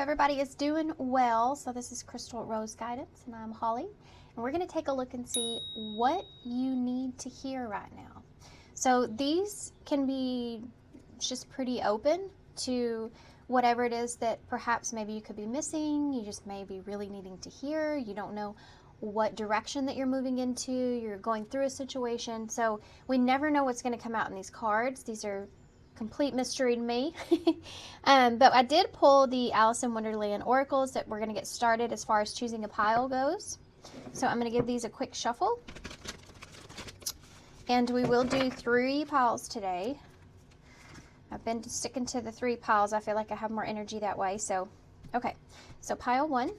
everybody is doing well. So this is Crystal Rose Guidance, and I'm Holly. And we're going to take a look and see what you need to hear right now. So these can be just pretty open to whatever it is that perhaps maybe you could be missing. You just may be really needing to hear. You don't know what direction that you're moving into. You're going through a situation. So we never know what's going to come out in these cards. These are complete mystery to me. But I did pull the Alice in Wonderland oracles that we're going to get started as far as choosing a pile goes. So I'm going to give these a quick shuffle. And we will do 3 piles today. I've been sticking to the 3 piles. I feel like I have more energy that way. So, okay. So pile 1,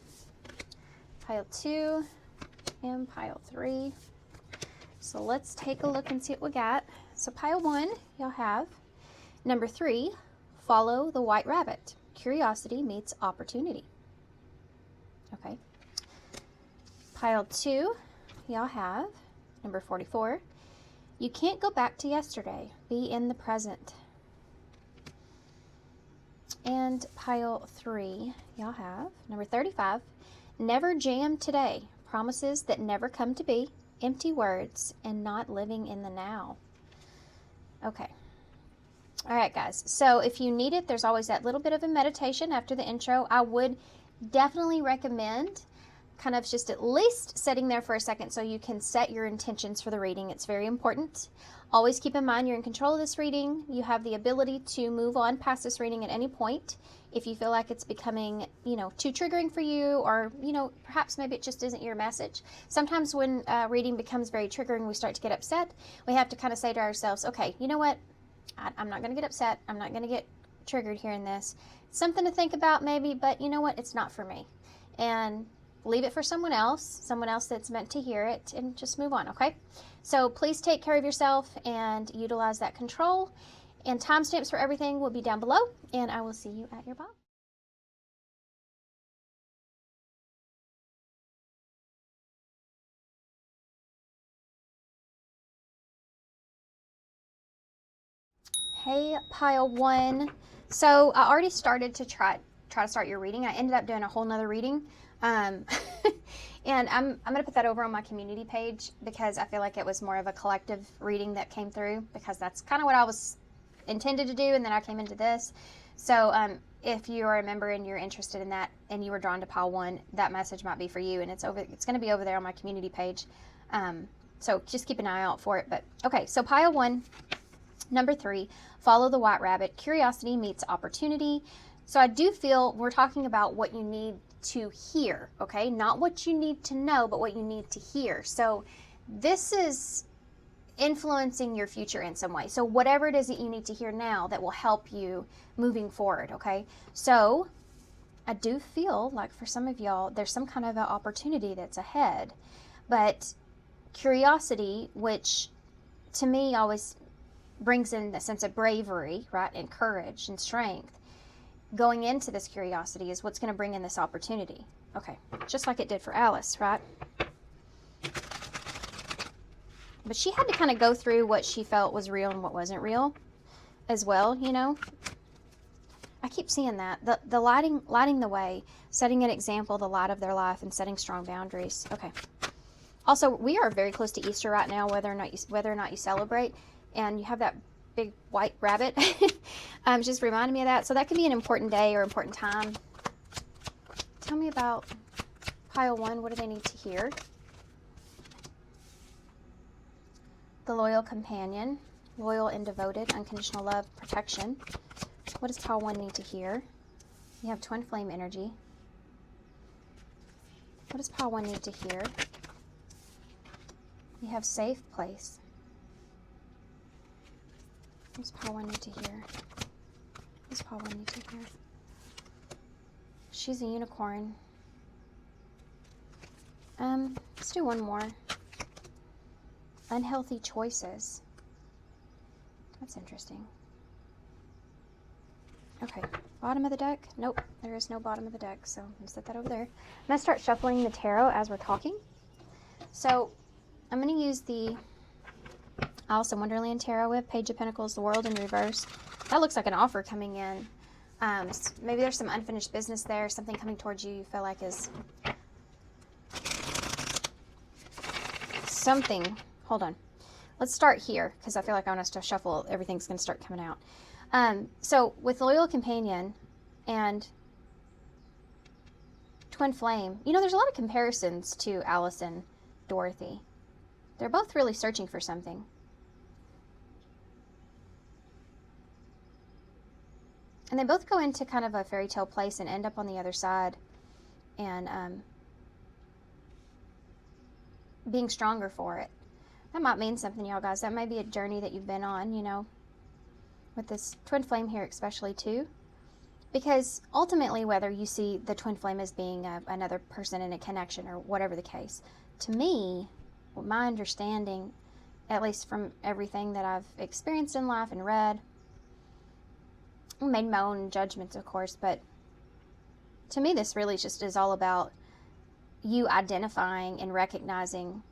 pile 2, and pile 3. So let's take a look and see what we got. So pile 1, you'll have number 3, follow the white rabbit. Curiosity meets opportunity. Okay. Pile 2, y'all have number 44. You can't go back to yesterday. Be in the present. And pile 3, y'all have number 35. Never jam today. Promises that never come to be. Empty words and not living in the now. Okay. All right, guys. So if you need it, there's always that little bit of a meditation after the intro. I would definitely recommend kind of just at least sitting there for a second so you can set your intentions for the reading. It's very important. Always keep in mind you're in control of this reading. You have the ability to move on past this reading at any point if you feel like it's becoming, too triggering for you, or, perhaps maybe it just isn't your message. Sometimes when reading becomes very triggering, we start to get upset. We have to kind of say to ourselves, okay, you know what? I'm not going to get upset. I'm not going to get triggered hearing this. Something to think about maybe, but you know what? It's not for me. And leave it for someone else that's meant to hear it, and just move on, okay? So please take care of yourself and utilize that control. And timestamps for everything will be down below, and I will see you at your box. Hey, pile 1. So I already started to try to start your reading. I ended up doing a whole nother reading. And I'm going to put that over on my community page because I feel like it was more of a collective reading that came through, because that's kind of what I was intended to do, and then I came into this. So if you are a member and you're interested in that and you were drawn to pile 1, that message might be for you, and it's going to be over there on my community page. So just keep an eye out for it. But okay, so pile 1, number 3, follow the white rabbit. Curiosity meets opportunity. So I do feel we're talking about what you need to hear, okay? Not what you need to know, but what you need to hear. So this is influencing your future in some way. So whatever it is that you need to hear now that will help you moving forward, okay? So I do feel like for some of y'all, there's some kind of an opportunity that's ahead. But curiosity, which to me always brings in the sense of bravery, right? And courage and strength. Going into this curiosity is what's going to bring in this opportunity. Okay, just like it did for Alice, right? But she had to kind of go through what she felt was real and what wasn't real as well, I keep seeing that. The lighting the way, setting an example, the light of their life, and setting strong boundaries. Okay. Also, we are very close to Easter right now, whether or not you celebrate, and you have that big white rabbit. Just reminded me of that. So that could be an important day or important time. Tell me about pile 1. What do they need to hear? The loyal companion, loyal and devoted, unconditional love, protection. What does pile 1 need to hear? You have twin flame energy. What does pile 1 need to hear? You have safe place. What does pile 1 need to hear? What does pile 1 need to hear? She's a unicorn. Let's do one more. Unhealthy choices. That's interesting. Okay, bottom of the deck. Nope, there is no bottom of the deck, so I'm going to set that over there. I'm going to start shuffling the tarot as we're talking. So I'm going to use the Alice in Wonderland tarot. We have Page of Pentacles, the World in reverse. That looks like an offer coming in. Maybe there's some unfinished business there, something coming towards you feel like is something. Hold on. Let's start here because I feel like I want us to shuffle. Everything's going to start coming out. So with Loyal Companion and Twin Flame, you know, there's a lot of comparisons to Alice and Dorothy. They're both really searching for something. And they both go into kind of a fairy tale place and end up on the other side and being stronger for it. That might mean something, y'all guys. That might be a journey that you've been on, you know, with this Twin Flame here especially too. Because ultimately, whether you see the Twin Flame as being another person in a connection or whatever the case, to me, my understanding, at least from everything that I've experienced in life and read, made my own judgments, of course, but to me this really just is all about you identifying and recognizing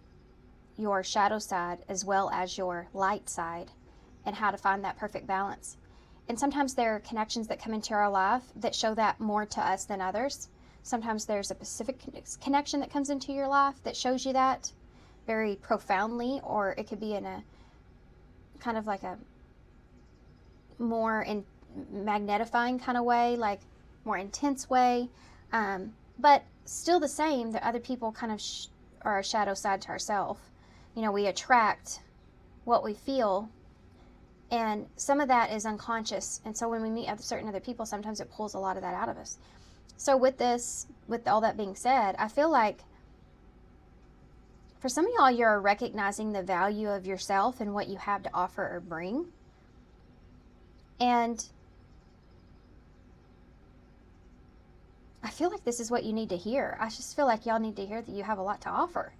your shadow side as well as your light side and how to find that perfect balance. And sometimes there are connections that come into our life that show that more to us than others. Sometimes there's a specific connection that comes into your life that shows you that very profoundly, or it could be in a kind of like a more magnifying kind of way, like more intense way, but still the same, that other people kind of are a shadow side to ourselves. You know, we attract what we feel, and some of that is unconscious, and so when we meet certain other people, sometimes it pulls a lot of that out of us. So with all that being said, I feel like for some of y'all, you're recognizing the value of yourself and what you have to offer or bring. And I feel like this is what you need to hear. I just feel like y'all need to hear that you have a lot to offer.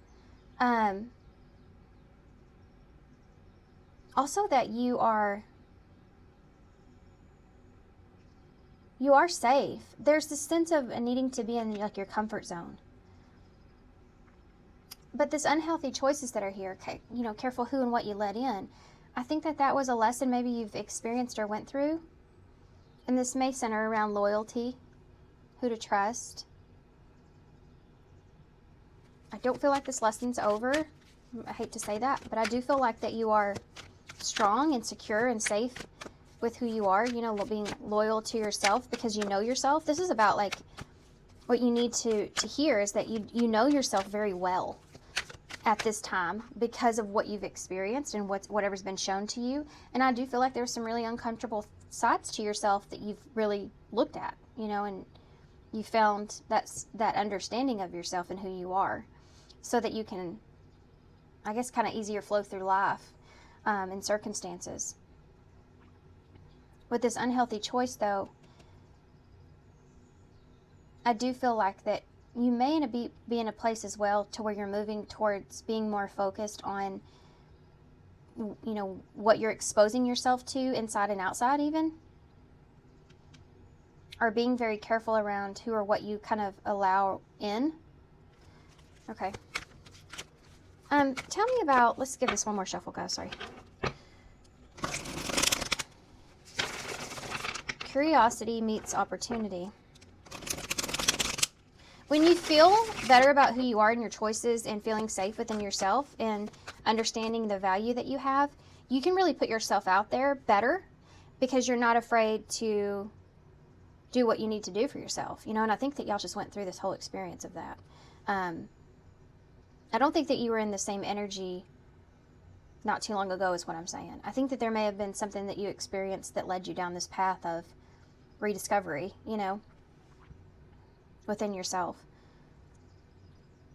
Also that you are safe. There's this sense of needing to be in like your comfort zone. But this unhealthy choices that are here, you know, careful who and what you let in. I think that was a lesson maybe you've experienced or went through. And this may center around loyalty, who to trust. I don't feel like this lesson's over. I hate to say that, but I do feel like that you are strong and secure and safe with who you are, you know, being loyal to yourself because you know yourself. This is about like what you need to hear is that you know yourself very well at this time because of what you've experienced and whatever's been shown to you. And I do feel like there's some really uncomfortable sides to yourself that you've really looked at, you know, and you found that understanding of yourself and who you are so that you can, I guess, kind of easier flow through life in circumstances. With this unhealthy choice, though, I do feel like that you may be in a place as well to where you're moving towards being more focused on, you know, what you're exposing yourself to inside and outside even. Or being very careful around who or what you kind of allow in. Okay. Tell me about, let's give this one more shuffle, guys, sorry. Curiosity meets opportunity. When you feel better about who you are and your choices and feeling safe within yourself and understanding the value that you have, you can really put yourself out there better because you're not afraid to do what you need to do for yourself, you know, and I think that y'all just went through this whole experience of that. I don't think that you were in the same energy not too long ago is what I'm saying. I think that there may have been something that you experienced that led you down this path of rediscovery, you know, within yourself.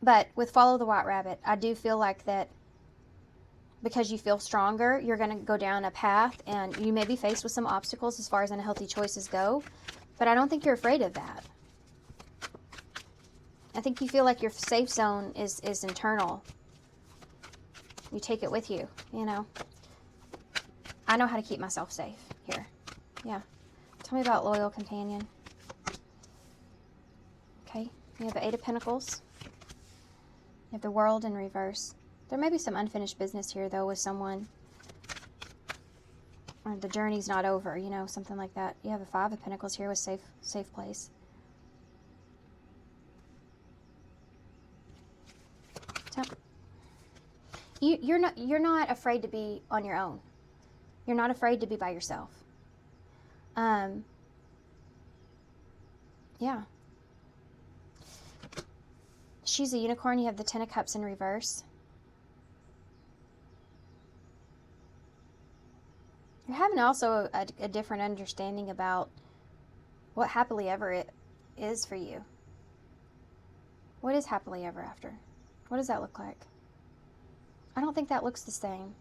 But with Follow the White Rabbit, I do feel like that because you feel stronger, you're going to go down a path and you may be faced with some obstacles as far as unhealthy choices go, but I don't think you're afraid of that. I think you feel like your safe zone is internal. You take it with you, you know. I know how to keep myself safe here. Yeah. Tell me about Loyal Companion. Okay. You have the Eight of Pentacles. You have the World in reverse. There may be some unfinished business here, though, with someone. or the journey's not over, you know, something like that. You have a Five of Pentacles here with safe place. So, you're not afraid to be on your own. You're not afraid to be by yourself. Yeah. She's a unicorn. You have the Ten of Cups in reverse. You're having also a different understanding about what happily ever it is for you. What is happily ever after? What does that look like? I don't think that looks the same.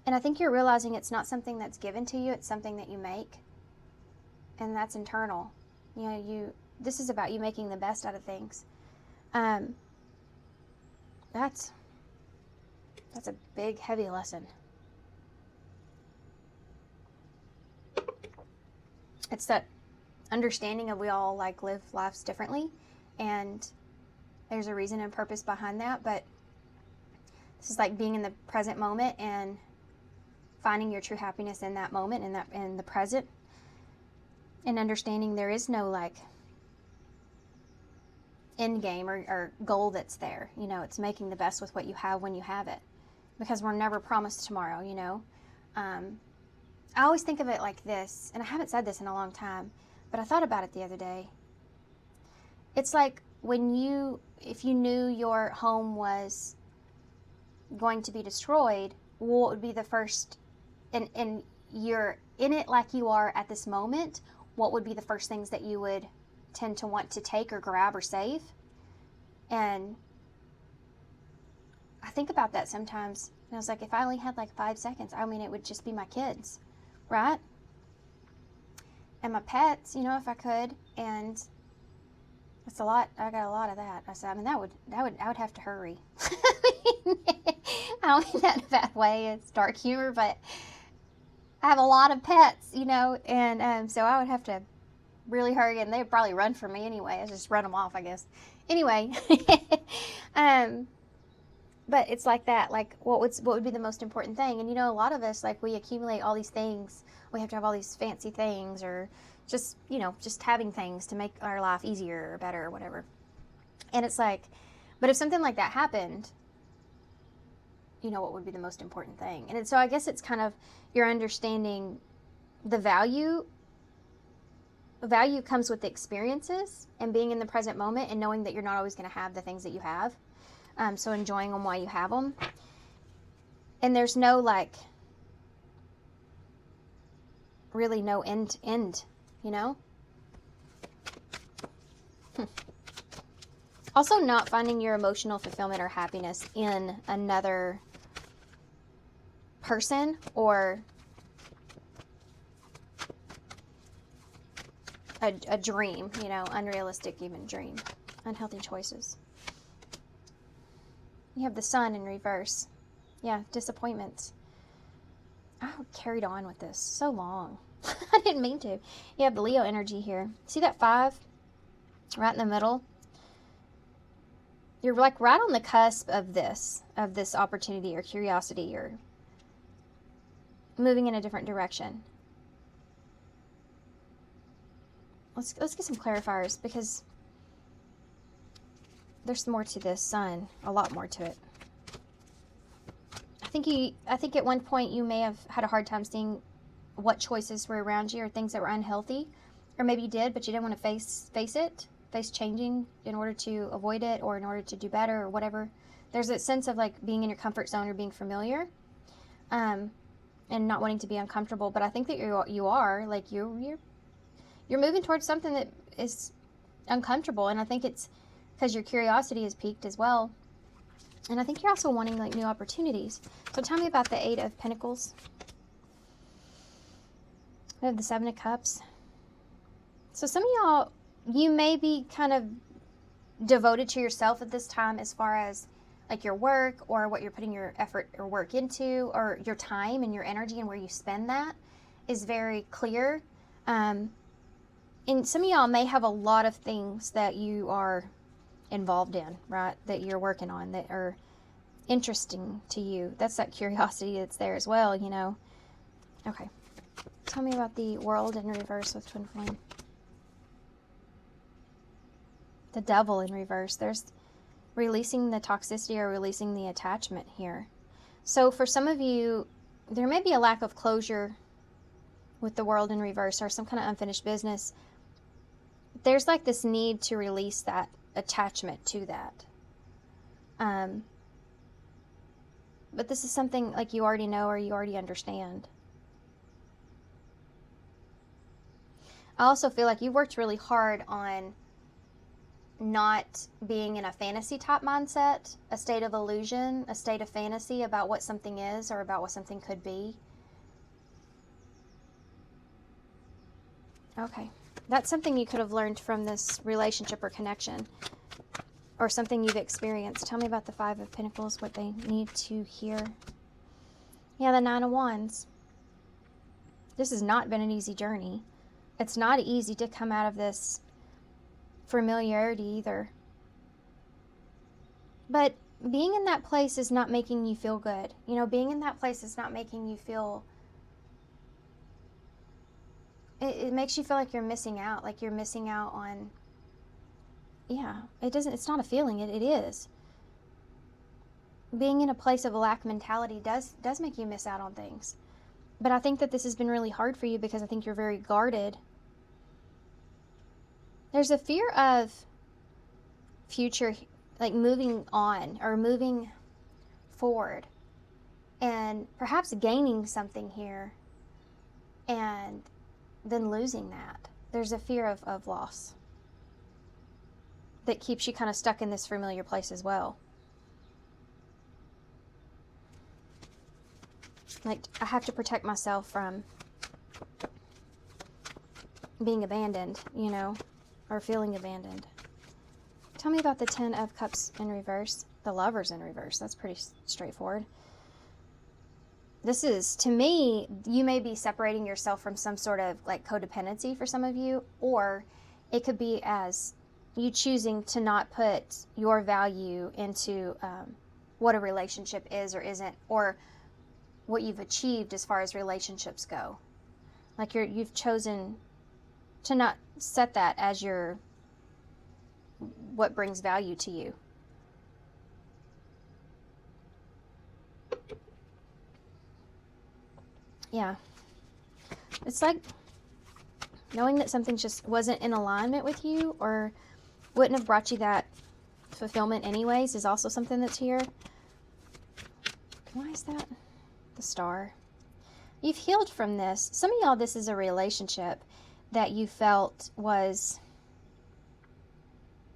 And I think you're realizing it's not something that's given to you, it's something that you make. And that's internal. You know, this is about you making the best out of things. That's a big, heavy lesson. It's that understanding of we all like live lives differently, and there's a reason and purpose behind that, but this is like being in the present moment and finding your true happiness in that moment, in the present, and understanding there is no like end game or goal that's there. You know, it's making the best with what you have when you have it, because we're never promised tomorrow, you know. I always think of it like this, and I haven't said this in a long time, but I thought about it the other day. It's like if you knew your home was going to be destroyed, what would be the first, and you're in it like you are at this moment, what would be the first things that you would tend to want to take or grab or save? And I think about that sometimes, and I was like, if I only had like 5 seconds, I mean, it would just be my kids, right? And my pets, you know, if I could, and it's a lot. I got a lot of that. I said, I mean, I would have to hurry. I don't mean that in a bad way. It's dark humor, but I have a lot of pets, you know, and so I would have to really hurry, and they'd probably run from me anyway. I just run them off, I guess. Anyway, but it's like that. Like, what would be the most important thing? And you know, a lot of us, like, we accumulate all these things. We have to have all these fancy things, or just, you know, just having things to make our life easier or better or whatever. And it's like, but if something like that happened, you know, what would be the most important thing? And so I guess it's kind of your understanding the value. Value comes with the experiences and being in the present moment and knowing that you're not always going to have the things that you have. So enjoying them while you have them. And there's no, like, really no end, you know? Also, not finding your emotional fulfillment or happiness in another person or a dream, you know, unrealistic even dream. Unhealthy choices. You have the Sun in reverse. Yeah, disappointments. I carried on with this so long. I didn't mean to. You have the Leo energy here. See that 5 right in the middle? You're like right on the cusp of this opportunity or curiosity or moving in a different direction. Let's get some clarifiers, because there's more to this Sun, a lot more to it. I think at one point you may have had a hard time seeing what choices were around you or things that were unhealthy, or maybe you did, but you didn't want to face changing in order to avoid it or in order to do better or whatever. There's a sense of like being in your comfort zone or being familiar, and not wanting to be uncomfortable. But I think that you are like you're moving towards something that is uncomfortable, and I think it's because your curiosity is piqued as well. And I think you're also wanting like new opportunities. So tell me about the 8 of Pentacles. We have the 7 of Cups. So some of y'all, you may be kind of devoted to yourself at this time as far as like your work or what you're putting your effort or work into, or your time and your energy and where you spend that is very clear. And some of y'all may have a lot of things that you are involved in, right? That you're working on that are interesting to you. That's that curiosity that's there as well, you know. Okay. Tell me about the world in reverse with twin flame. The devil in reverse. There's releasing the toxicity or releasing the attachment here. So for some of you, there may be a lack of closure with the world in reverse or some kind of unfinished business. There's like this need to release that attachment to that. But this is something like you already know or you already understand. I also feel like you worked really hard on not being in a fantasy type mindset, a state of illusion, a state of fantasy about what something is or about what something could be. Okay. That's something you could have learned from this relationship or connection, or something you've experienced. Tell me about the Five of Pentacles, what they need to hear. Yeah, the Nine of Wands. This has not been an easy journey. It's not easy to come out of this familiarity either. But being in that place is not making you feel good. You know, being in that place is not making you feel... It makes you feel like you're missing out. Like you're missing out on... Yeah, it's not a feeling. It is. Being in a place of a lack mentality does make you miss out on things. But I think that this has been really hard for you because I think you're very guarded. There's a fear of future, like moving on or moving forward and perhaps gaining something here and then losing that. There's a fear of loss that keeps you kind of stuck in this familiar place as well. Like, I have to protect myself from being abandoned, you know, or feeling abandoned. Tell me about the Ten of Cups in reverse. The Lovers in reverse. That's pretty straightforward. This is, to me, you may be separating yourself from some sort of like codependency for some of you, or it could be as you choosing to not put your value into what a relationship is or isn't, or what you've achieved as far as relationships go. Like you've chosen to not set that as your what brings value to you. Yeah. It's like knowing that something just wasn't in alignment with you or wouldn't have brought you that fulfillment anyways is also something that's here. Why is that? The Star. You've healed from this. Some of y'all, this is a relationship that you felt was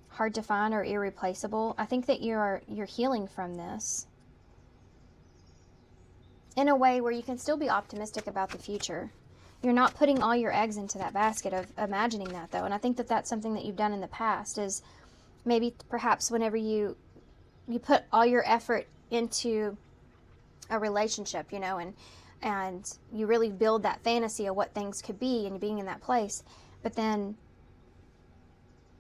hard to find or irreplaceable. I think that you're healing from this in a way where you can still be optimistic about the future. You're not putting all your eggs into that basket of imagining that, though. And I think that that's something that you've done in the past, is maybe perhaps whenever you put all your effort into a relationship, you know, and you really build that fantasy of what things could be and being in that place, but then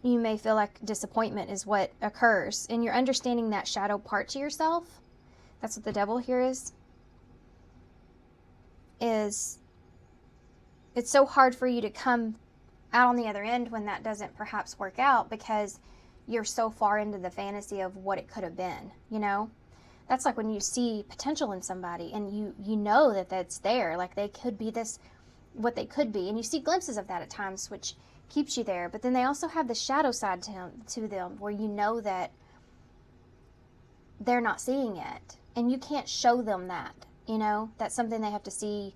you may feel like disappointment is what occurs, and you're understanding that shadow part to yourself. That's what the Devil here is it's so hard for you to come out on the other end when that doesn't perhaps work out, because you're so far into the fantasy of what it could have been, you know? That's like when you see potential in somebody and you know that that's there, like they could be this, what they could be, and you see glimpses of that at times, which keeps you there. But then they also have the shadow side to them where you know that they're not seeing it, and you can't show them that, you know? That's something they have to see.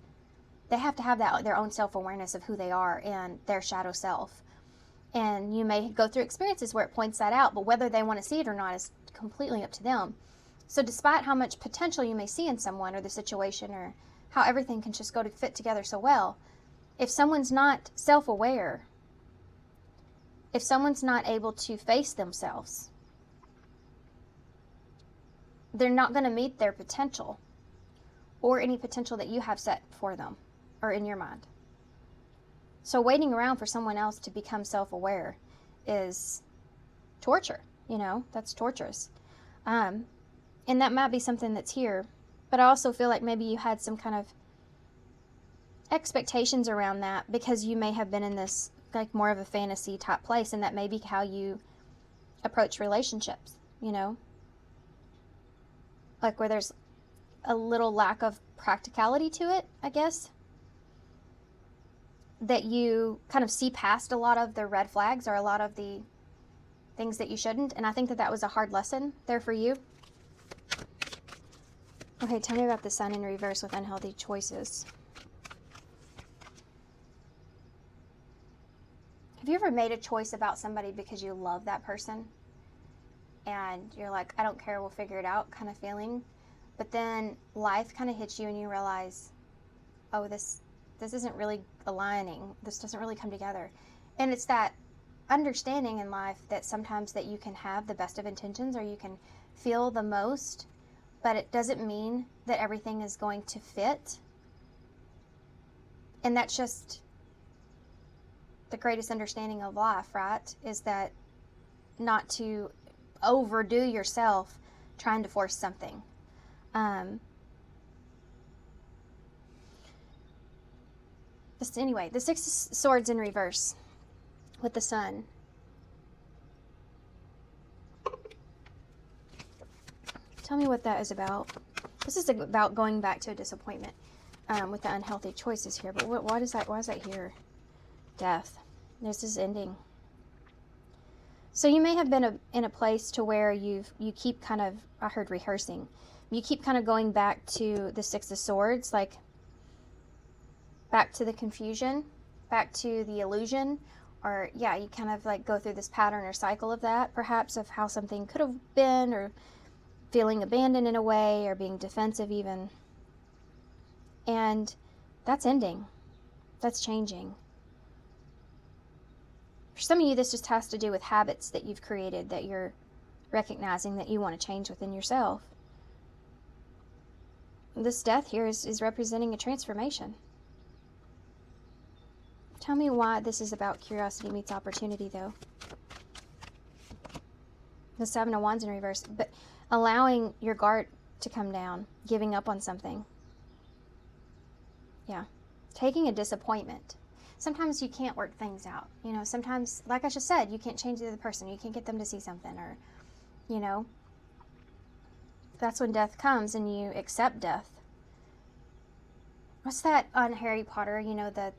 They have to have that, their own self-awareness of who they are and their shadow self. And you may go through experiences where it points that out, but whether they want to see it or not is completely up to them. So despite how much potential you may see in someone or the situation, or how everything can just go to fit together so well, if someone's not self-aware, if someone's not able to face themselves, they're not going to meet their potential or any potential that you have set for them or in your mind. So waiting around for someone else to become self-aware is torture, you know? That's torturous. And that might be something that's here. But I also feel like maybe you had some kind of expectations around that, because you may have been in this like more of a fantasy type place, and that may be how you approach relationships, you know, like where there's a little lack of practicality to it, I guess, that you kind of see past a lot of the red flags or a lot of the things that you shouldn't. And I think that that was a hard lesson there for you. Okay, tell me about the Sun in reverse with unhealthy choices. Have you ever made a choice about somebody because you love that person? And you're like, I don't care, we'll figure it out kind of feeling. But then life kind of hits you and you realize, oh, this isn't really aligning. This doesn't really come together. And it's that understanding in life that sometimes that you can have the best of intentions or you can feel the most, but it doesn't mean that everything is going to fit. And that's just the greatest understanding of life, right? Is that not to overdo yourself trying to force something. Anyway, the Six of Swords in reverse with the Sun. Tell me what that is about. This is about going back to a disappointment with the unhealthy choices here. But why is that here? Death. This is ending. So you may have been in a place to where you keep kind of, I heard rehearsing. You keep kind of going back to the Six of Swords, like back to the confusion, back to the illusion, or yeah, you kind of like go through this pattern or cycle of that, perhaps, of how something could have been, or feeling abandoned in a way, or being defensive even. And that's ending. That's changing. For some of you, this just has to do with habits that you've created that you're recognizing that you want to change within yourself. This death here is representing a transformation. Tell me why this is about curiosity meets opportunity, though. The Seven of Wands in reverse, but allowing your guard to come down, giving up on something. Yeah. Taking a disappointment. Sometimes you can't work things out. You know, sometimes, like I just said, you can't change the other person. You can't get them to see something, or, you know, that's when death comes and you accept death. What's that on Harry Potter, you know, the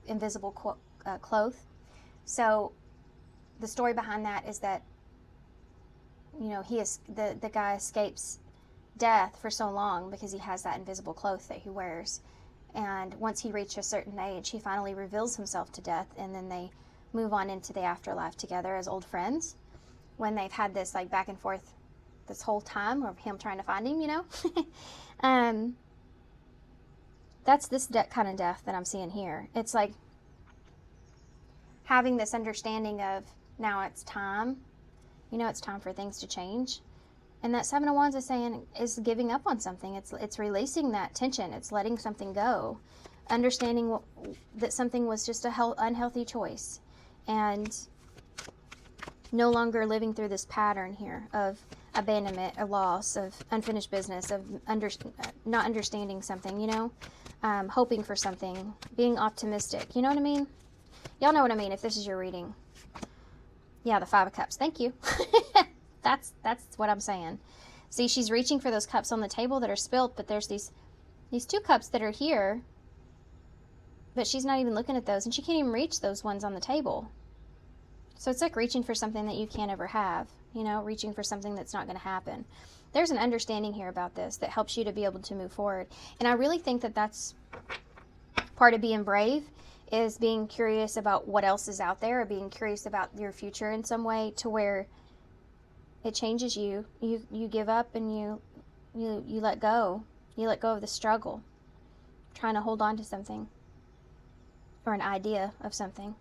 invisible cloth? So the story behind that is that, you know, the guy escapes death for so long because he has that invisible cloth that he wears. And once he reaches a certain age, he finally reveals himself to death, and then they move on into the afterlife together as old friends, when they've had this like back and forth this whole time of him trying to find him, you know. That's this kind of death that I'm seeing here. It's like having this understanding of, now it's time. You know, it's time for things to change. And that Seven of Wands is saying, is giving up on something. It's releasing that tension. It's letting something go. Understanding that something was just a unhealthy choice. And no longer living through this pattern here of abandonment, a loss, of unfinished business, of not understanding something, you know. Hoping for something. Being optimistic. You know what I mean? Y'all know what I mean if this is your reading. Yeah, the Five of Cups. Thank you. That's what I'm saying. See, she's reaching for those cups on the table that are spilt, but there's these two cups that are here, but she's not even looking at those, and she can't even reach those ones on the table. So it's like reaching for something that you can't ever have, you know, reaching for something that's not going to happen. There's an understanding here about this that helps you to be able to move forward. And I really think that that's part of being brave, is being curious about what else is out there, or being curious about your future in some way, to where it changes you. You give up and you let go. You let go of the struggle, trying to hold on to something, or an idea of something.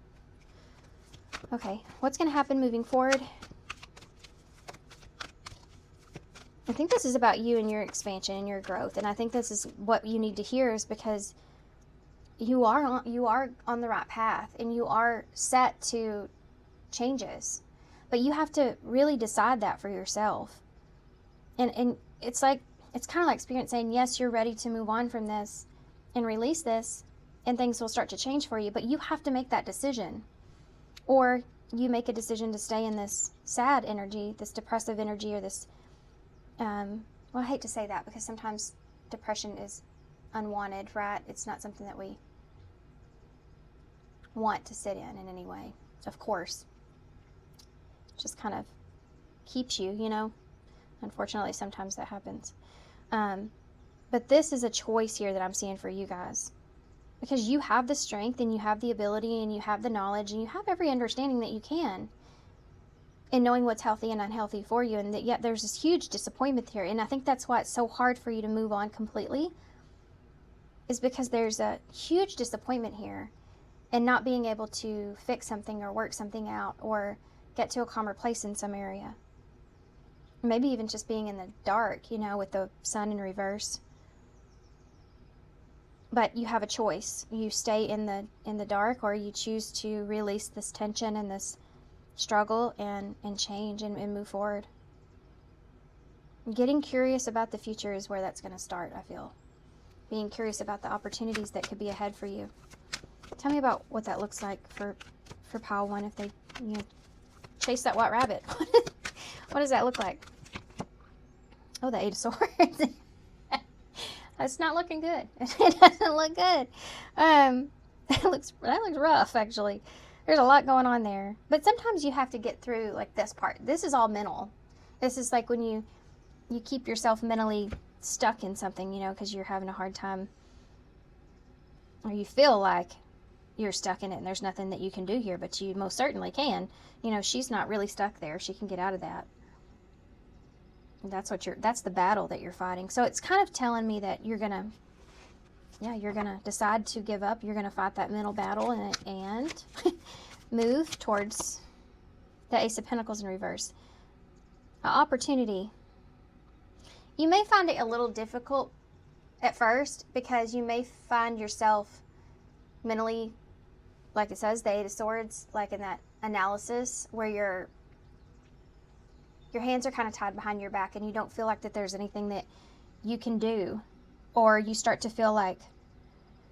Okay, what's going to happen moving forward? I think this is about you and your expansion and your growth, and I think this is what you need to hear, is because you are on the right path, and you are set to changes. But you have to really decide that for yourself. And it's kind of like Spirit saying, yes, you're ready to move on from this and release this, and things will start to change for you. But you have to make that decision. Or you make a decision to stay in this sad energy, this depressive energy, or this, well, I hate to say that because sometimes depression is unwanted, right? It's not something that we want to sit in any way, of course. It just kind of keeps you, you know. Unfortunately, sometimes that happens. But this is a choice here that I'm seeing for you guys. Because you have the strength and you have the ability and you have the knowledge and you have every understanding that you can in knowing what's healthy and unhealthy for you. And that yet there's this huge disappointment here. And I think that's why it's so hard for you to move on completely, is because there's a huge disappointment here and not being able to fix something or work something out or get to a calmer place in some area. Maybe even just being in the dark, you know, with the sun in reverse. But you have a choice. You stay in the dark, or you choose to release this tension and this struggle and change and move forward. Getting curious about the future is where that's going to start, I feel. Being curious about the opportunities that could be ahead for you. Tell me about what that looks like for pile 1 if they, you know, chase that white rabbit. What does that look like? Oh, the 8 of Swords. That's not looking good. It doesn't look good. That looks rough, actually. There's a lot going on there. But sometimes you have to get through, like, this part. This is all mental. This is like when you keep yourself mentally stuck in something, you know, because you're having a hard time, or you feel like you're stuck in it and there's nothing that you can do here, but you most certainly can. You know, she's not really stuck there. She can get out of that. That's the battle that you're fighting. So it's kind of telling me that you're gonna decide to give up. You're gonna fight that mental battle and move towards the Ace of Pentacles in reverse. An opportunity. You may find it a little difficult at first because you may find yourself mentally, like it says, the 8 of Swords, like in that analysis where your hands are kind of tied behind your back and you don't feel like that there's anything that you can do, or you start to feel like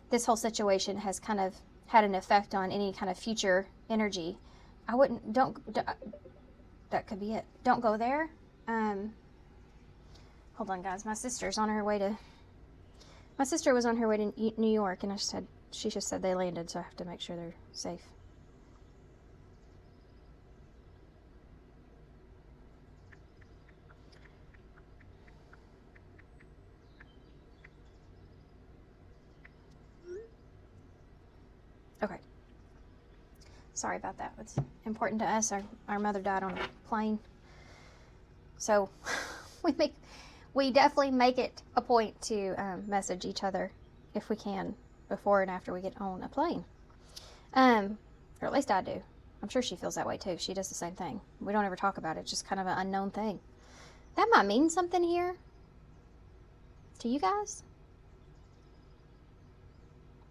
this whole situation has kind of had an effect on any kind of future energy. That could be it. Don't go there. Hold on, guys. My sister was on her way to New York, and she just said they landed, so I have to make sure they're safe. Okay. Sorry about that. It's important to us. Our mother died on a plane. So we definitely make it a point to message each other if we can before and after we get on a plane. Or at least I do. I'm sure she feels that way too. She does the same thing. We don't ever talk about it. It's just kind of an unknown thing. That might mean something here to you guys.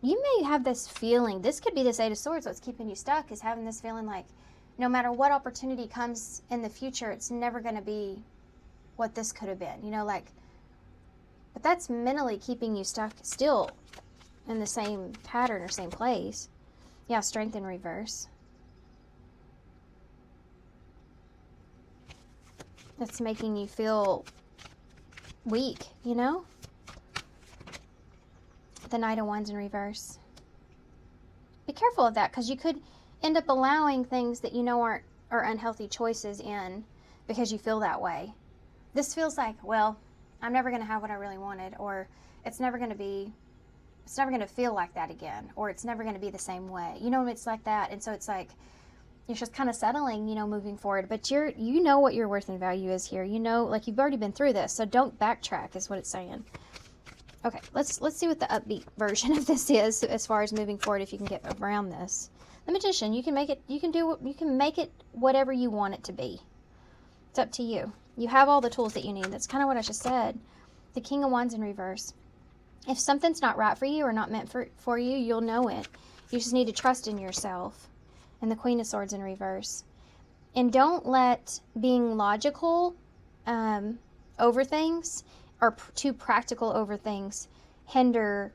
You may have this feeling, this could be this 8 of Swords, what's keeping you stuck is having this feeling like no matter what opportunity comes in the future, it's never going to be what this could have been. You know, like, but that's mentally keeping you stuck still in the same pattern or same place. Yeah, Strength in reverse. That's making you feel weak, you know? The Knight of Wands in reverse. Be careful of that, because you could end up allowing things that you know are unhealthy choices in because you feel that way. This feels like, well, I'm never going to have what I really wanted, or it's never going to feel like that again, or it's never going to be the same way. You know, it's like that. And so it's like you're just kind of settling, you know, moving forward. But you know what your worth and value is here. You know, like, you've already been through this, so don't backtrack is what it's saying. Okay, let's see what the upbeat version of this is as far as moving forward, if you can get around this. The Magician, you can make it whatever you want it to be. It's up to you. You have all the tools that you need. That's kind of what I just said. The King of Wands in reverse. If something's not right for you or not meant for you, you'll know it. You just need to trust in yourself. And the Queen of Swords in reverse. And don't let being logical over things or too practical over things hinder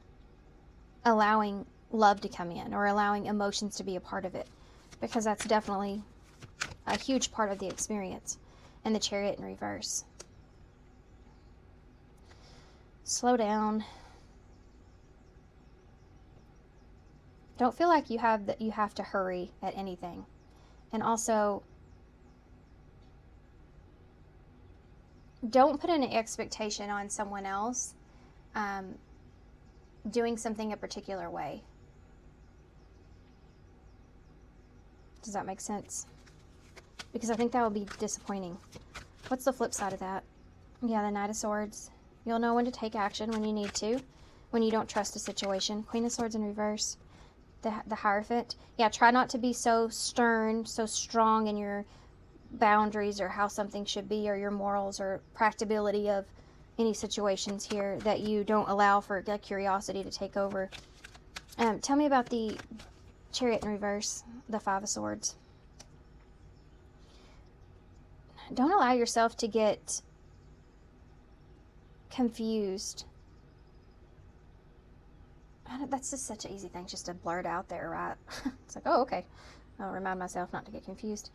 allowing love to come in, or allowing emotions to be a part of it, because that's definitely a huge part of the experience. And the Chariot in reverse. Slow down. Don't feel like you have to hurry at anything. And also, don't put an expectation on someone else doing something a particular way. Does that make sense? Because I think that would be disappointing. What's the flip side of that? Yeah, the Knight of Swords. You'll know when to take action when you need to, when you don't trust a situation. Queen of Swords in reverse. The Hierophant. Yeah, try not to be so stern, so strong in your boundaries or how something should be, or your morals or practicability of any situations here, that you don't allow for curiosity to take over. Tell me about the Chariot in reverse, the Five of Swords. Don't allow yourself to get confused. That's just such an easy thing just to blurt out there, right? It's like, oh, okay. I'll remind myself not to get confused.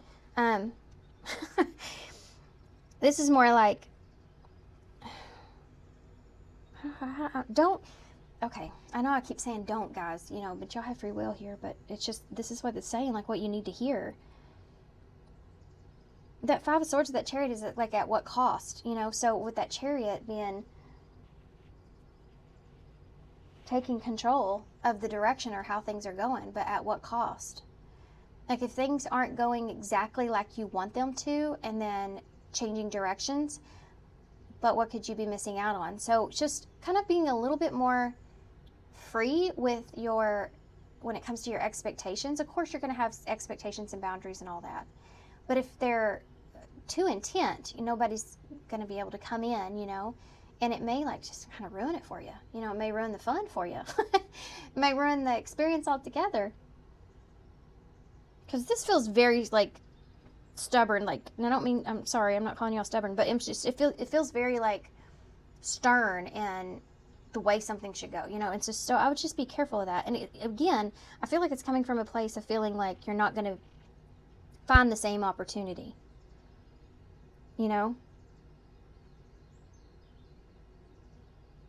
This is more like, don't, okay, I know I keep saying don't, guys, you know, but y'all have free will here, but it's just, this is what it's saying, like what you need to hear. That Five of Swords, that Chariot is like at what cost, you know? So with that Chariot being taking control of the direction or how things are going, but at what cost? Like if things aren't going exactly like you want them to, and then changing directions, but what could you be missing out on? So just kind of being a little bit more free with when it comes to your expectations. Of course, you're going to have expectations and boundaries and all that. But if they're too intense, nobody's going to be able to come in, you know, and it may like just kind of ruin it for you. You know, it may ruin the fun for you. It may ruin the experience altogether. Because this feels very like stubborn. Like, and I don't mean, I'm sorry, I'm not calling y'all stubborn, but it's just, it feels very like stern and the way something should go, you know. It's just, so I would just be careful of that. And again, I feel like it's coming from a place of feeling like you're not going to find the same opportunity, you know.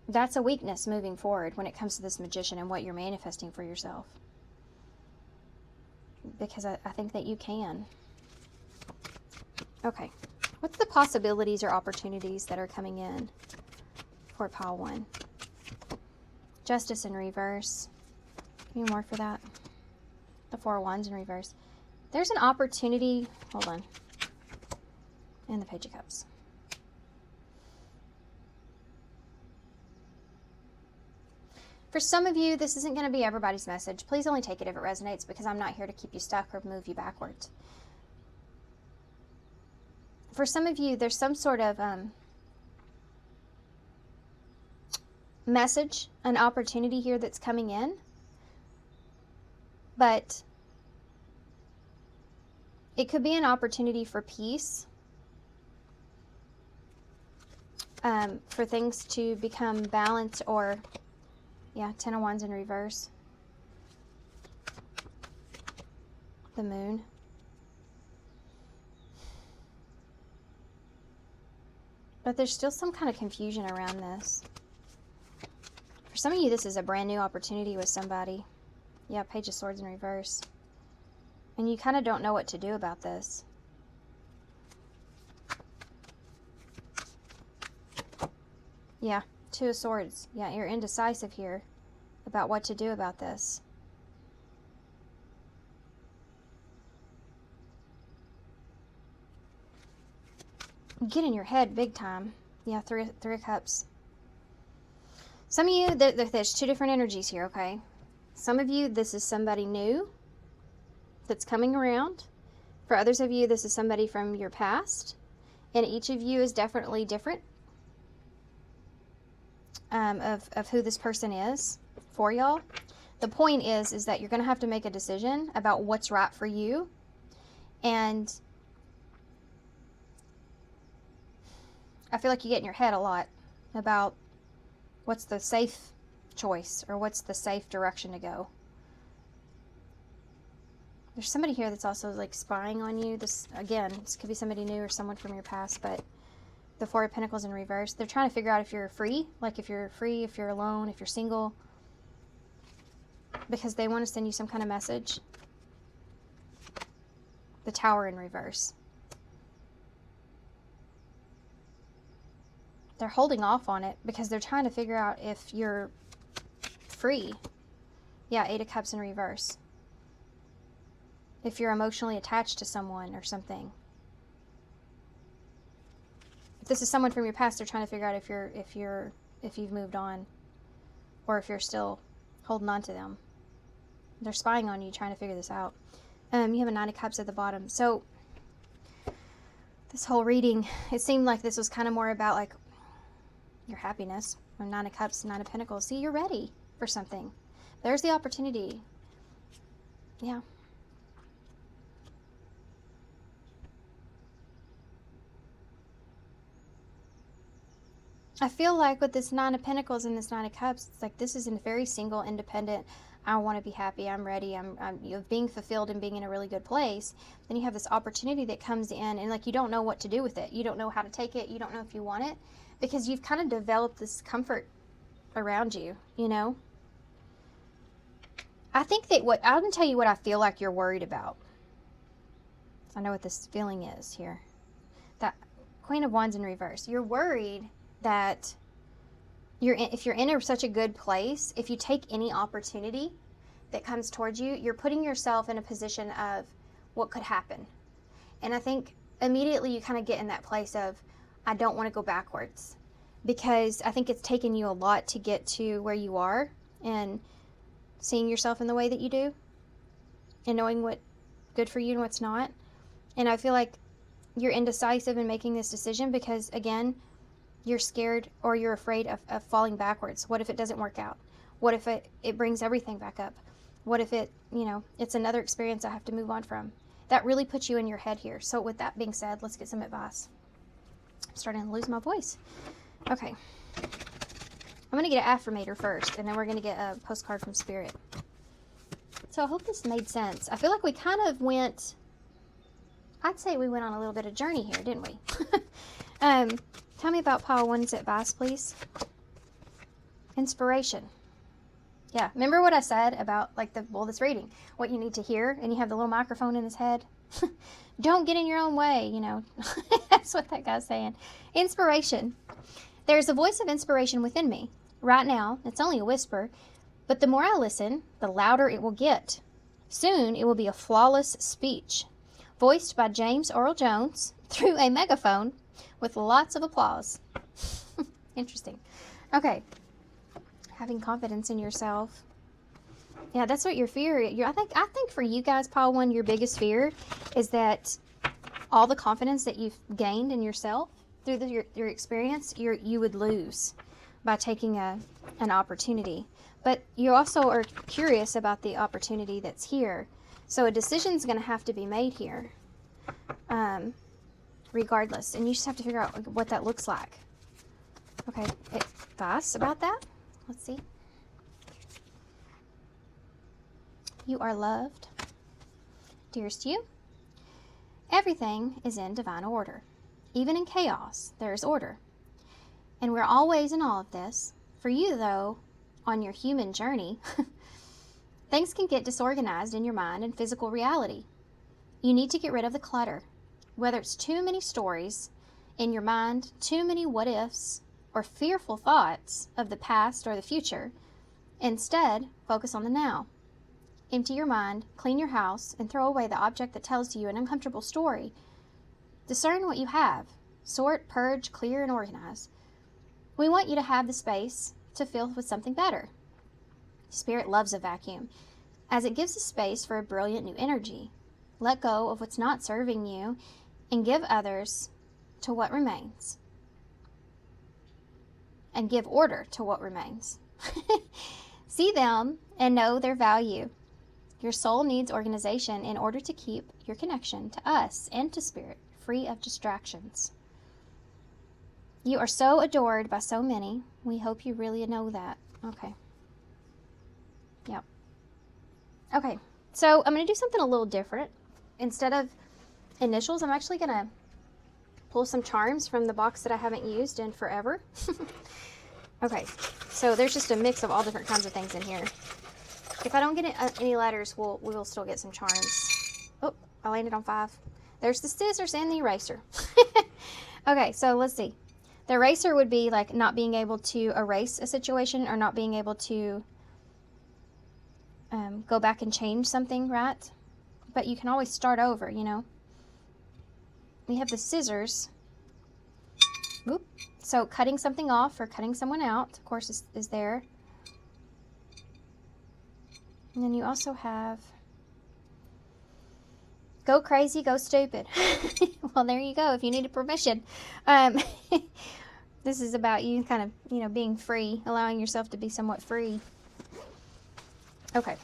That's a weakness moving forward when it comes to this Magician and what you're manifesting for yourself, because I think that you can. Okay, what's the possibilities or opportunities that are coming in for pile 1? Justice in reverse. Any more for that? The Four of Wands in reverse. There's an opportunity, hold on, and the Page of Cups. For some of you, this isn't going to be everybody's message. Please only take it if it resonates, because I'm not here to keep you stuck or move you backwards. For some of you, there's some sort of message, an opportunity here that's coming in, but it could be an opportunity for peace, for things to become balanced, or yeah, Ten of Wands in reverse. The Moon. But there's still some kind of confusion around this. For some of you, this is a brand new opportunity with somebody. Yeah, Page of Swords in reverse. And you kind of don't know what to do about this. Yeah, Two of Swords. Yeah, you're indecisive here about what to do about this. You get in your head big time. Yeah, Three of Cups. Some of you, there's two different energies here, okay? Some of you, this is somebody new that's coming around. For others of you, this is somebody from your past. And each of you is definitely different of who this person is for y'all. The point is that you're going to have to make a decision about what's right for you. And I feel like you get in your head a lot about what's the safe choice or what's the safe direction to go. There's somebody here that's also like spying on you. This, again, this could be somebody new or someone from your past, but the Four of Pentacles in reverse. They're trying to figure out if you're free, like if you're free, if you're alone, if you're single, because they want to send you some kind of message. The Tower in reverse. They're holding off on it because they're trying to figure out if you're free. Yeah, Eight of Cups in reverse. If you're emotionally attached to someone or something. If this is someone from your past, they're trying to figure out if you've moved on, or if you're still holding on to them. They're spying on you, trying to figure this out. You have a Nine of Cups at the bottom. So this whole reading, it seemed like this was kind of more about like your happiness. Nine of Cups, Nine of Pentacles. See, you're ready for something. There's the opportunity. Yeah. I feel like with this Nine of Pentacles and this Nine of Cups, it's like this is a very single, independent, I want to be happy, I'm ready, I'm you know, being fulfilled and being in a really good place. Then you have this opportunity that comes in and like you don't know what to do with it. You don't know how to take it. You don't know if you want it because you've kind of developed this comfort around you, you know. I think that I'm going to tell you what I feel like you're worried about. I know what this feeling is here. That Queen of Wands in reverse. You're worried that if you're in such a good place, if you take any opportunity that comes towards you, you're putting yourself in a position of what could happen. And I think immediately you kind of get in that place of, I don't want to go backwards, because I think it's taken you a lot to get to where you are and seeing yourself in the way that you do and knowing what's good for you and what's not. And I feel like you're indecisive in making this decision because, again, you're scared or you're afraid of falling backwards. What if it doesn't work out? What if it brings everything back up? What if it's another experience I have to move on from? That really puts you in your head here. So with that being said, let's get some advice. I'm starting to lose my voice. Okay. I'm going to get an affirmator first, and then we're going to get a postcard from Spirit. So I hope this made sense. I feel like we kind of went, I'd say we went on a little bit of journey here, didn't we? Tell me about Pile 1's advice, please. Inspiration. Yeah, remember what I said about like this reading, what you need to hear, and you have the little microphone in his head? Don't get in your own way, you know. That's what that guy's saying. Inspiration. There's a voice of inspiration within me. Right now, it's only a whisper, but the more I listen, the louder it will get. Soon, it will be a flawless speech, voiced by James Earl Jones through a megaphone with lots of applause. Interesting. Okay. Having confidence in yourself. Yeah, that's what your fear. I think for you guys, Pile 1, your biggest fear is that all the confidence that you've gained in yourself through your experience, you would lose by taking an opportunity. But you also are curious about the opportunity that's here. So a decision's going to have to be made here, regardless. And you just have to figure out what that looks like. Okay, advice about that? Let's see. You are loved. Dearest you, everything is in divine order. Even in chaos, there is order. And we're always in all of this. For you, though, on your human journey, things can get disorganized in your mind and physical reality. You need to get rid of the clutter, whether it's too many stories in your mind, too many what-ifs, or fearful thoughts of the past or the future. Instead, focus on the now. Empty your mind, clean your house, and throw away the object that tells you an uncomfortable story. Discern what you have. Sort, purge, clear, and organize. We want you to have the space to fill with something better. Spirit loves a vacuum, as it gives a space for a brilliant new energy. Let go of what's not serving you and give others to what remains. And give order to what remains. See them and know their value. Your soul needs organization in order to keep your connection to us and to Spirit free of distractions. You are so adored by so many. We hope you really know that. Okay. Yep. Okay. So I'm going to do something a little different. Instead of initials, I'm actually going to pull some charms from the box that I haven't used in forever. Okay, so there's just a mix of all different kinds of things in here. If I don't get any letters, we'll still get some charms. Oh, I landed on 5. There's the scissors and the eraser. Okay, so let's see. The eraser would be like not being able to erase a situation or not being able to go back and change something, right? But you can always start over, you know. We have the scissors. Whoop. So cutting something off or cutting someone out, of course, is there. And then you also have go crazy, go stupid. Well, there you go, if you needed permission. This is about you kind of, you know, being free, allowing yourself to be somewhat free. Okay.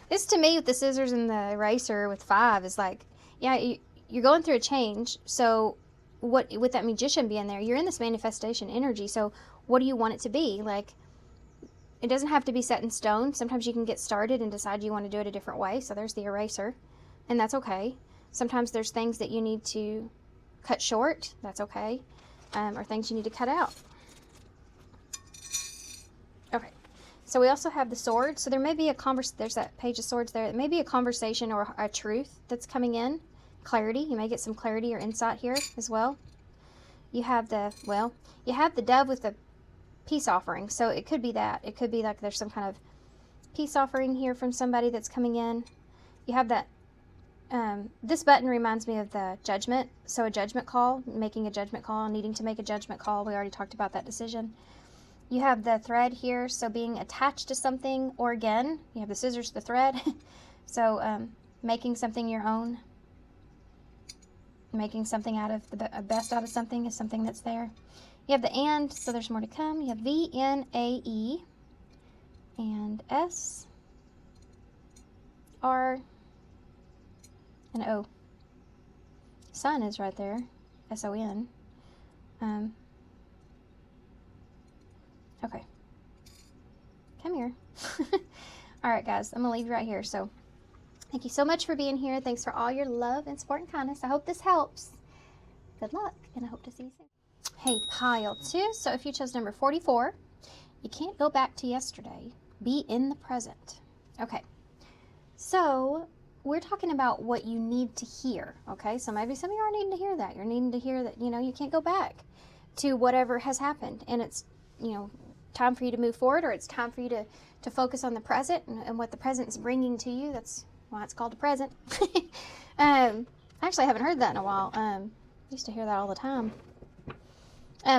This to me with the scissors and the eraser with 5 is like, yeah, you're going through a change. So what with that magician being there, you're in this manifestation energy. So what do you want it to be? Like, it doesn't have to be set in stone. Sometimes you can get started and decide you want to do it a different way. So there's the eraser, and that's okay. Sometimes there's things that you need to cut short. That's okay. Or things you need to cut out. Okay. So we also have the sword. So there may be a there's that page of swords there. It may be a conversation or a truth that's coming in. Clarity. You may get some clarity or insight here as well. You have you have the dove with the peace offering. So it could be that. It could be like there's some kind of peace offering here from somebody that's coming in. You have that. This button reminds me of the judgment. So a judgment call, making a judgment call, needing to make a judgment call. We already talked about that decision. You have the thread here, so being attached to something, or again, you have the scissors, the thread. So making something your own. Making something out of the best out of something is something that's there. You have the and, so there's more to come. You have V, N, A, E, and S, R, and O. Sun is right there, S-O-N. Okay. Come here. All right, guys, I'm going to leave you right here. So thank you so much for being here. Thanks for all your love and support and kindness. I hope this helps. Good luck, and I hope to see you soon. Hey, pile 2. So if you chose number 44, you can't go back to yesterday. Be in the present. Okay. So we're talking about what you need to hear. Okay. So maybe some of you are needing to hear that. You're needing to hear that, you know, you can't go back to whatever has happened. And it's, you know, time for you to move forward, or it's time for you to focus on the present and what the present is bringing to you. That's why it's called a present. Actually, I haven't heard that in a while. Used to hear that all the time.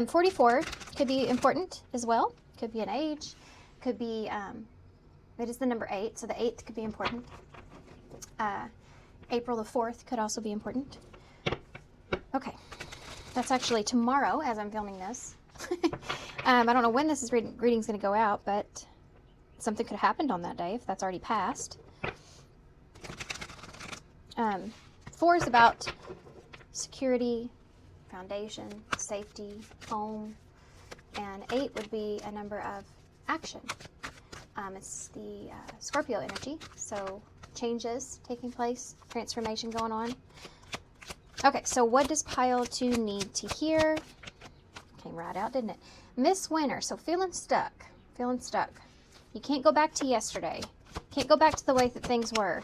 44 could be important as well. Could be an age. Could be, it is the number 8, so the 8th could be important. April the 4th could also be important. Okay, that's actually tomorrow as I'm filming this. I don't know when this reading's going to go out, but something could have happened on that day if that's already passed. 4 is about security, foundation, safety, home, and 8 would be a number of action. It's the Scorpio energy, so changes taking place, transformation going on. Okay, so what does pile 2 need to hear? Came right out, didn't it? Miss Winter, so feeling stuck. You can't go back to yesterday. Can't go back to the way that things were.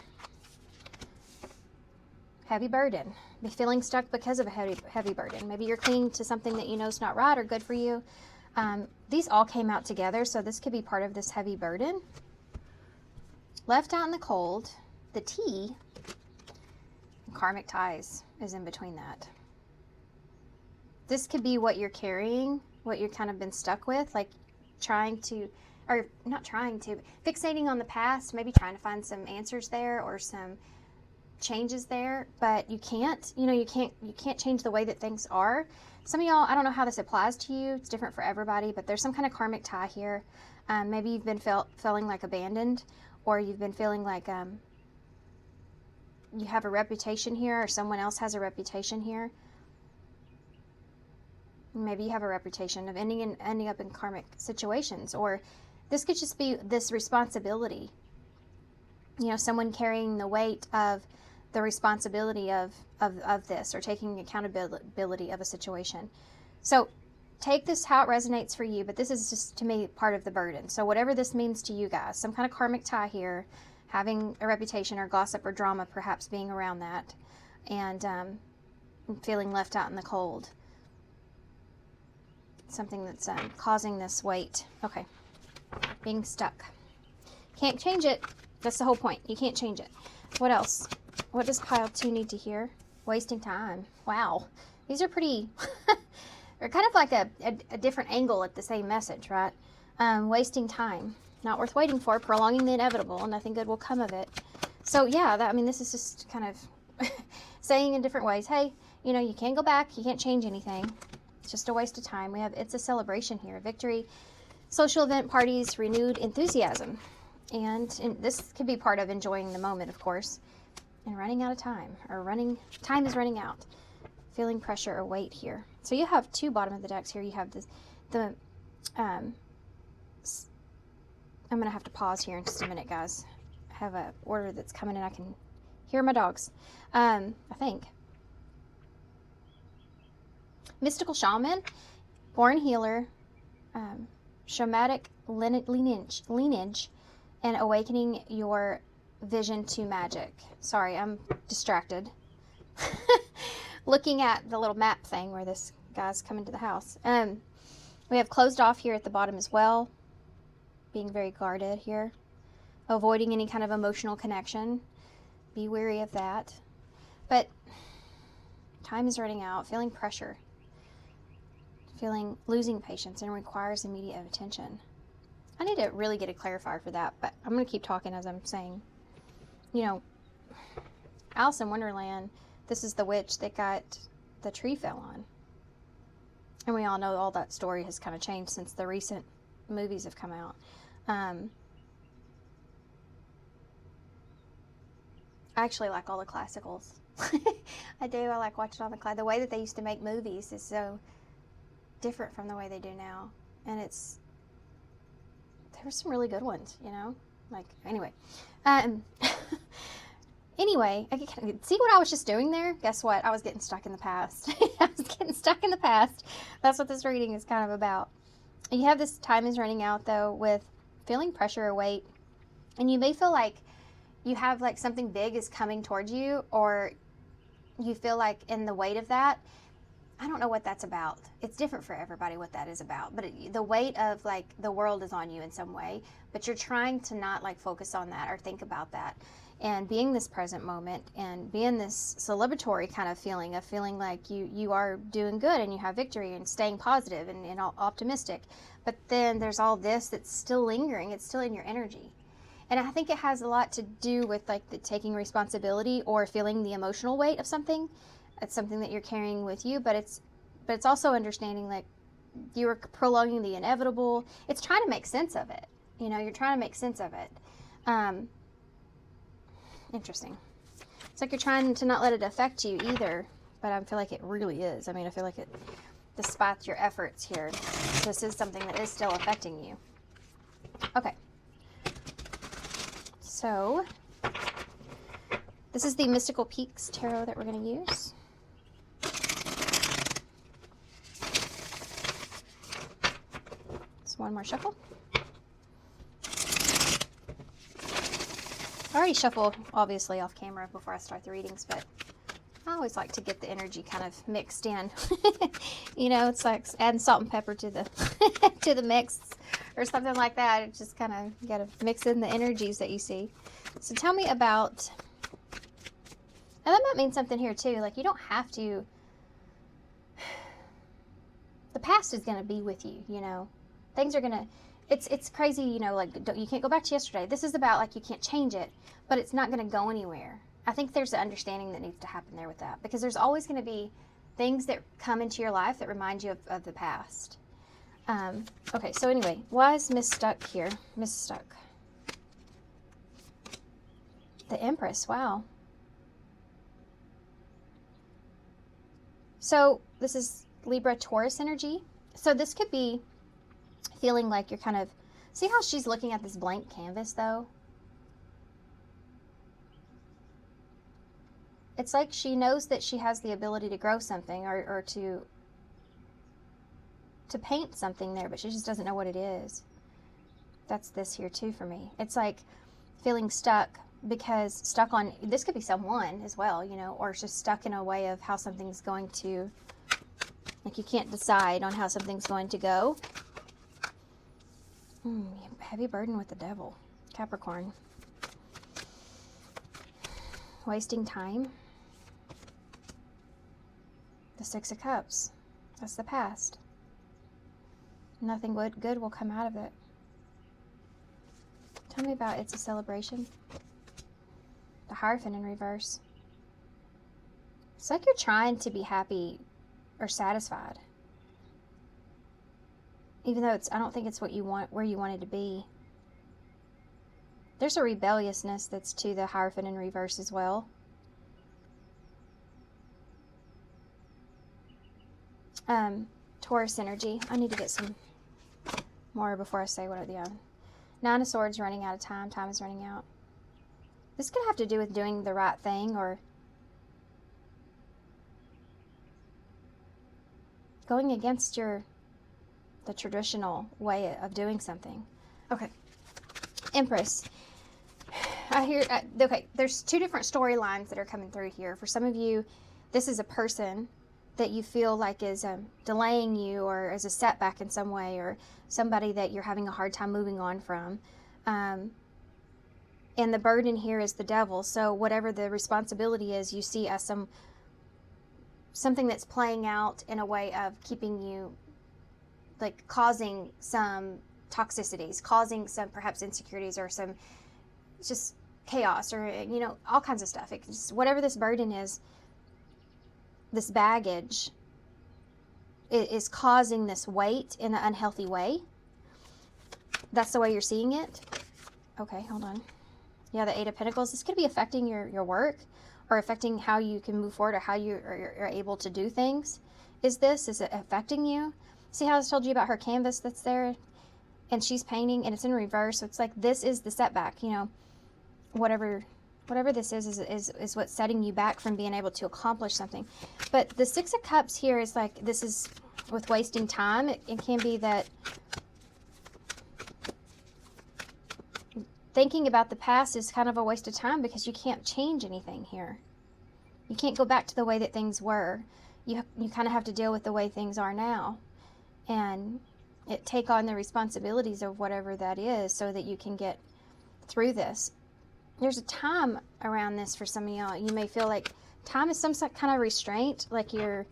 Heavy burden. Be feeling stuck because of a heavy burden. Maybe you're clinging to something that you know is not right or good for you. These all came out together, so this could be part of this heavy burden. Left out in the cold, the T, and karmic ties is in between that. This could be what you're carrying, what you've kind of been stuck with, like fixating on the past, maybe trying to find some answers there or some changes there, but you can't change the way that things are. Some of y'all, I don't know how this applies to you. It's different for everybody, but there's some kind of karmic tie here. Maybe you've been feeling like abandoned, or you've been feeling like you have a reputation here, or someone else has a reputation here. Maybe you have a reputation of ending up in karmic situations, or This could just be this responsibility. You know, someone carrying the weight of the responsibility of this, or taking accountability of a situation. So take this how it resonates for you, but this is just, to me, part of the burden. So whatever this means to you guys, some kind of karmic tie here, having a reputation or gossip or drama perhaps being around that, and feeling left out in the cold. Something that's causing this weight. Okay. Being stuck. Can't change it. That's the whole point. You can't change it. What else? What does pile 2 need to hear? Wasting time. Wow. These are pretty... they're kind of like a different angle at the same message, right? Wasting time. Not worth waiting for. Prolonging the inevitable. Nothing good will come of it. So, yeah, I mean, this is just kind of saying in different ways, hey, you know, you can't go back. You can't change anything. It's just a waste of time. It's a celebration here. Victory, social event, parties, renewed enthusiasm. And this could be part of enjoying the moment, of course. And running out of time, or time is running out. Feeling pressure or weight here. So you have 2 bottom of the decks here. You have I'm going to have to pause here in just a minute, guys. I have an order that's coming in. I can hear my dogs, I think. Mystical shaman, born healer, shamanic lineage, and awakening your vision to magic. Sorry, I'm distracted. Looking at the little map thing where this guy's coming to the house. We have closed off here at the bottom as well. Being very guarded here. Avoiding any kind of emotional connection. Be wary of that. But time is running out. Feeling pressure. Losing patience, and requires immediate attention. I need to really get a clarifier for that, but I'm going to keep talking as I'm saying. You know, Alice in Wonderland, this is the witch that got the tree fell on. And we all know all that story has kind of changed since the recent movies have come out. I actually like all the classicals. I do. I like watching all the way that they used to make movies is so different from the way they do now. And there were some really good ones, you know? Like, anyway. Anyway, see what I was just doing there? Guess what? I was getting stuck in the past. I was getting stuck in the past. That's what this reading is kind of about. You have this time is running out, though, with feeling pressure or weight. And you may feel like you have, like, something big is coming towards you, or you feel like in the weight of that. I don't know what that's about. It's different for everybody what that is about. But the weight of, like, the world is on you in some way. But you're trying to not, like, focus on that or think about that. And being this present moment and being this celebratory kind of feeling like you are doing good and you have victory and staying positive and optimistic. But then there's all this that's still lingering. It's still in your energy. And I think it has a lot to do with, like, the taking responsibility or feeling the emotional weight of something. It's something that you're carrying with you, but it's also understanding, like, you're prolonging the inevitable. It's trying to make sense of it. You know, you're trying to make sense of it. Interesting. It's like you're trying to not let it affect you either, but I feel like it really is. I mean, I feel like it, despite your efforts here, this is something that is still affecting you. Okay. So, this is the Mystical Peaks Tarot that we're going to use. One more shuffle. I already shuffle, obviously, off camera before I start the readings, but I always like to get the energy kind of mixed in. You know, it's like adding salt and pepper to the to the mix or something like that. It just kind of got to mix in the energies that you see. So tell me about, and that might mean something here too. Like, you don't have to, the past is going to be with you, you know. Things are going to, it's crazy, you know, like, you can't go back to yesterday. This is about, like, you can't change it, but it's not going to go anywhere. I think there's an understanding that needs to happen there with that, because there's always going to be things that come into your life that remind you of the past. Okay, so anyway, why is Miss Stuck here? Miss Stuck. The Empress, wow. So this is Libra Taurus energy. So this could be feeling like you're kind of See how she's looking at this blank canvas, though? It's like she knows that she has the ability to grow something or to paint something there, but she just doesn't know what it is. That's this here, too, for me. It's like feeling stuck because stuck on, this could be someone as well, you know, or just stuck in a way of how something's going to, like you can't decide on how something's going to go. Heavy burden with the devil. Capricorn. Wasting time. The Six of Cups. That's the past. Nothing good will come out of it. Tell me about It's a Celebration. The Hierophant in reverse. It's like you're trying to be happy or satisfied. Even though I don't think it's what you want, where you wanted to be. There's a rebelliousness that's to the Hierophant in reverse as well. Taurus energy. I need to get some more before I say what the Nine of Swords, running out of time. Time is running out. This could have to do with doing the right thing or going against the traditional way of doing something. Okay. Empress. Okay, there's two different storylines that are coming through here. For some of you, this is a person that you feel like is delaying you or is a setback in some way, or somebody that you're having a hard time moving on from. And the burden here is the devil. So whatever the responsibility is, you see as something that's playing out in a way of keeping you, like causing some toxicities, causing some perhaps insecurities or some just chaos or, you know, all kinds of stuff. It just, whatever this burden is, this baggage is causing this weight in an unhealthy way. That's the way you're seeing it. Okay, hold on. Yeah, the Eight of Pentacles. This could be affecting your work or affecting how you can move forward or how you're able to do things. Is it affecting you? See how I told you about her canvas that's there? And she's painting and it's in reverse. So it's like this is the setback, you know, whatever this is what's setting you back from being able to accomplish something. But the Six of Cups here is like, this is with wasting time. It can be that thinking about the past is kind of a waste of time because you can't change anything here. You can't go back to the way that things were. You kind of have to deal with the way things are now. And take on the responsibilities of whatever that is so that you can get through this. There's a time around this for some of y'all. You may feel like time is some kind of restraint, like you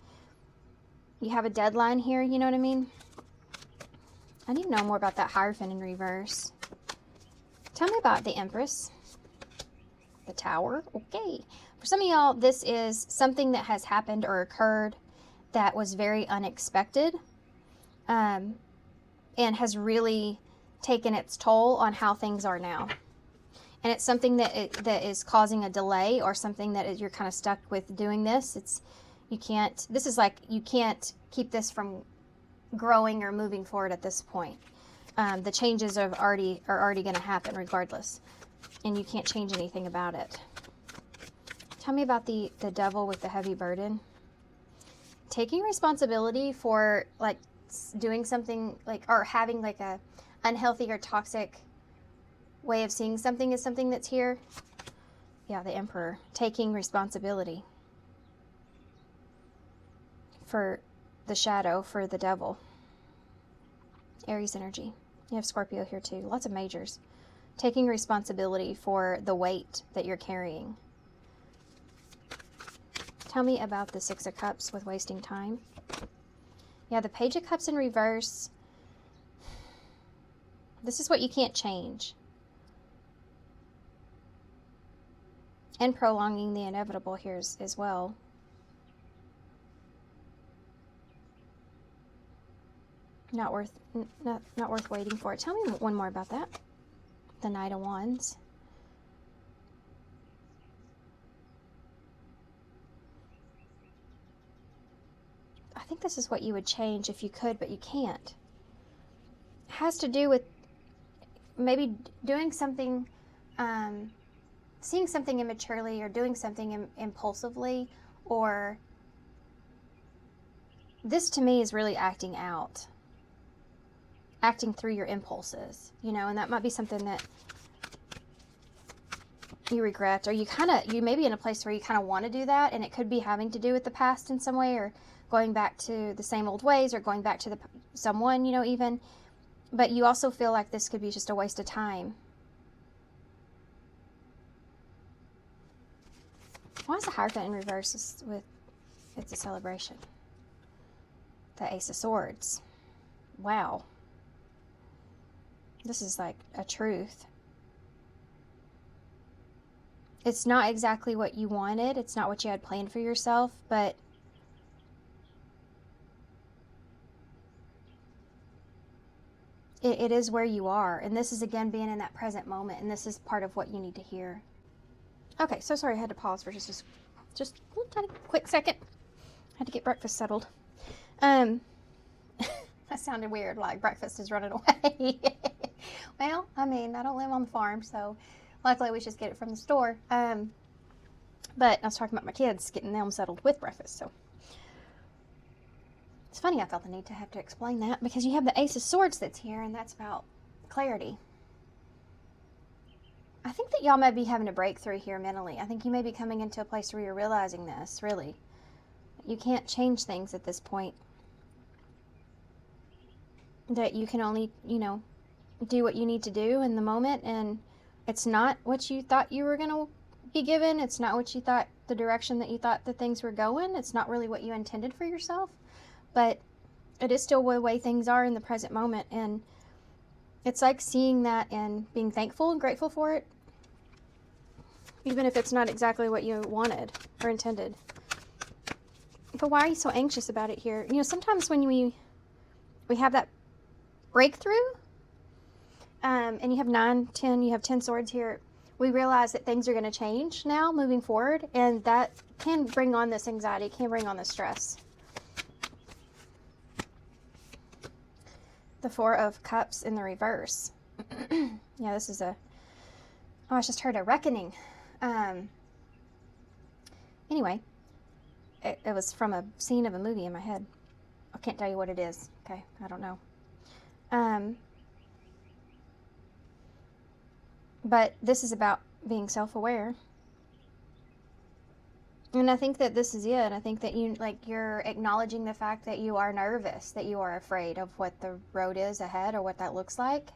have a deadline here, you know what I mean? I need to know more about that Hierophant in reverse. Tell me about the Empress. The Tower. Okay. For some of y'all, this is something that has happened or occurred that was very unexpected. And has really taken its toll on how things are now. And it's something that is causing a delay or something that you're kind of stuck with doing this. You can't keep this from growing or moving forward at this point. The changes are already going to happen regardless. And you can't change anything about it. Tell me about the Devil with the heavy burden. Taking responsibility for like doing something like, or having like a unhealthy or toxic way of seeing something is something that's here. Yeah, the Emperor. Taking responsibility for the shadow, for the devil. Aries energy. You have Scorpio here too. Lots of majors. Taking responsibility for the weight that you're carrying. Tell me about the Six of Cups with wasting time. Yeah, the Page of Cups in reverse. This is what you can't change. And prolonging the inevitable here as well. Not worth waiting for it. Tell me one more about that. The Knight of Wands. I think this is what you would change if you could, but you can't. It has to do with maybe doing something, seeing something immaturely, or doing something impulsively, or this to me is really acting out, acting through your impulses, you know, and that might be something that you regret, or you may be in a place where you kind of want to do that, and it could be having to do with the past in some way, or going back to the same old ways, or going back to someone, you know, even, but you also feel like this could be just a waste of time. Why is the Hierophant in reverse it's a celebration? The Ace of Swords. Wow. This is like a truth. It's not exactly what you wanted. It's not what you had planned for yourself, but it is where you are. And this is, again, being in that present moment. And this is part of what you need to hear. Okay, so sorry I had to pause for just a little tiny quick second. I had to get breakfast settled. That sounded weird, like breakfast is running away. Well, I mean, I don't live on the farm, so luckily we just get it from the store. But I was talking about my kids, getting them settled with breakfast, so. It's funny, I felt the need to have to explain that, because you have the Ace of Swords that's here, and that's about clarity. I think that y'all may be having a breakthrough here mentally. I think you may be coming into a place where you're realizing this, really. You can't change things at this point. That you can only, you know, do what you need to do in the moment, and it's not what you thought you were going to be given. It's not what you thought, the direction that you thought that things were going. It's not really what you intended for yourself, but it is still the way things are in the present moment, and it's like seeing that and being thankful and grateful for it, even if it's not exactly what you wanted or intended. But why are you so anxious about it here? You know, sometimes when we have that breakthrough, and you have 9, 10, you have 10 swords here, we realize that things are going to change now moving forward, and that can bring on this anxiety, can bring on this stress. The Four of Cups in the reverse. Yeah, this is I just heard a reckoning. Anyway, it was from a scene of a movie in my head. I can't tell you what it is. Okay, I don't know. But this is about being self-aware. And I think that this is it. I think that you're acknowledging the fact that you are nervous, that you are afraid of what the road is ahead or what that looks like.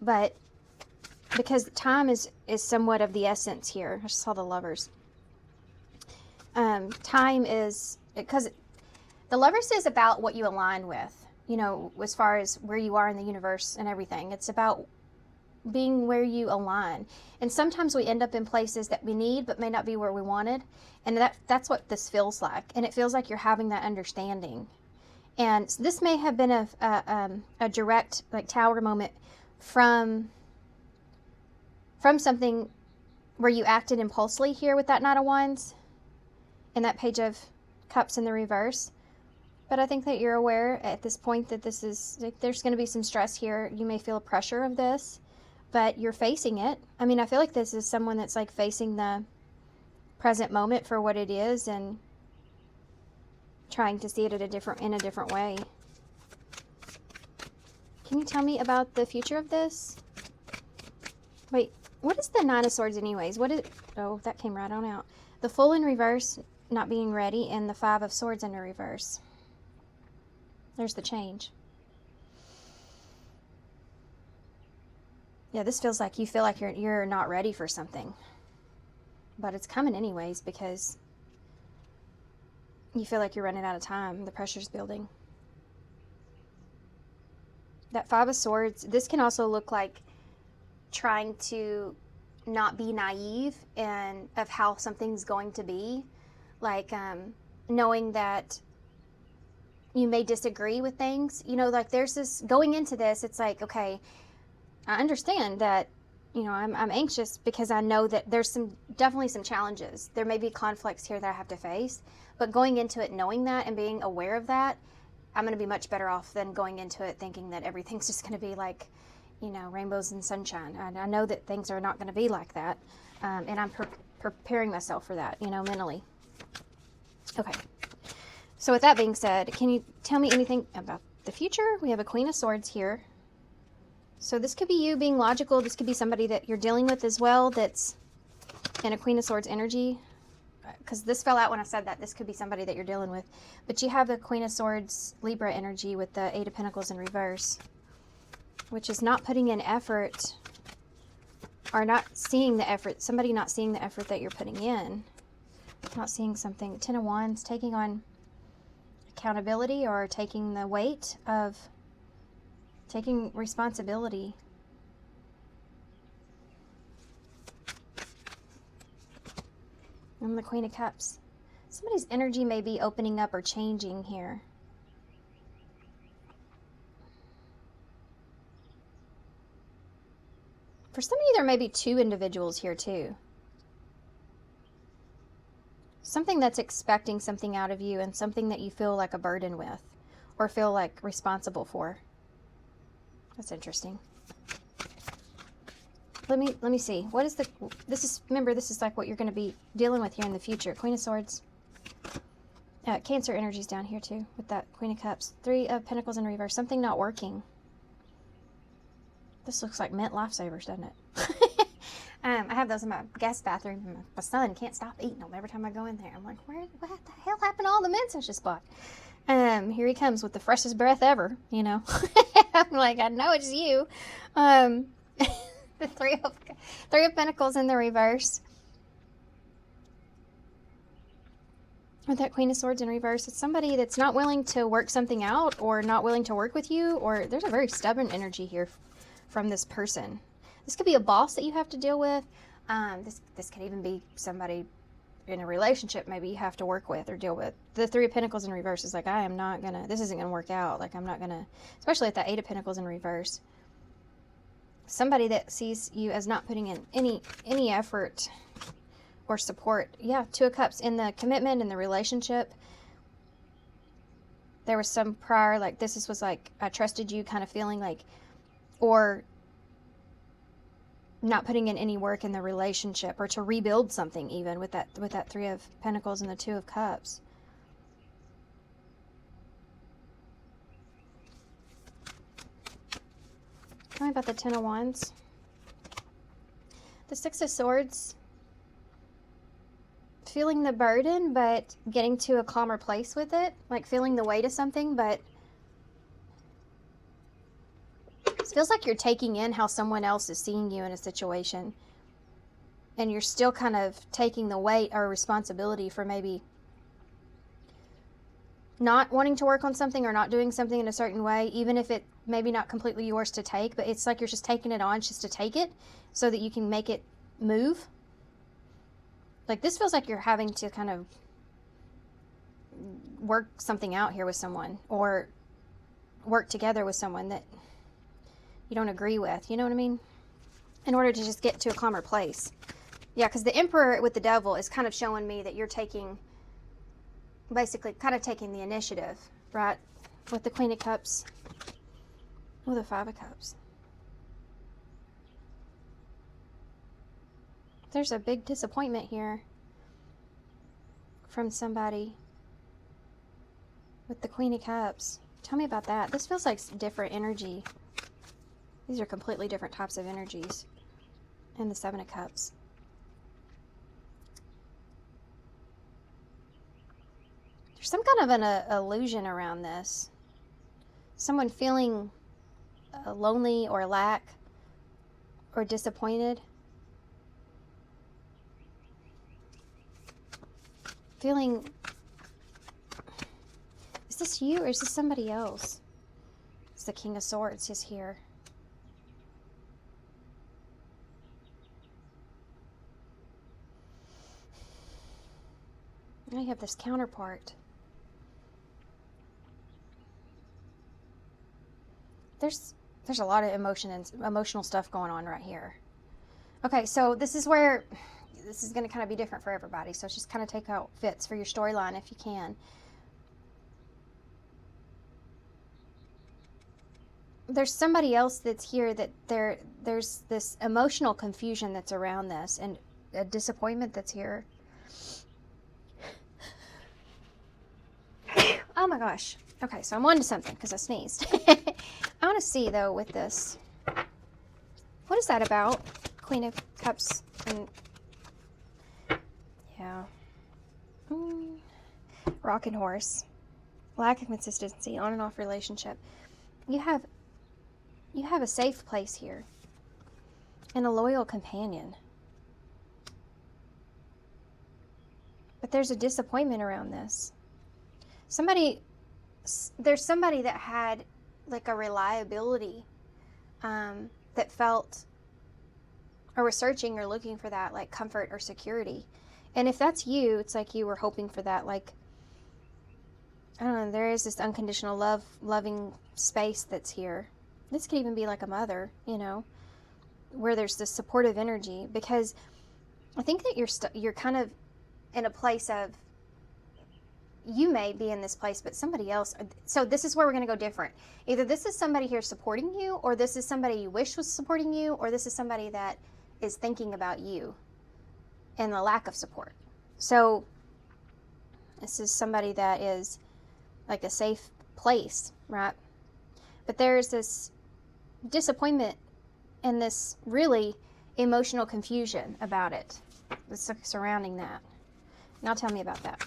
But because time is somewhat of the essence here. I just saw the Lovers. Time is, because the Lovers is about what you align with, you know, as far as where you are in the universe and everything. It's about being where you align. And sometimes we end up in places that we need but may not be where we wanted, and that's what this feels like. And it feels like you're having that understanding. And this may have been a direct, like, Tower moment from something where you acted impulsively here with that Knight of Wands and that Page of Cups in the reverse. But I think that you're aware at this point that this is, like, there's going to be some stress here. You may feel a pressure of this, but you're facing it. I mean, I feel like this is someone that's, like, facing the present moment for what it is and trying to see it in a different way. Can you tell me about the future of this? Wait, what is the Nine of Swords anyways? Oh, that came right on out. The Fool in reverse, not being ready, and the Five of Swords in the reverse. There's the change. Yeah, this feels like you feel like you're not ready for something. But it's coming anyways, because you feel like you're running out of time. The pressure's building. That Five of Swords, this can also look like trying to not be naive and of how something's going to be. Like, knowing that you may disagree with things. You know, like, there's this, going into this, it's like, okay, I understand that, you know, I'm anxious because I know that there's definitely some challenges. There may be conflicts here that I have to face, but going into it knowing that and being aware of that, I'm going to be much better off than going into it thinking that everything's just going to be like, you know, rainbows and sunshine. I know that things are not going to be like that. And I'm preparing myself for that, you know, mentally. Okay. So with that being said, can you tell me anything about the future? We have a Queen of Swords here. So this could be you being logical. This could be somebody that you're dealing with as well that's in a Queen of Swords energy. Because this fell out when I said that. This could be somebody that you're dealing with. But you have the Queen of Swords Libra energy with the Eight of Pentacles in reverse, which is not putting in effort or not seeing the effort. Somebody not seeing the effort that you're putting in. Not seeing something. Ten of Wands, taking on accountability or taking the weight of taking responsibility. And the Queen of Cups. Somebody's energy may be opening up or changing here. For some of you, there may be two individuals here too. Something that's expecting something out of you and something that you feel like a burden with or feel like responsible for. That's interesting. Let me see. What is remember, this is like what you're going to be dealing with here in the future. Queen of Swords. Cancer energies down here too with that Queen of Cups. Three of Pentacles in reverse. Something not working. This looks like mint lifesavers, doesn't it? I have those in my guest bathroom. My son can't stop eating them every time I go in there. I'm like, what the hell happened to all the mints I just bought? Here he comes with the freshest breath ever, you know. I'm like, I know it's you. The three of Pentacles in the reverse. With that Queen of Swords in reverse, it's somebody that's not willing to work something out or not willing to work with you, or there's a very stubborn energy here from this person. This could be a boss that you have to deal with. This could even be somebody in a relationship maybe you have to work with or deal with. The Three of Pentacles in reverse is like, this isn't gonna work out. Like, I'm not gonna, especially at the Eight of Pentacles in reverse. Somebody that sees you as not putting in any effort or support. Yeah, Two of Cups in the commitment, in the relationship. There was some prior, like, was like, I trusted you kind of feeling like, or not putting in any work in the relationship or to rebuild something even with that Three of Pentacles and the Two of Cups. Tell me about the Ten of Wands. The Six of Swords. Feeling the burden, but getting to a calmer place with it. Like feeling the weight of something, but it feels like you're taking in how someone else is seeing you in a situation. And you're still kind of taking the weight or responsibility for maybe not wanting to work on something or not doing something in a certain way, even if it maybe not completely yours to take, but it's like you're just taking it on just to take it so that you can make it move. Like, this feels like you're having to kind of work something out here with someone or work together with someone that you don't agree with, you know what I mean? In order to just get to a calmer place. Yeah, because the Emperor with the Devil is kind of showing me that you're basically kind of taking the initiative, right? With the Queen of Cups. Oh, the Five of Cups. There's a big disappointment here from somebody with the Queen of Cups. Tell me about that. This feels like different energy. These are completely different types of energies. And the Seven of Cups. There's some kind of an illusion around this. Someone feeling lonely or lack or disappointed. Feeling, is this you or is this somebody else? It's the King of Swords is here. Now you have this counterpart. There's a lot of emotion and emotional stuff going on right here. Okay, so this is where this is going to kind of be different for everybody. So just kind of take out fits for your storyline if you can. there's somebody else that's here that there's this emotional confusion that's around this, and a disappointment that's here. Oh my gosh. Okay, so I'm on to something because I sneezed. I want to see, though, with this. What is that about? Queen of Cups and... Yeah. Rocking horse. Lack of consistency, on and off relationship. You have a safe place here. And a loyal companion. But there's a disappointment around this. There's somebody that had like a reliability that felt or was searching or looking for that like comfort or security. And if that's you, it's like you were hoping for that, like, I don't know, there is this unconditional loving space that's here. This could even be like a mother, you know, where there's this supportive energy, because I think that you're kind of in a place of, you may be in this place, but somebody else. So this is where we're going to go different. Either this is somebody here supporting you, or this is somebody you wish was supporting you, or this is somebody that is thinking about you and the lack of support. So this is somebody that is like a safe place, right? But there's this disappointment and this really emotional confusion about it that's surrounding that. Now tell me about that.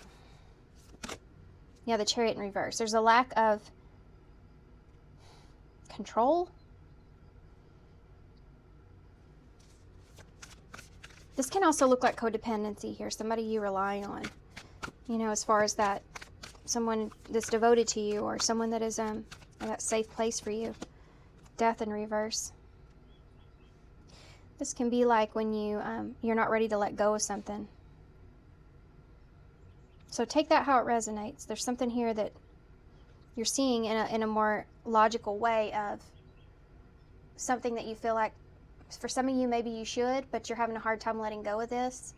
Yeah, the Chariot in reverse. There's a lack of control. This can also look like codependency here. Somebody you rely on, you know, as far as that, someone that's devoted to you, or someone that is that safe place for you. Death in reverse. This can be like when you're not ready to let go of something. So take that how it resonates. There's something here that you're seeing in a more logical way of something that you feel like, for some of you, maybe you should, but you're having a hard time letting go of this.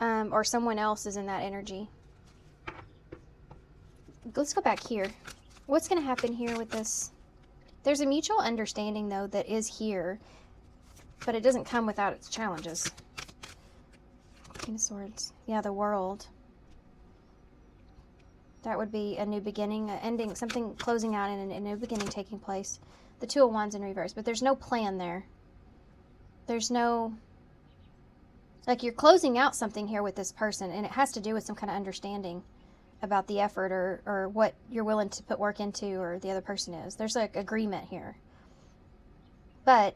Or someone else is in that energy. Let's go back here. What's going to happen here with this? There's a mutual understanding, though, that is here, but it doesn't come without its challenges. Queen of Swords. Yeah, the World. That would be a new beginning, an ending, something closing out and a new beginning taking place. The Two of Wands in reverse, but there's no plan there. There's no, like, you're closing out something here with this person, and it has to do with some kind of understanding about the effort or what you're willing to put work into, or the other person is. There's like agreement here. But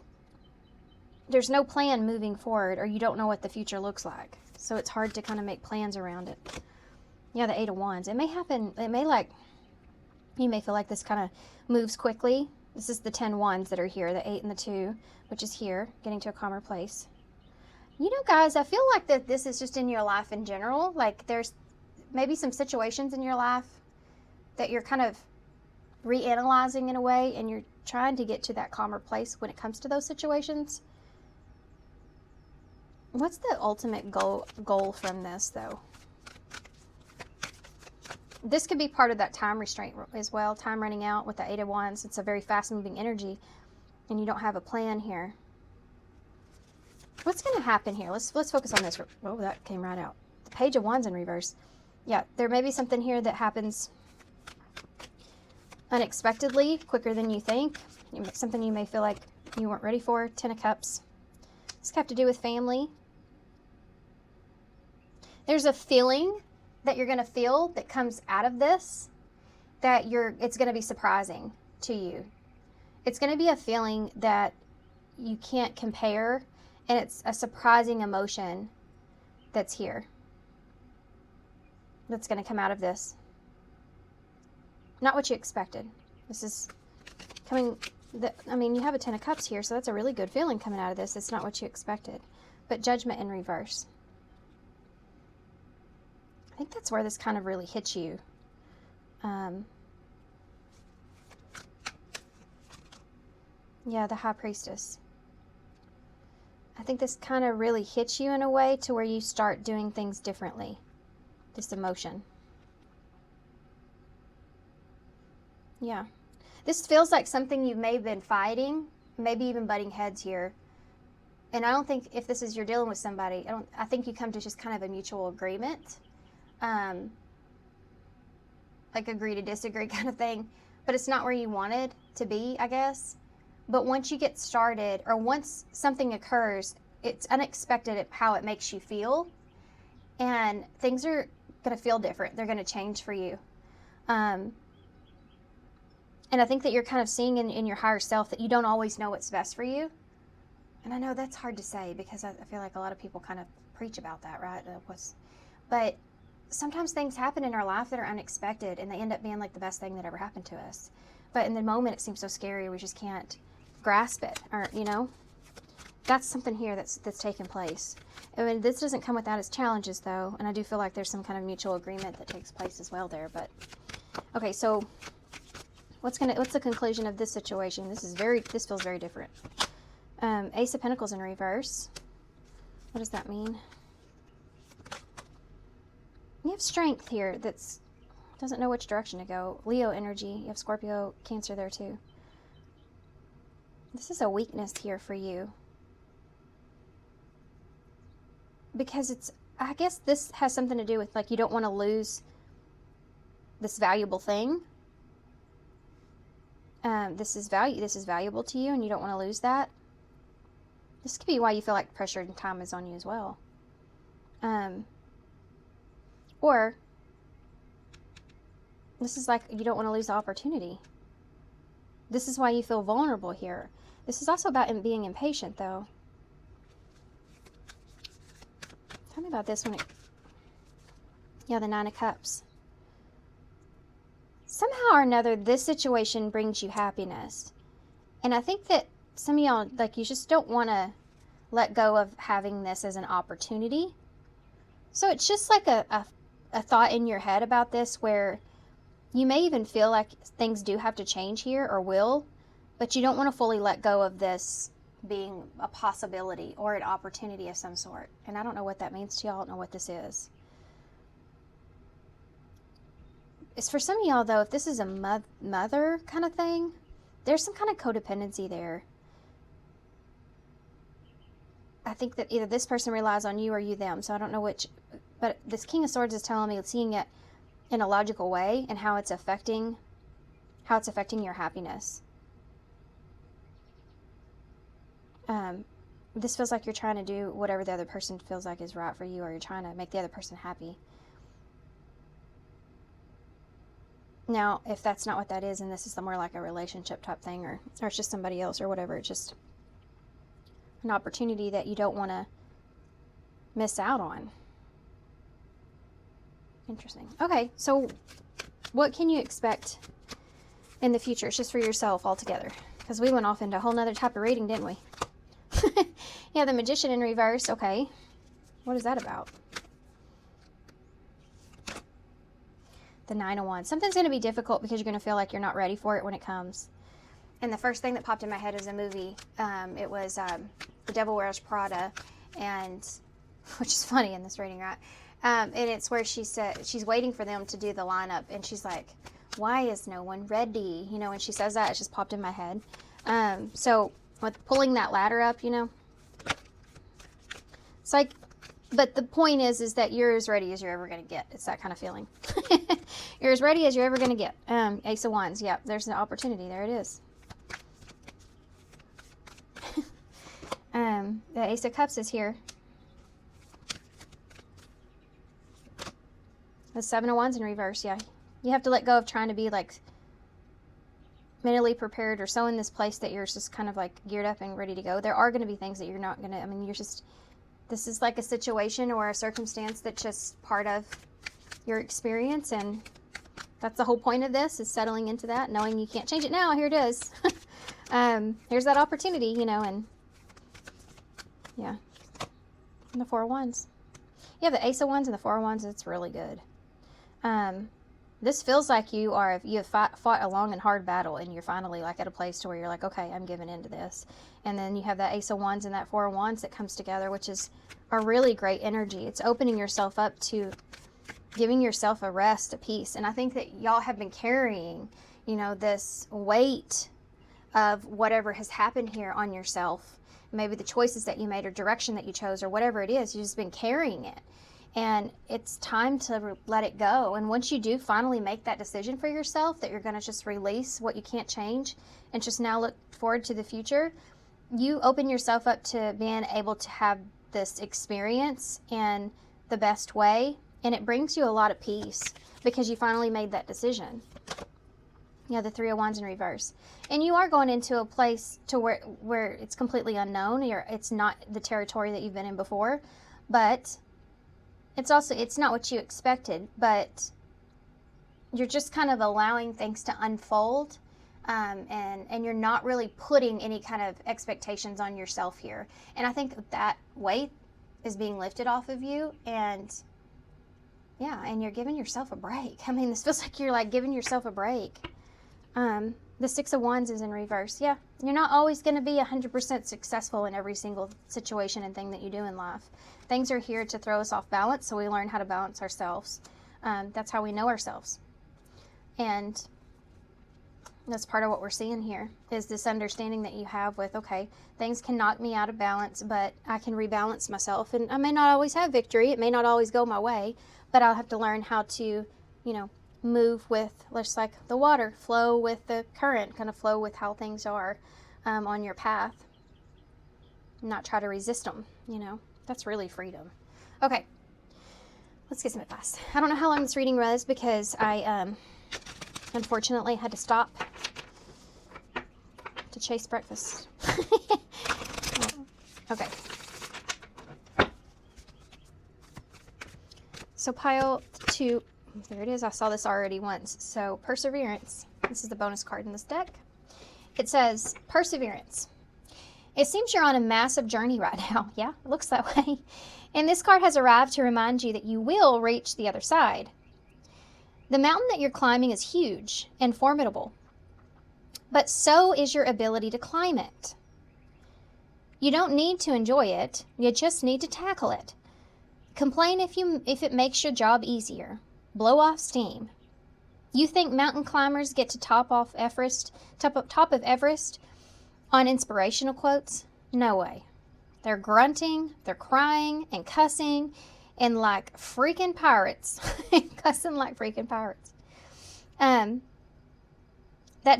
there's no plan moving forward, or you don't know what the future looks like. So it's hard to kind of make plans around it. Yeah, the Eight of Wands. It may happen, you may feel like this kind of moves quickly. This is the 10 Wands that are here, the 8 and the 2, which is here, getting to a calmer place. You know, guys, I feel like that this is just in your life in general. Like, there's maybe some situations in your life that you're kind of reanalyzing in a way, and you're trying to get to that calmer place when it comes to those situations. What's the ultimate goal from this, though? This could be part of that time restraint as well, time running out with the Eight of Wands. It's a very fast-moving energy, and you don't have a plan here. What's going to happen here? Let's focus on this. Oh, that came right out. The Page of Wands in reverse. Yeah, there may be something here that happens unexpectedly, quicker than you think. Something you may feel like you weren't ready for. 10 of Cups. This could have to do with family. There's a feeling that you're going to feel that comes out of this that it's going to be surprising to you. It's going to be a feeling that you can't compare, and it's a surprising emotion that's here, that's going to come out of this. Not what you expected. This is coming, you have a 10 of Cups here, so that's a really good feeling coming out of this. It's not what you expected. But Judgment in reverse. I think that's where this kind of really hits you. Yeah, the High Priestess. I think this kind of really hits you in a way to where you start doing things differently. This emotion. Yeah. This feels like something you may have been fighting, maybe even butting heads here. And I don't think, if this is you're dealing with somebody, I think you come to just kind of a mutual agreement. Like agree to disagree kind of thing. But it's not where you wanted to be, I guess. But once you get started, or once something occurs, it's unexpected how it makes you feel. And things are going to feel different. They're going to change for you. And I think that you're kind of seeing in your higher self that you don't always know what's best for you. And I know that's hard to say because I feel like a lot of people kind of preach about that, right? But sometimes things happen in our life that are unexpected and they end up being like the best thing that ever happened to us. But in the moment, it seems so scary. We just can't grasp it, or, you know? That's something here that's taking place. I mean, this doesn't come without its challenges, though, and I do feel like there's some kind of mutual agreement that takes place as well there. But okay, so what's the conclusion of this situation? This feels very different. Ace of Pentacles in reverse. What does that mean? You have strength here that's doesn't know which direction to go. Leo energy. You have Scorpio, Cancer there too. This is a weakness here for you. Because I guess this has something to do with, like, you don't want to lose this valuable thing. This is valuable to you and you don't want to lose that. This could be why you feel like pressure and time is on you as well. Or this is like you don't want to lose the opportunity. This is why you feel vulnerable here. This is also about being impatient, though. Tell me about this one. Yeah, the Nine of Cups. Somehow or another, this situation brings you happiness. And I think that some of y'all, like, you just don't want to let go of having this as an opportunity. So it's just like a thought in your head about this where you may even feel like things do have to change here or will, but you don't want to fully let go of this being a possibility or an opportunity of some sort. And I don't know what that means to y'all. I don't know what this is. It's for some of y'all, though, if this is a mother kind of thing, there's some kind of codependency there. I think that either this person relies on you or you them, so I don't know which. But this King of Swords is telling me, seeing it in a logical way and how it's affecting your happiness. This feels like you're trying to do whatever the other person feels like is right for you, or you're trying to make the other person happy. Now, if that's not what that is, and this is more like a relationship type thing, or it's just somebody else or whatever, it's just an opportunity that you don't want to miss out on. Interesting. Okay, so what can you expect in the future? It's just for yourself altogether, because we went off into a whole nother type of reading, didn't we? Yeah, the Magician in reverse. Okay, what is that about? The Nine of Wands. Something's going to be difficult because you're going to feel like you're not ready for it when it comes. And the first thing that popped in my head is a movie. It was The Devil Wears Prada, and which is funny in this reading, right? And it's where she said she's waiting for them to do the lineup, and she's like, "Why is no one ready?" You know, when she says that, it just popped in my head. So with pulling that ladder up, you know, it's like, but the point is that you're as ready as you're ever going to get. It's that kind of feeling. You're as ready as you're ever going to get. Ace of Wands. Yeah, there's an opportunity. There it is. The Ace of Cups is here. The Seven of Wands in reverse. Yeah, you have to let go of trying to be like mentally prepared or so in this place that you're just kind of like geared up and ready to go. There are going to be things that you're not going to, I mean, you're just, this is like a situation or a circumstance that's just part of your experience, and that's the whole point of this, is settling into that, knowing you can't change it now. Here it is. Here's that opportunity, you know, and yeah. And the Four of Wands. You have the Ace of Wands and the Four of Wands. It's really good. This feels like you have fought a long and hard battle, and you're finally like at a place to where you're like, okay, I'm giving into this. And then you have that Ace of Wands and that Four of Wands that comes together, which is a really great energy. It's opening yourself up to giving yourself a rest, a peace. And I think that y'all have been carrying, this weight of whatever has happened here on yourself. Maybe the choices that you made or direction that you chose or whatever it is, you've just been carrying it. And it's time to let it go. And once you do finally make that decision for yourself that you're going to just release what you can't change and just now look forward to the future, you open yourself up to being able to have this experience in the best way. And it brings you a lot of peace because you finally made that decision. Yeah, the Three of Wands in reverse. And you are going into a place to where it's completely unknown. It's not the territory that you've been in before. But it's not what you expected. But you're just kind of allowing things to unfold. And you're not really putting any kind of expectations on yourself here. And I think that weight is being lifted off of you. And yeah, and you're giving yourself a break. I mean, this feels like you're like giving yourself a break. The Six of Wands is in reverse. Yeah, you're not always going to be 100% successful in every single situation and thing that you do in life. Things are here to throw us off balance, so we learn how to balance ourselves. That's how we know ourselves. And that's part of what we're seeing here, is this understanding that you have with, okay, things can knock me out of balance, but I can rebalance myself. And I may not always have victory. It may not always go my way, but I'll have to learn how to, move with, just like the water, flow with the current, kind of flow with how things are on your path. Not try to resist them, That's really freedom. Okay, let's get some advice. I don't know how long this reading was because I unfortunately had to stop to chase breakfast. Okay. So pile 2, there it is. I saw this already once. So perseverance. This is the bonus card in this deck. It says perseverance. It seems you're on a massive journey right now. Yeah, it looks that way. And this card has arrived to remind you that you will reach the other side. The mountain that you're climbing is huge and formidable, but so is your ability to climb it. You don't need to enjoy it. You just need to tackle it. Complain if it makes your job easier. Blow off steam. You think mountain climbers get to top of Everest on inspirational quotes? No way. They're grunting, they're crying and cussing and like freaking pirates. Cussing like freaking pirates. That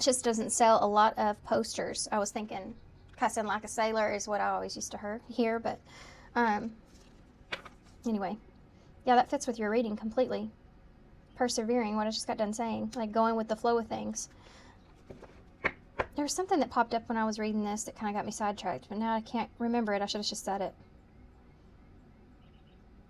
just doesn't sell a lot of posters. I was thinking cussing like a sailor is what I always used to hear, but anyway. Yeah, that fits with your reading completely. Persevering, what I just got done saying, like going with the flow of things. There was something that popped up when I was reading this that kind of got me sidetracked, but now I can't remember it. I should have just said it.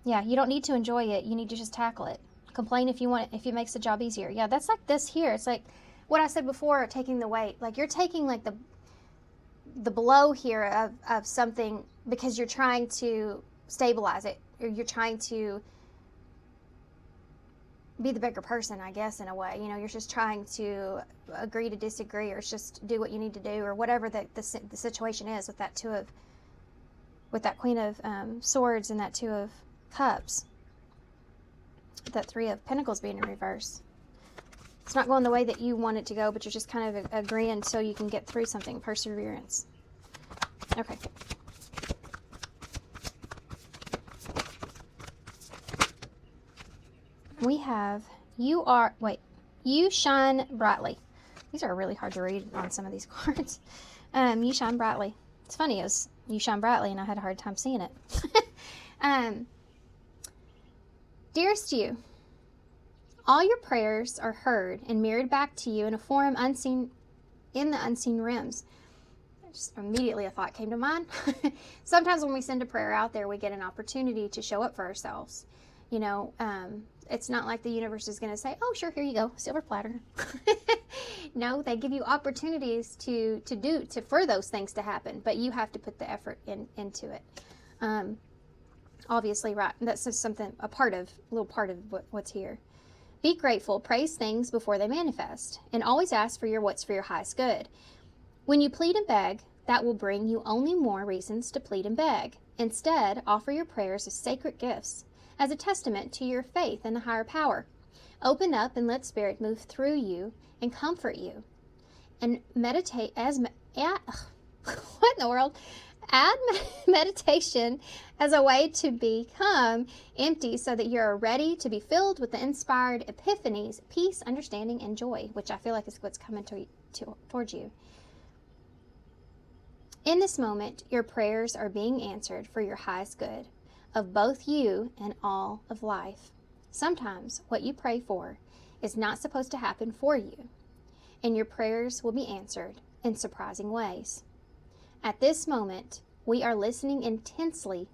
Yeah, you don't need to enjoy it. You need to just tackle it. Complain if you want it, if it makes the job easier. Yeah, that's like this here. It's like what I said before, taking the weight. Like you're taking like the blow here of something because you're trying to stabilize it, or you're trying to be the bigger person, I guess, in a way. You're just trying to agree to disagree, or just do what you need to do, or whatever the situation is with that Queen of Swords and that Two of Cups, that Three of Pentacles being in reverse. It's not going the way that you want it to go, but you're just kind of agreeing so you can get through something. Perseverance. Okay. We have, you shine brightly. These are really hard to read on some of these cards. You shine brightly. It's funny, it was you shine brightly, and I had a hard time seeing it. Dearest you, all your prayers are heard and mirrored back to you in a form unseen in the unseen realms. Just immediately a thought came to mind. Sometimes when we send a prayer out there, we get an opportunity to show up for ourselves. It's not like the universe is going to say, oh, sure, here you go, silver platter. No, they give you opportunities for those things to happen, but you have to put the effort into it. Obviously, right, that's just a little part of what's here. Be grateful, praise things before they manifest, and always ask for what's for your highest good. When you plead and beg, that will bring you only more reasons to plead and beg. Instead, offer your prayers as sacred gifts, as a testament to your faith in the higher power. Open up and let Spirit move through you and comfort you. And meditate what in the world? Add meditation as a way to become empty so that you're ready to be filled with the inspired epiphanies, peace, understanding, and joy, which I feel like is what's coming towards you. In this moment, your prayers are being answered for your highest good of both you and all of life. Sometimes what you pray for is not supposed to happen for you, and your prayers will be answered in surprising ways. At this moment, we are listening intently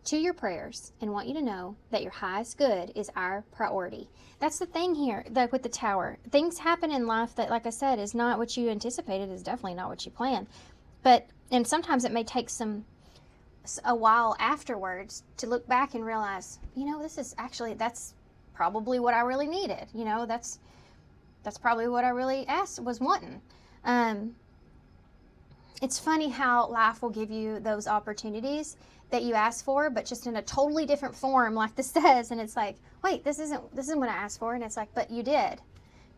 to your prayers and want you to know that your highest good is our priority. That's the thing here, like with the tower. Things happen in life that, like I said, is not what you anticipated, is definitely not what you planned. And sometimes it may take a while afterwards to look back and realize, that's probably what I really needed. That's probably what I really was wanting. It's funny how life will give you those opportunities that you asked for, but just in a totally different form, like this says, and it's like, wait, this isn't what I asked for, and it's like, but you did.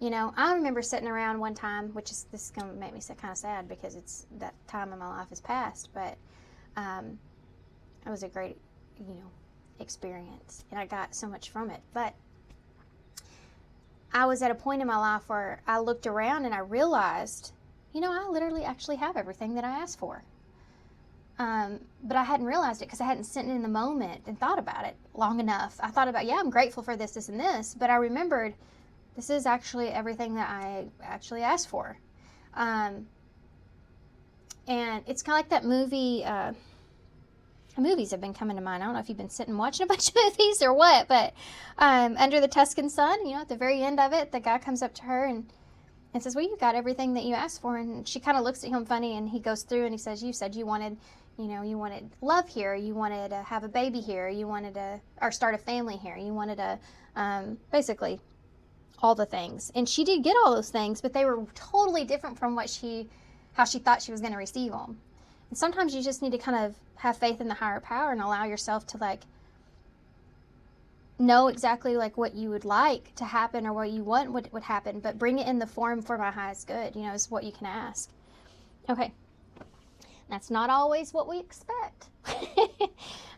I remember sitting around one time, this is going to make me kind of sad because it's that time in my life has passed, but it was a great, experience, and I got so much from it. But I was at a point in my life where I looked around and I realized, I literally actually have everything that I asked for. But I hadn't realized it because I hadn't sat in the moment and thought about it long enough. I thought about, I'm grateful for this, this, and this, but I remembered this is actually everything that I actually asked for. And it's kind of like that movie, movies have been coming to mind. I don't know if you've been sitting watching a bunch of movies or what, but Under the Tuscan Sun, at the very end of it, the guy comes up to her and says, well, you got everything that you asked for. And she kind of looks at him funny, and he goes through and he says, you said you wanted, you wanted love here, you wanted to have a baby here, you wanted to, or start a family here, you wanted to, basically all the things. And she did get all those things, but they were totally different from how she thought she was going to receive them. And sometimes you just need to kind of have faith in the higher power and allow yourself to know exactly what you would like to happen or what you want would happen, but bring it in the form for my highest good, is what you can ask. Okay. That's not always what we expect.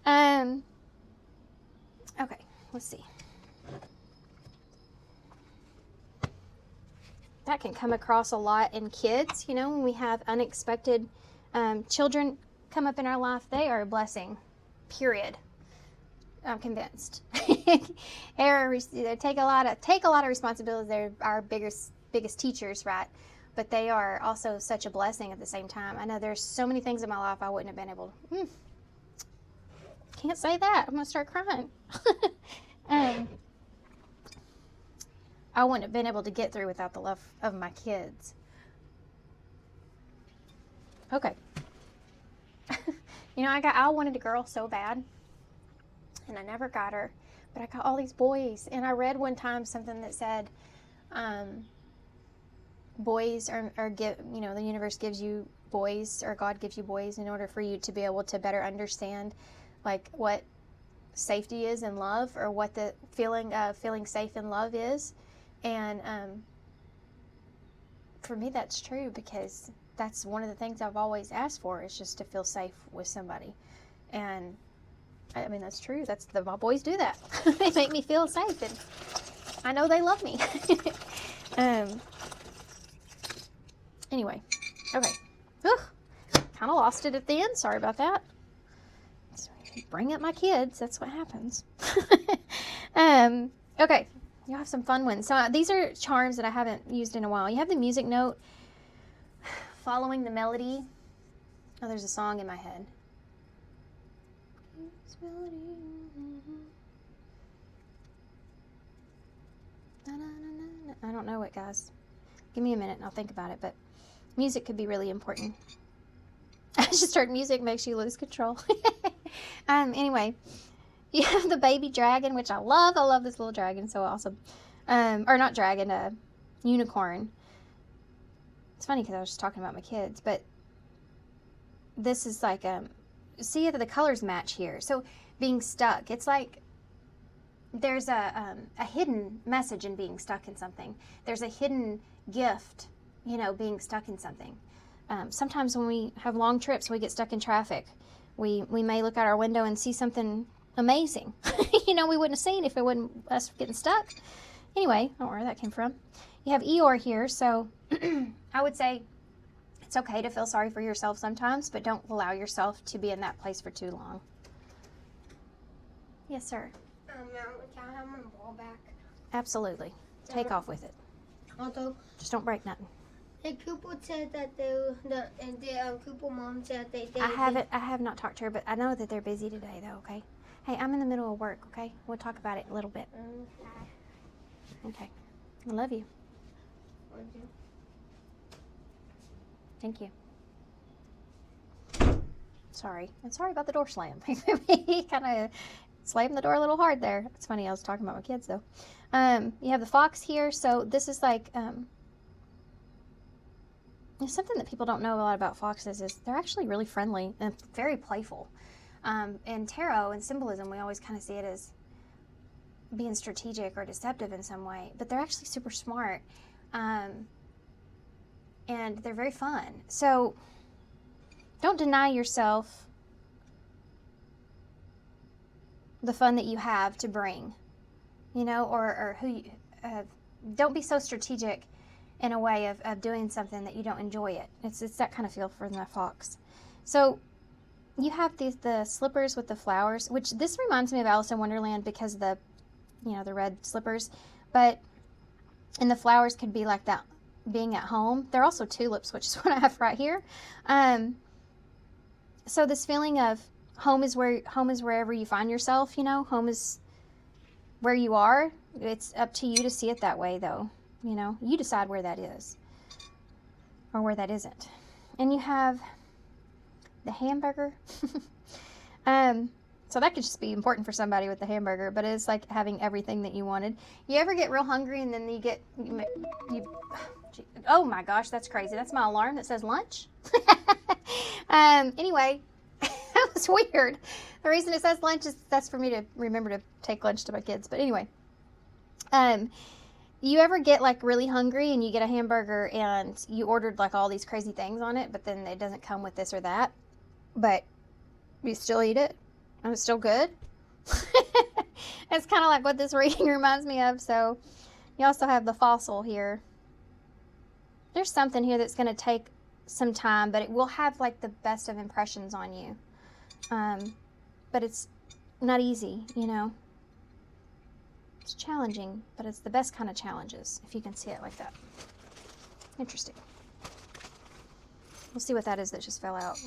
Okay, let's see. That can come across a lot in kids, when we have unexpected children come up in our life. They are a blessing, period. I'm convinced. They take a lot of responsibility. They're our biggest teachers, right? But they are also such a blessing at the same time. I know there's so many things in my life I wouldn't have been able to. Can't say that. I'm gonna start crying. I wouldn't have been able to get through without the love of my kids. Okay. I wanted a girl so bad, and I never got her, but I got all these boys. And I read one time something that said, boys the universe gives you boys, or God gives you boys in order for you to be able to better understand, what safety is in love, or what the feeling safe in love is. And for me, that's true, because that's one of the things I've always asked for, is just to feel safe with somebody. And I mean, that's true. My boys do that. They make me feel safe, and I know they love me. Anyway, okay. Kind of lost it at the end. Sorry about that. So bring up my kids. That's what happens. Okay. You'll have some fun ones. So these are charms that I haven't used in a while. You have the music note following the melody. Oh, there's a song in my head. I don't know it, guys. Give me a minute and I'll think about it, but music could be really important. I just heard music makes you lose control. Anyway, you have the baby dragon, which I love. I love this little dragon, so awesome. Or not dragon, unicorn. It's funny because I was just talking about my kids, but this is see if the colors match here. So being stuck, it's like there's a hidden message in being stuck in something. There's a hidden gift, being stuck in something. Sometimes when we have long trips, we get stuck in traffic. We may look out our window and see something amazing. We wouldn't have seen if it wasn't us getting stuck. Anyway, I don't know where that came from. You have Eeyore here, so I would say it's okay to feel sorry for yourself sometimes, but don't allow yourself to be in that place for too long. Yes, sir. Can I have my ball back? Absolutely. Take off with it. Although, just don't break nothing. the Cooper said that Cooper mom said they. I have not talked to her, but I know that they're busy today, though. Okay. Hey, I'm in the middle of work. Okay, we'll talk about it a little bit. Okay. I love you. Thank you. Sorry. And sorry about the door slam. He kind of slammed the door a little hard there. It's funny, I was talking about my kids, though. You have the fox here. So this is like, something that people don't know a lot about foxes is they're actually really friendly and very playful. In tarot and symbolism, we always kind of see it as being strategic or deceptive in some way, but they're actually super smart. And they're very fun. So don't deny yourself the fun that you have to bring, or who you, don't be so strategic in a way of doing something that you don't enjoy it. It's that kind of feel for the fox. So you have the slippers with the flowers, which this reminds me of Alice in Wonderland because of the red slippers, and the flowers could be like that being at home. They're also tulips, which is what I have right here. So this feeling of home is wherever you find yourself, home is where you are. It's up to you to see it that way, though. You decide where that is or where that isn't. And you have the hamburger. So that could just be important for somebody with the hamburger, but it's like having everything that you wanted. You ever get real hungry and then oh my gosh, that's crazy. That's my alarm that says lunch. Anyway, that was weird. The reason it says lunch is that's for me to remember to take lunch to my kids. But anyway, you ever get like really hungry and you get a hamburger and you ordered like all these crazy things on it, but then it doesn't come with this or that, but you still eat it and it's still good? It's kind of like what this reading reminds me of. So you also have the fossil here. There's something here that's going to take some time, but it will have like the best of impressions on you. But it's not easy, It's challenging, but it's the best kind of challenges, if you can see it like that. Interesting. We'll see what that is that just fell out.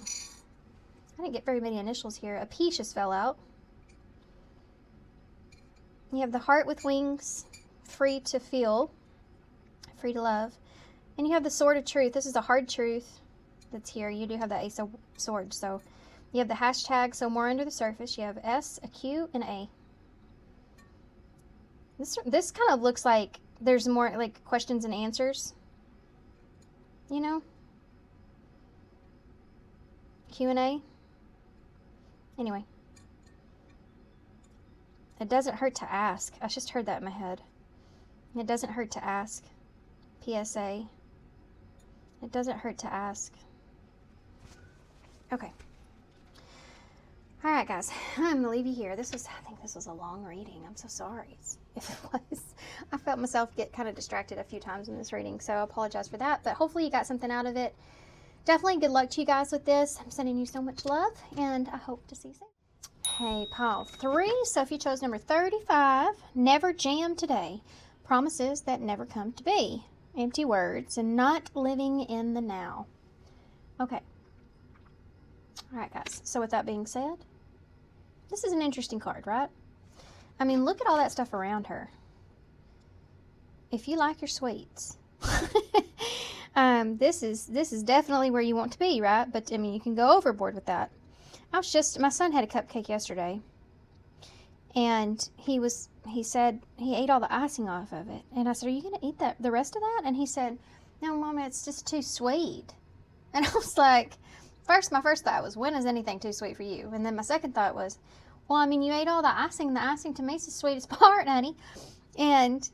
I didn't get very many initials here. A P just fell out. You have the heart with wings, free to feel, free to love. And you have the sword of truth. This is the hard truth that's here. You do have the ace of swords. So you have the hashtag, so more under the surface. You have S, a Q, and A. This kind of looks like there's more like questions and answers. Q&A. Anyway. It doesn't hurt to ask. I just heard that in my head. It doesn't hurt to ask. PSA. It doesn't hurt to ask. Okay. All right, guys. I'm going to leave you here. I think this was a long reading. I'm so sorry if it was. I felt myself get kind of distracted a few times in this reading, so I apologize for that. But hopefully you got something out of it. Definitely good luck to you guys with this. I'm sending you so much love, and I hope to see you soon. Hey, pile 3. So if you chose number 35, never jam today. Promises that never come to be. Empty words and not living in the now. Okay. All right, guys. So with that being said, this is an interesting card, right? I mean, look at all that stuff around her. If you like your sweets, this is definitely where you want to be, right? But I mean, you can go overboard with that. My son had a cupcake yesterday, and he said he ate all the icing off of it. And I said, are you going to eat the rest of that? And he said, no, Mama, it's just too sweet. And I was like, my first thought was, when is anything too sweet for you? And then my second thought was, well, I mean, you ate all the icing. The icing to me is the sweetest part, honey. And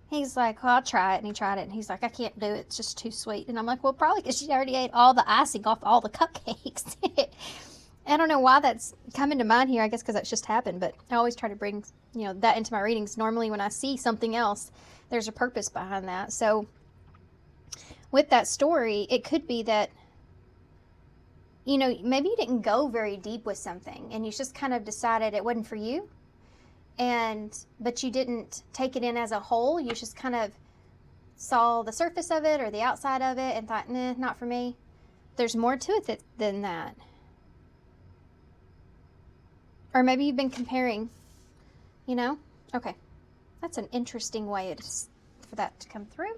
he's like, well, I'll try it. And he tried it. And he's like, I can't do it. It's just too sweet. And I'm like, well, probably because she already ate all the icing off all the cupcakes. I don't know why that's coming to mind here. I guess because that's just happened. But I always try to bring, that into my readings. Normally when I see something else, there's a purpose behind that. So with that story, it could be that, maybe you didn't go very deep with something and you just kind of decided it wasn't for you. But you didn't take it in as a whole. You just kind of saw the surface of it or the outside of it and thought, nah, not for me. There's more to it than that. Or maybe you've been comparing, Okay. That's an interesting way for that to come through.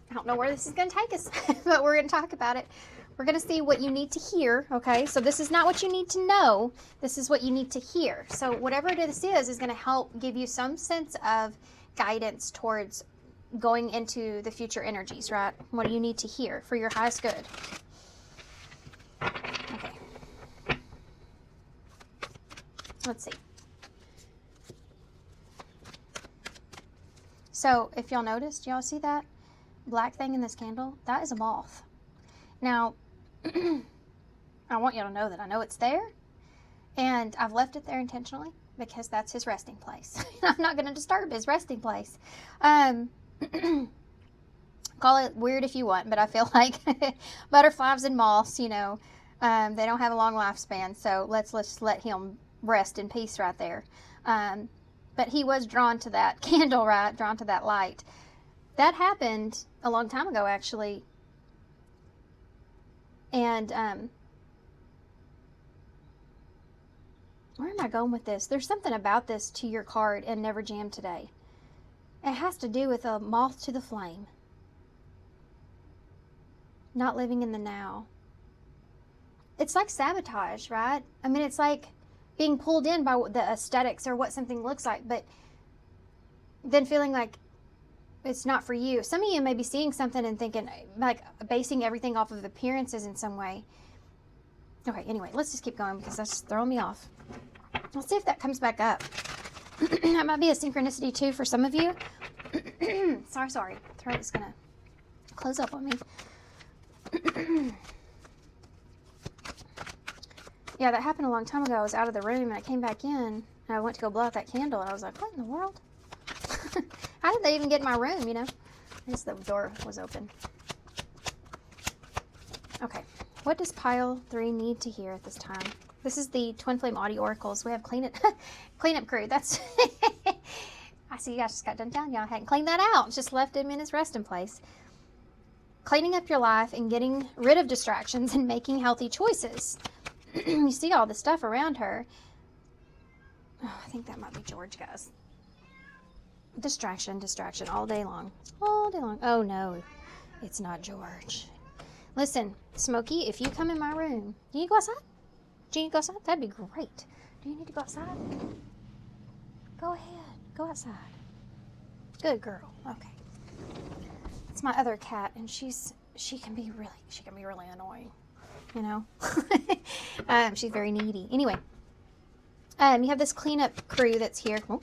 I don't know where this is going to take us, but we're going to talk about it. We're going to see what you need to hear, okay? So this is not what you need to know. This is what you need to hear. So whatever this is going to help give you some sense of guidance towards going into the future energies, right? What do you need to hear for your highest good? Okay. Let's see. So if y'all noticed, y'all see that black thing in this candle? That is a moth. Now, I want you to know that I know it's there, and I've left it there intentionally because that's his resting place. I'm not going to disturb his resting place. Call it weird if you want, but I feel like butterflies and moths, they don't have a long lifespan, so let's let him rest in peace right there. But he was drawn to that candle, right? Drawn to that light. That happened a long time ago, actually. And where am I going with this? There's something about this to your card and Never Jam Today. It has to do with a moth to the flame. Not living in the now. It's like sabotage, right? I mean, it's like being pulled in by the aesthetics or what something looks like, but then feeling like it's not for you. Some of you may be seeing something and thinking, like, basing everything off of appearances in some way. Okay, anyway, let's just keep going because that's just throwing me off. Let's see if that comes back up. That might be a synchronicity too for some of you. Sorry. Throat is going to close up on me. Yeah, that happened a long time ago. I was out of the room and I came back in and I went to go blow out that candle and I was like, what in the world? How did they even get in my room, I guess the door was open. Okay, what does pile 3 need to hear at this time? This is the Twin Flame Audio Oracles. We have cleanup crew. That's I see you guys just got done telling y'all I hadn't cleaned that out. Just left him in his resting place. Cleaning up your life and getting rid of distractions and making healthy choices. You see all the stuff around her. Oh, I think that might be George, guys. Distraction all day long. Oh no, it's not George. Listen, Smokey, if you come in my room, do you go outside? That'd be great. Do you need to go outside? Go ahead, go outside. Good girl. Okay. It's my other cat, and she can be really annoying. She's very needy. Anyway, you have this cleanup crew that's here. Oh,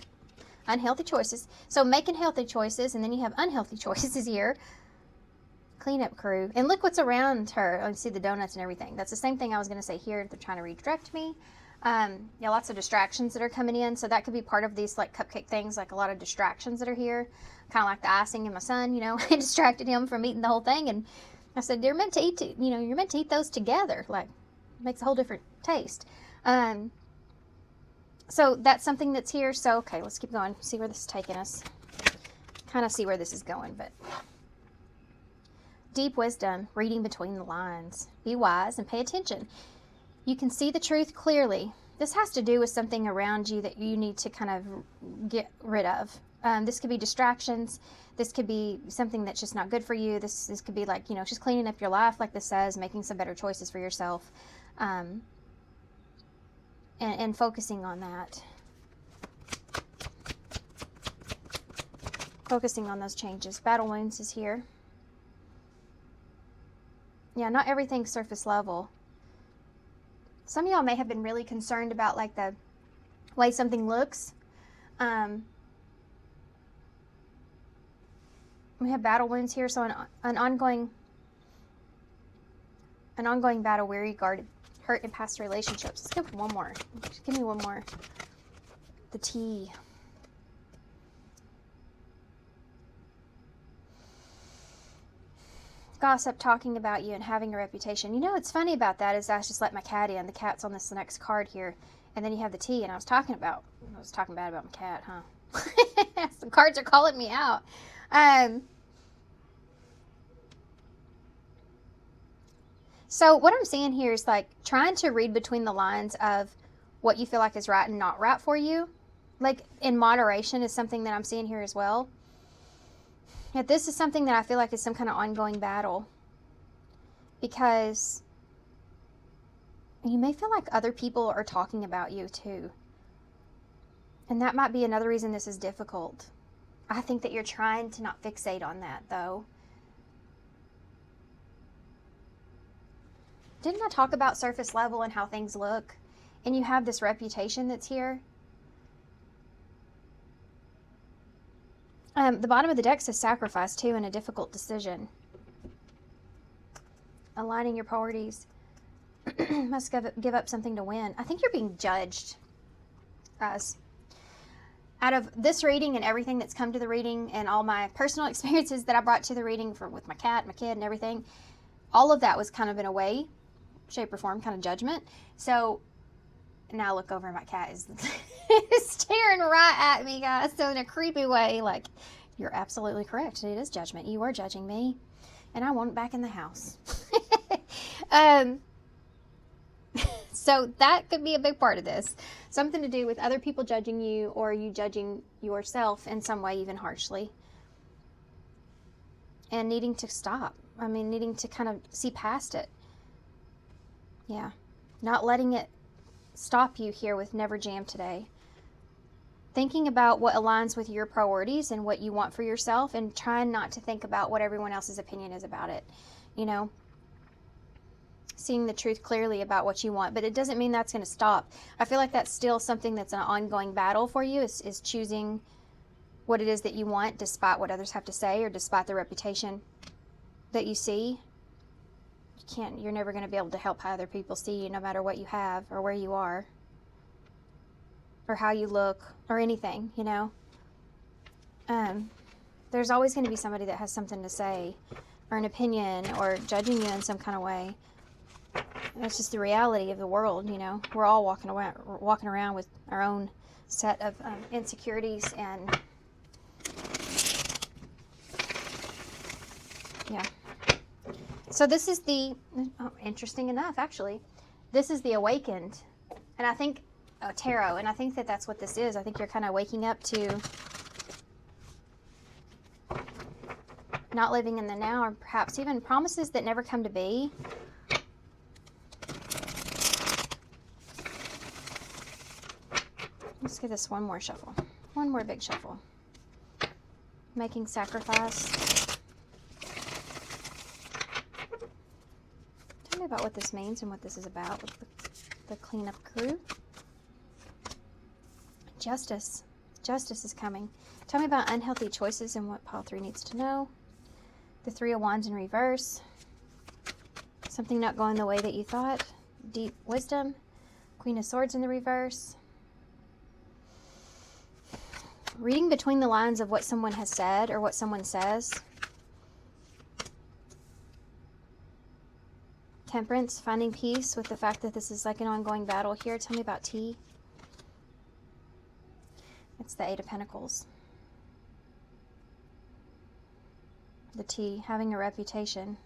unhealthy choices. So making healthy choices, and then you have unhealthy choices here. Cleanup crew. And look what's around her. Oh, you see the donuts and everything. That's the same thing I was going to say here. They're trying to redirect me. Lots of distractions that are coming in. So that could be part of these like cupcake things, like a lot of distractions that are here. Kind of like the icing in my son, I distracted him from eating the whole thing. And I said, you're meant to eat those together. Like, it makes a whole different taste. So that's something that's here. So, okay, let's keep going. See where this is taking us. Kind of see where this is going, but deep wisdom, reading between the lines. Be wise and pay attention. You can see the truth clearly. This has to do with something around you that you need to kind of get rid of. This could be distractions. This could be something that's just not good for you. This could be like, just cleaning up your life, like this says, making some better choices for yourself. And focusing on that. Focusing on those changes. Battle wounds is here. Yeah, not everything's surface level. Some of y'all may have been really concerned about like the way something looks. We have battle wounds here, so an ongoing battle, weary, guarded, hurt in past relationships. Let's go for one more. Just give me one more. The T. Gossip, talking about you and having a reputation. You know what's funny about that is I just let my cat in. The cat's on this next card here. And then you have the T, and I was talking bad about my cat, huh? The cards are calling me out. So what I'm seeing here is like trying to read between the lines of what you feel like is right and not right for you. Like in moderation is something that I'm seeing here as well. Yet this is something that I feel like is some kind of ongoing battle. Because you may feel like other people are talking about you too. And that might be another reason this is difficult. I think that you're trying to not fixate on that though. Didn't I talk about surface level and how things look? And you have this reputation that's here. The bottom of the deck says sacrifice too in a difficult decision. Aligning your priorities. Must give up something to win. I think you're being judged, guys. Out of this reading and everything that's come to the reading and all my personal experiences that I brought to the reading with my cat, my kid, and everything, all of that was kind of in a way, shape or form, kind of judgment. So now I look over and my cat is staring right at me, guys. So in a creepy way, like, you're absolutely correct. It is judgment. You are judging me, and I want it back in the house. So that could be a big part of this. Something to do with other people judging you or you judging yourself in some way, even harshly. And needing to stop. I mean, needing to kind of see past it. Yeah. Not letting it stop you here with Never Jam today. Thinking about what aligns with your priorities and what you want for yourself, and trying not to think about what everyone else's opinion is about it. You know? Seeing the truth clearly about what you want, but it doesn't mean that's going to stop. I feel like that's still something that's an ongoing battle for you, is choosing what it is that you want despite what others have to say or despite the reputation that you see. You're never going to be able to help how other people see you, no matter what you have or where you are or how you look or anything, you know. There's always going to be somebody that has something to say or an opinion or judging you in some kind of way. That's just the reality of the world, you know. We're all walking around with our own set of insecurities and yeah. So this is interesting enough, actually, this is the awakened, and I think tarot, and I think that that's what this is. I think you're kind of waking up to not living in the now, or perhaps even promises that never come to be. Let's give this one more shuffle. One more big shuffle. Making sacrifice. Tell me about what this means and what this is about with the cleanup crew. Justice. Justice is coming. Tell me about unhealthy choices and what pile 3 needs to know. The 3 of Wands in reverse. Something not going the way that you thought. Deep wisdom. Queen of Swords in the reverse. Reading between the lines of what someone has said or what someone says. Temperance, finding peace with the fact that this is like an ongoing battle here. Tell me about T. It's the 8 of Pentacles. The T, having a reputation.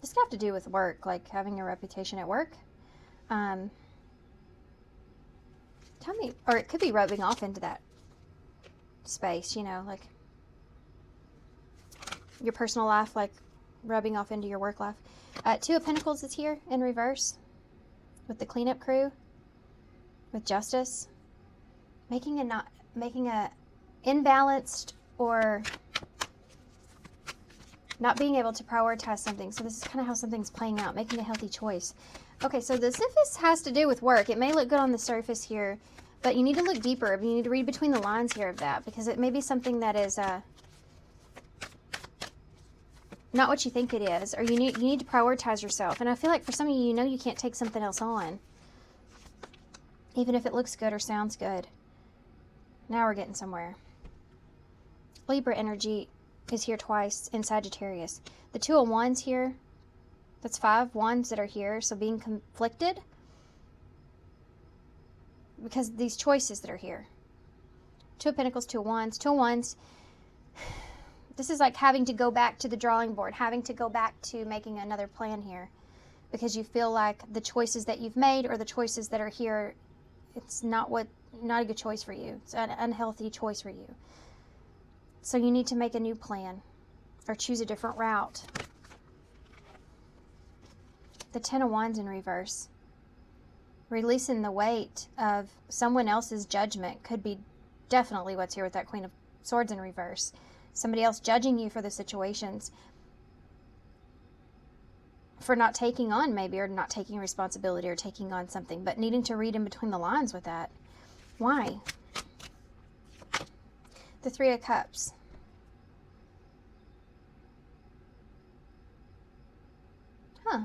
This could have to do with work, like having a reputation at work. Tell me, or it could be rubbing off into that space, you know, like your personal life, like rubbing off into your work life. 2 of Pentacles is here in reverse with the cleanup crew, with justice, making a imbalanced or not being able to prioritize something. So this is kind of how something's playing out, making a healthy choice. Okay, so this, if this has to do with work, it may look good on the surface here, But you need to look deeper. You need to read between the lines here of that, because it may be something that is not what you think it is, or you need to prioritize yourself. And I feel like for some of you, you know you can't take something else on, even if it looks good or sounds good. Now we're getting somewhere. Libra energy is here twice in Sagittarius. The Two of Wands here, that's 5 wands that are here, so being conflicted because these choices that are here. Two of Pentacles, Two of Wands. Two of Wands, this is like having to go back to the drawing board, having to go back to making another plan here, because you feel like the choices that you've made or the choices that are here, it's not a good choice for you. It's an unhealthy choice for you. So you need to make a new plan or choose a different route. The Ten of Wands in reverse. Releasing the weight of someone else's judgment could be definitely what's here with that Queen of Swords in reverse. Somebody else judging you for the situations, for not taking on maybe, or not taking responsibility, or taking on something, but needing to read in between the lines with that. Why? The Three of Cups. Huh.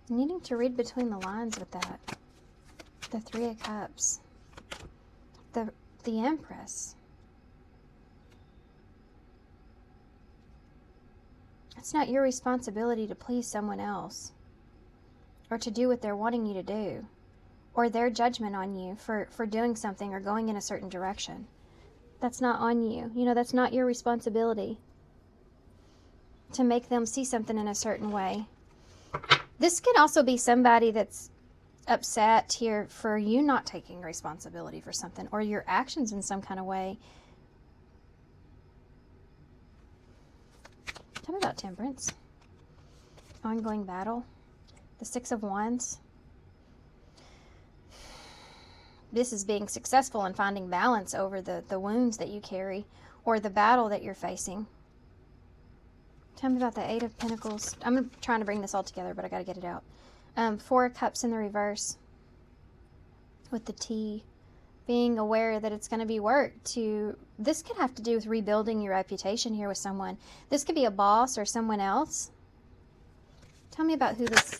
Needing to read between the lines with that. The Three of Cups. The Empress. It's not your responsibility to please someone else, or to do what they're wanting you to do, or their judgment on you for doing something or going in a certain direction. That's not on you. You know, that's not your responsibility to make them see something in a certain way. This could also be somebody that's upset here for you not taking responsibility for something, or your actions in some kind of way. Tell me about Temperance. Ongoing battle. The Six of Wands. This is being successful in finding balance over the wounds that you carry, or the battle that you're facing. Tell me about the Eight of Pentacles. I'm trying to bring this all together, but I got to get it out. Four of Cups in the reverse with the T. Being aware that it's going to be work to... This could have to do with rebuilding your reputation here with someone. This could be a boss or someone else. Tell me about who this...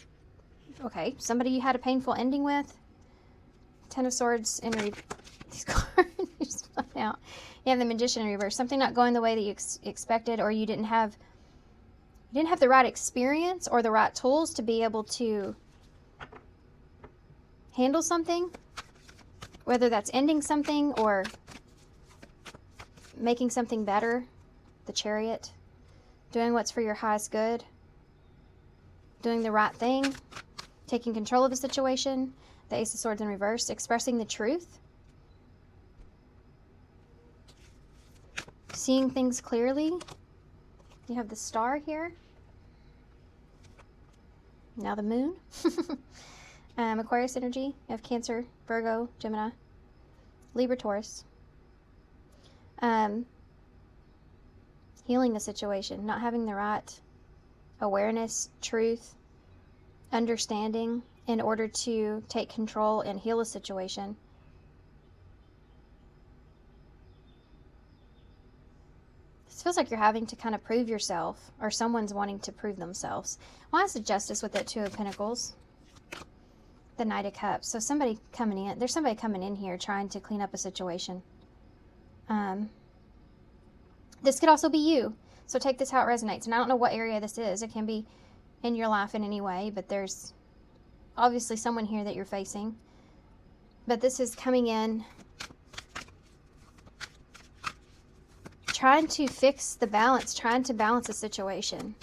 Okay, somebody you had a painful ending with. Ten of Swords in these cards just flying out. You have the Magician in reverse. Something not going the way that you expected, or you didn't have the right experience or the right tools to be able to handle something, whether that's ending something or making something better. The Chariot, doing what's for your highest good, doing the right thing, taking control of a situation. The Ace of Swords in reverse, expressing the truth, seeing things clearly. You have the Star here. Now the Moon. Aquarius energy. You have Cancer, Virgo, Gemini, Libra, Taurus. Healing the situation, not having the right awareness, truth, understanding in order to take control and heal a situation. This feels like you're having to kind of prove yourself, or someone's wanting to prove themselves. Why is the Justice with that Two of Pentacles? The Knight of Cups. So somebody coming in, there's somebody coming in here trying to clean up a situation. This could also be you. So take this how it resonates. And I don't know what area this is. It can be in your life in any way, but there's obviously someone here that you're facing. But this is coming in, trying to fix the balance, trying to balance a situation,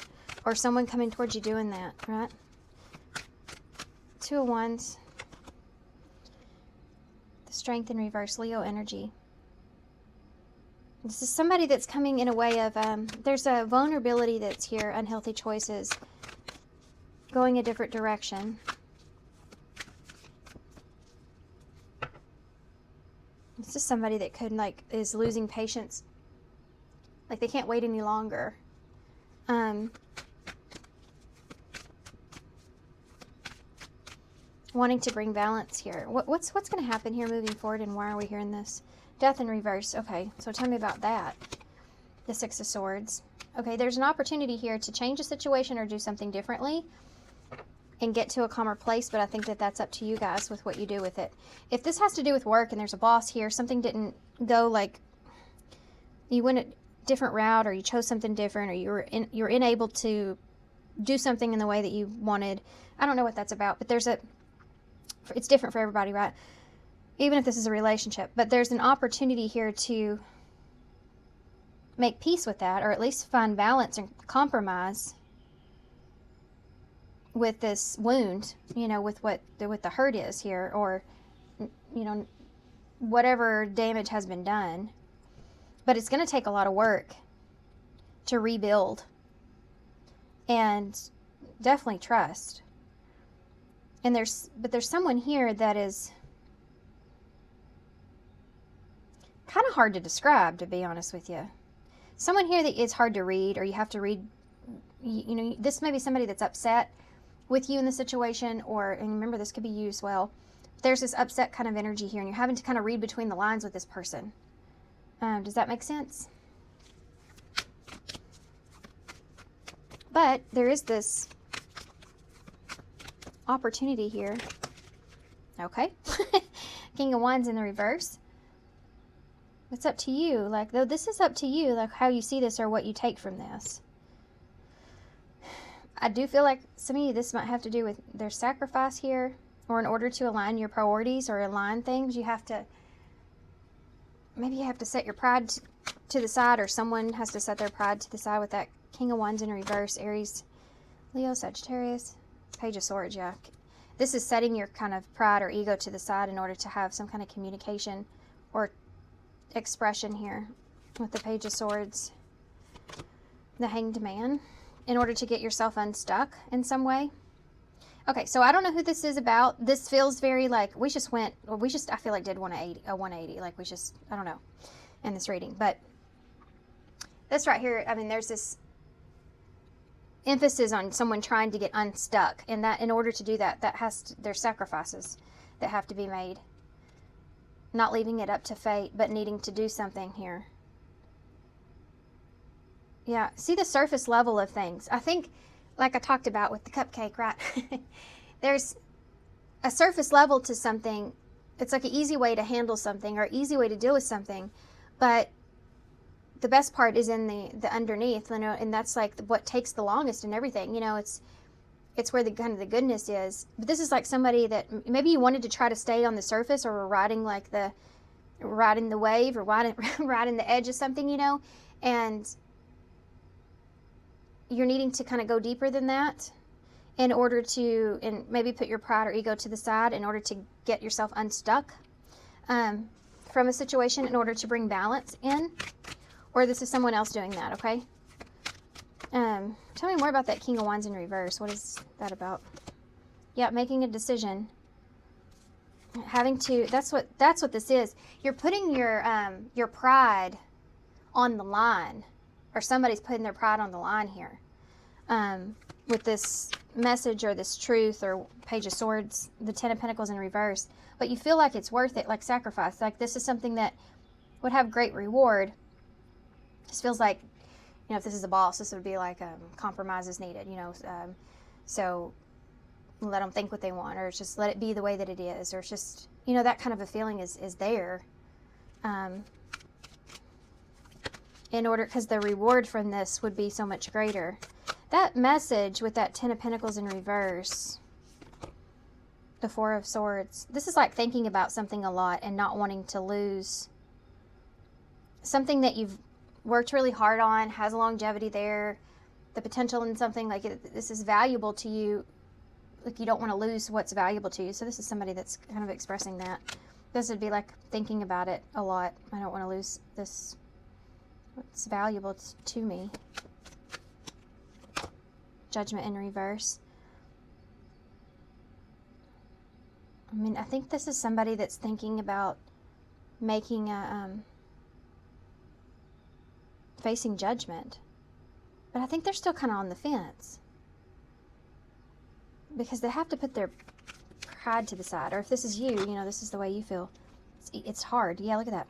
or someone coming towards you doing that, right? Two of Wands. The Strength in reverse, Leo energy. This is somebody that's coming in a way of, there's a vulnerability that's here, unhealthy choices, going a different direction. This is somebody that could, like, is losing patience. Like, they can't wait any longer. wanting to bring balance here. What's going to happen here moving forward, and why are we hearing this? Death in reverse. Okay, so tell me about that. The Six of Swords. Okay, there's an opportunity here to change a situation or do something differently and get to a calmer place, but I think that that's up to you guys with what you do with it. If this has to do with work and there's a boss here, something didn't go like you went a different route, or you chose something different, or you're unable to do something in the way that you wanted. I don't know what that's about, but it's different for everybody, right? Even if this is a relationship, but there's an opportunity here to make peace with that, or at least find balance and compromise with this wound, with what the hurt is here, or, whatever damage has been done. But it's going to take a lot of work to rebuild, and definitely trust. And there's someone here that is kind of hard to describe, to be honest with you. Someone here that is hard to read, or you have to read, this may be somebody that's upset with you in the situation, and remember, this could be you as well. There's this upset kind of energy here, and you're having to kind of read between the lines with this person. Does that make sense? But there is this opportunity here. Okay. King of Wands in the reverse. It's up to you. Like, though, this is up to you, like how you see this or what you take from this. I do feel like some of you, this might have to do with their sacrifice here, or in order to align your priorities or align things, maybe you have to set your pride to the side, or someone has to set their pride to the side with that King of Wands in reverse. Aries, Leo, Sagittarius, Page of Swords, yeah. This is setting your kind of pride or ego to the side in order to have some kind of communication or expression here with the Page of Swords. The Hanged Man, in order to get yourself unstuck in some way. Okay, so I don't know who this is about. This feels very like I feel like did a 180, like I don't know, in this reading. But this right here, I mean, there's this emphasis on someone trying to get unstuck, and that in order to do that, there's sacrifices that have to be made. Not leaving it up to fate, but needing to do something here. Yeah, see the surface level of things. I think, like I talked about with the cupcake, right? There's a surface level to something. It's like an easy way to handle something, or an easy way to deal with something. But the best part is in the underneath, and that's like what takes the longest and everything. It's where the kind of the goodness is. But this is like somebody that maybe you wanted to try to stay on the surface, or were riding the wave, or riding the edge of something, and you're needing to kind of go deeper than that in order to, and maybe put your pride or ego to the side in order to get yourself unstuck from a situation, in order to bring balance in. Or this is someone else doing that, okay? Tell me more about that King of Wands in reverse. What is that about? Yeah, making a decision. That's what this is. You're putting your pride on the line, or somebody's putting their pride on the line here, with this message or this truth, or Page of Swords, the Ten of Pentacles in reverse. But you feel like it's worth it, like sacrifice. Like this is something that would have great reward. This feels like, if this is a boss, this would be like compromise is needed, so let them think what they want, or just let it be the way that it is, or it's just, that kind of a feeling is there. In order, because the reward from this would be so much greater. That message with that Ten of Pentacles in reverse, the Four of Swords, this is like thinking about something a lot and not wanting to lose something that you've worked really hard on, has longevity there, the potential in something, like this is valuable to you, like you don't want to lose what's valuable to you. So this is somebody that's kind of expressing that. This would be like thinking about it a lot. I don't want to lose this, what's valuable to me. Judgment in reverse. I mean, I think this is somebody that's thinking about making facing judgment. But I think they're still kind of on the fence, because they have to put their hide to the side. Or if this is you, you know, this is the way you feel. It's hard. Yeah, look at that.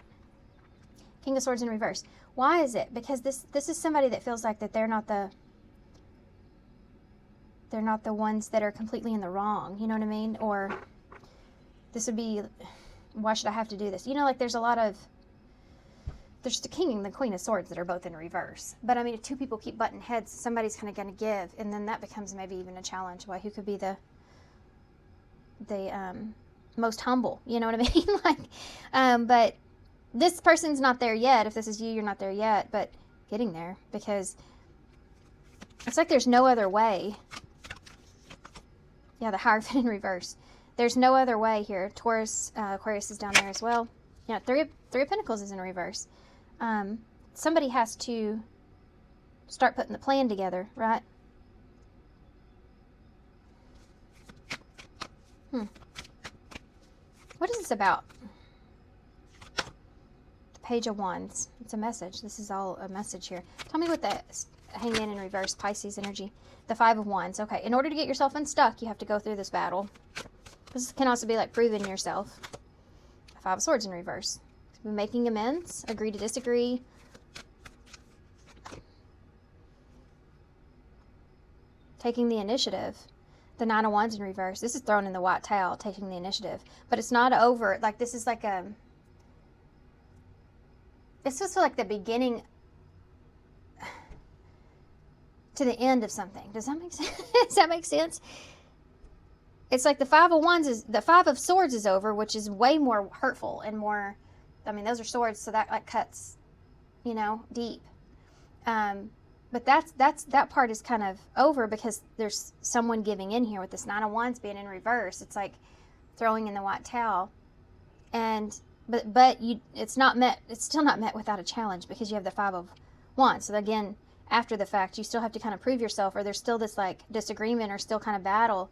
King of Swords in reverse. Why is it? Because this is somebody that feels like that they're not the ones that are completely in the wrong. You know what I mean? Or this would be, why should I have to do this? You know, like there's the King and the Queen of Swords that are both in reverse. But I mean, if two people keep butting heads, somebody's kind of going to give, and then that becomes maybe even a challenge. Why, who could be the most humble? You know what I mean? But this person's not there yet. If this is you, you're not there yet, but getting there, because it's like there's no other way. Yeah, the Hierophant in reverse. There's no other way here. Taurus, Aquarius is down there as well. Yeah, Three of Pentacles is in reverse. Somebody has to start putting the plan together, right? What is this about? The Page of Wands. It's a message. This is all a message here. Tell me what the Hangman in reverse, Pisces energy. The Five of Wands. Okay, in order to get yourself unstuck, you have to go through this battle. This can also be like proving yourself. Five of Swords in reverse. Making amends, agree to disagree. Taking the initiative. The Nine of Wands in reverse. This is thrown in the white towel, taking the initiative. But it's not over. Like, this is like a... This was like the beginning to the end of something. Does that make sense? Does that make sense? It's like the Five of Wands is... The Five of Swords is over, which is way more hurtful and more... I mean, those are swords, so that like cuts, you know, deep. But that part is kind of over because there's someone giving in here with this Nine of Wands being in reverse. It's like throwing in the white towel, but it's not met. It's still not met without a challenge because you have the Five of Wands. So again, after the fact, you still have to kind of prove yourself, or there's still this like disagreement or still kind of battle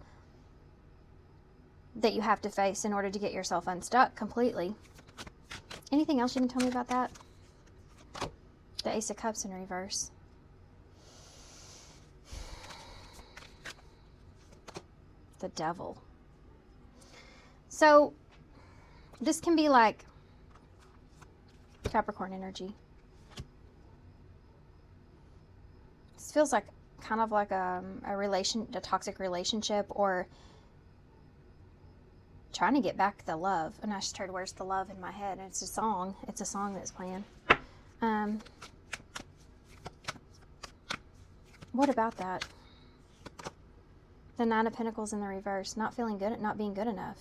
that you have to face in order to get yourself unstuck completely. Anything else you can tell me about that? The Ace of Cups in reverse. The Devil. So, this can be like Capricorn energy. This feels like kind of like a toxic relationship, or trying to get back the love. And I just heard "Where's the Love" in my head, and it's a song. It's a song that's playing. What about that? The Nine of Pentacles in the reverse. Not feeling good, not being good enough.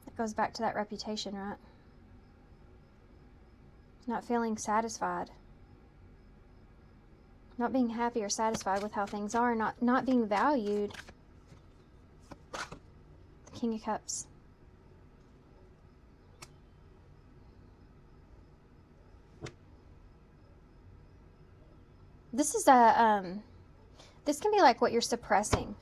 It goes back to that reputation, right? Not feeling satisfied. Not being happy or satisfied with how things are. Not being valued. The King of Cups. This is this can be like what you're suppressing.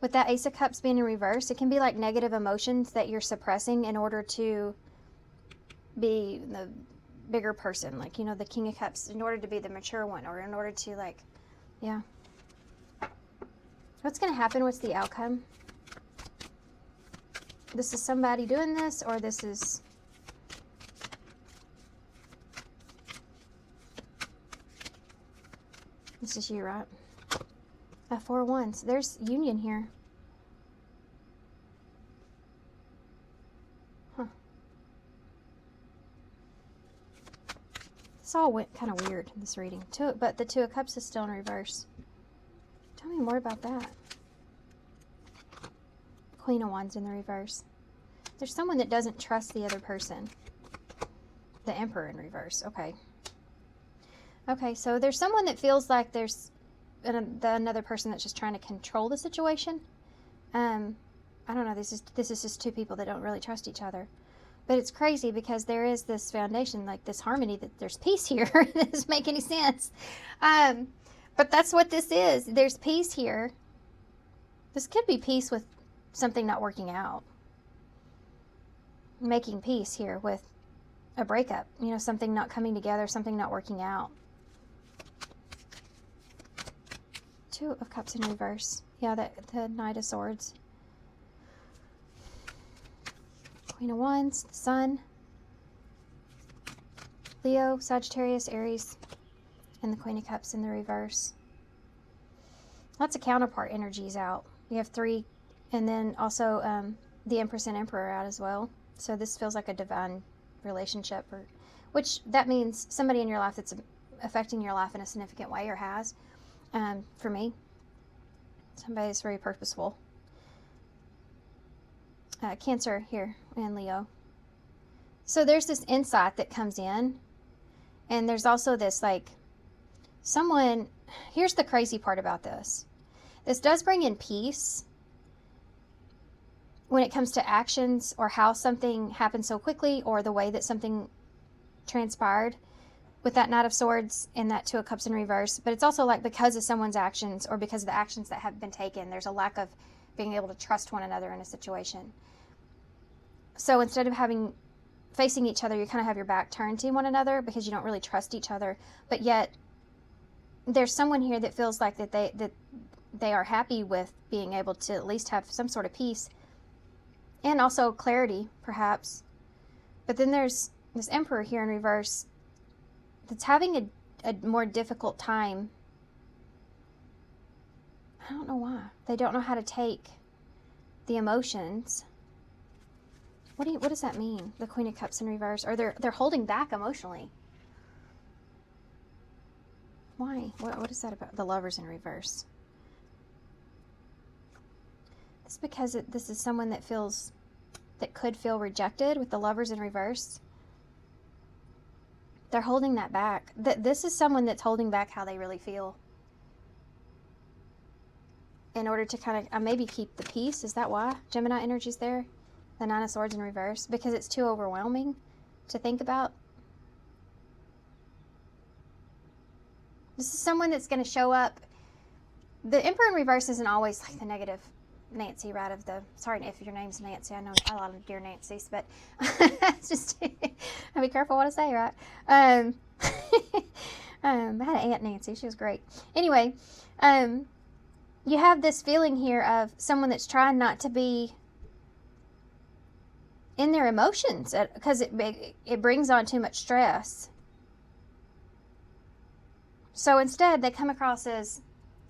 With that Ace of Cups being in reverse, it can be like negative emotions that you're suppressing in order to be the bigger person. Like, you know, the King of Cups, in order to be the mature one, or in order to, like, yeah. What's going to happen? What's the outcome? This is somebody doing this, or this is... This is you, right? Four of Wands. There's union here. Huh. This all went kind of weird, this reading. But the Two of Cups is still in reverse. Tell me more about that. Queen of Wands in the reverse. There's someone that doesn't trust the other person. The Emperor in reverse. Okay. Okay, so there's someone that feels like there's another person that's just trying to control the situation. I don't know. This is just two people that don't really trust each other. But it's crazy because there is this foundation, like this harmony, that there's peace here. It doesn't make any sense. But that's what this is. There's peace here. This could be peace with something not working out. Making peace here with a breakup. You know, something not coming together, something not working out. Two of Cups in reverse. Yeah, the Knight of Swords. Queen of Wands, the Sun, Leo, Sagittarius, Aries, and the Queen of Cups in the reverse. Lots of counterpart energies out. You have 3, and then also the Empress and Emperor out as well. So this feels like a divine relationship, which that means somebody in your life that's affecting your life in a significant way, or has. For me, somebody that's very purposeful. Cancer here and Leo. So there's this insight that comes in, and there's also this like someone. Here's the crazy part about this. This does bring in peace when it comes to actions or how something happened so quickly, or the way that something transpired with that Knight of Swords and that Two of Cups in reverse. But it's also like because of someone's actions, or because of the actions that have been taken, there's a lack of being able to trust one another in a situation. So instead of facing each other, you kind of have your back turned to one another because you don't really trust each other. But yet there's someone here that feels like that they are happy with being able to at least have some sort of peace and also clarity, perhaps. But then there's this Emperor here in reverse that's having a more difficult time. I don't know why. They don't know how to take the emotions. What does that mean? The Queen of Cups in reverse, or they're holding back emotionally. Why? What is that about? The Lovers in reverse. It's because this is someone that could feel rejected with the Lovers in reverse. They're holding that back. This is someone that's holding back how they really feel in order to kind of maybe keep the peace. Is that why Gemini energy's there? The Nine of Swords in reverse, because it's too overwhelming to think about. This is someone that's going to show up. The Emperor in reverse isn't always like the negative Nancy, right? Sorry if your name's Nancy. I know a lot of dear Nancys, but it's just I'll be careful what I say, right? I had an Aunt Nancy. She was great. Anyway, you have this feeling here of someone that's trying not to be in their emotions because it brings on too much stress. So instead, they come across as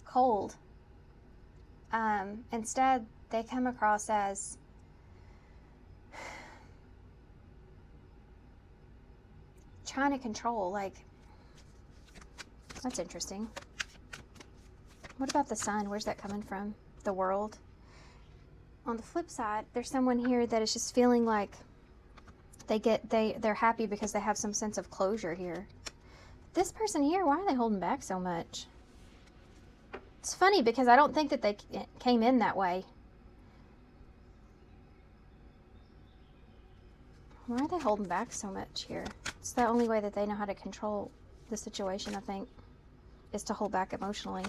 cold. Instead, they come across as trying to control. Like, that's interesting. What about the Sun? Where's that coming from? The World. On the flip side, there's someone here that is just feeling like they're happy because they have some sense of closure here. This person here, why are they holding back so much? It's funny because I don't think that they came in that way. Why are they holding back so much here? It's the only way that they know how to control the situation, I think, is to hold back emotionally.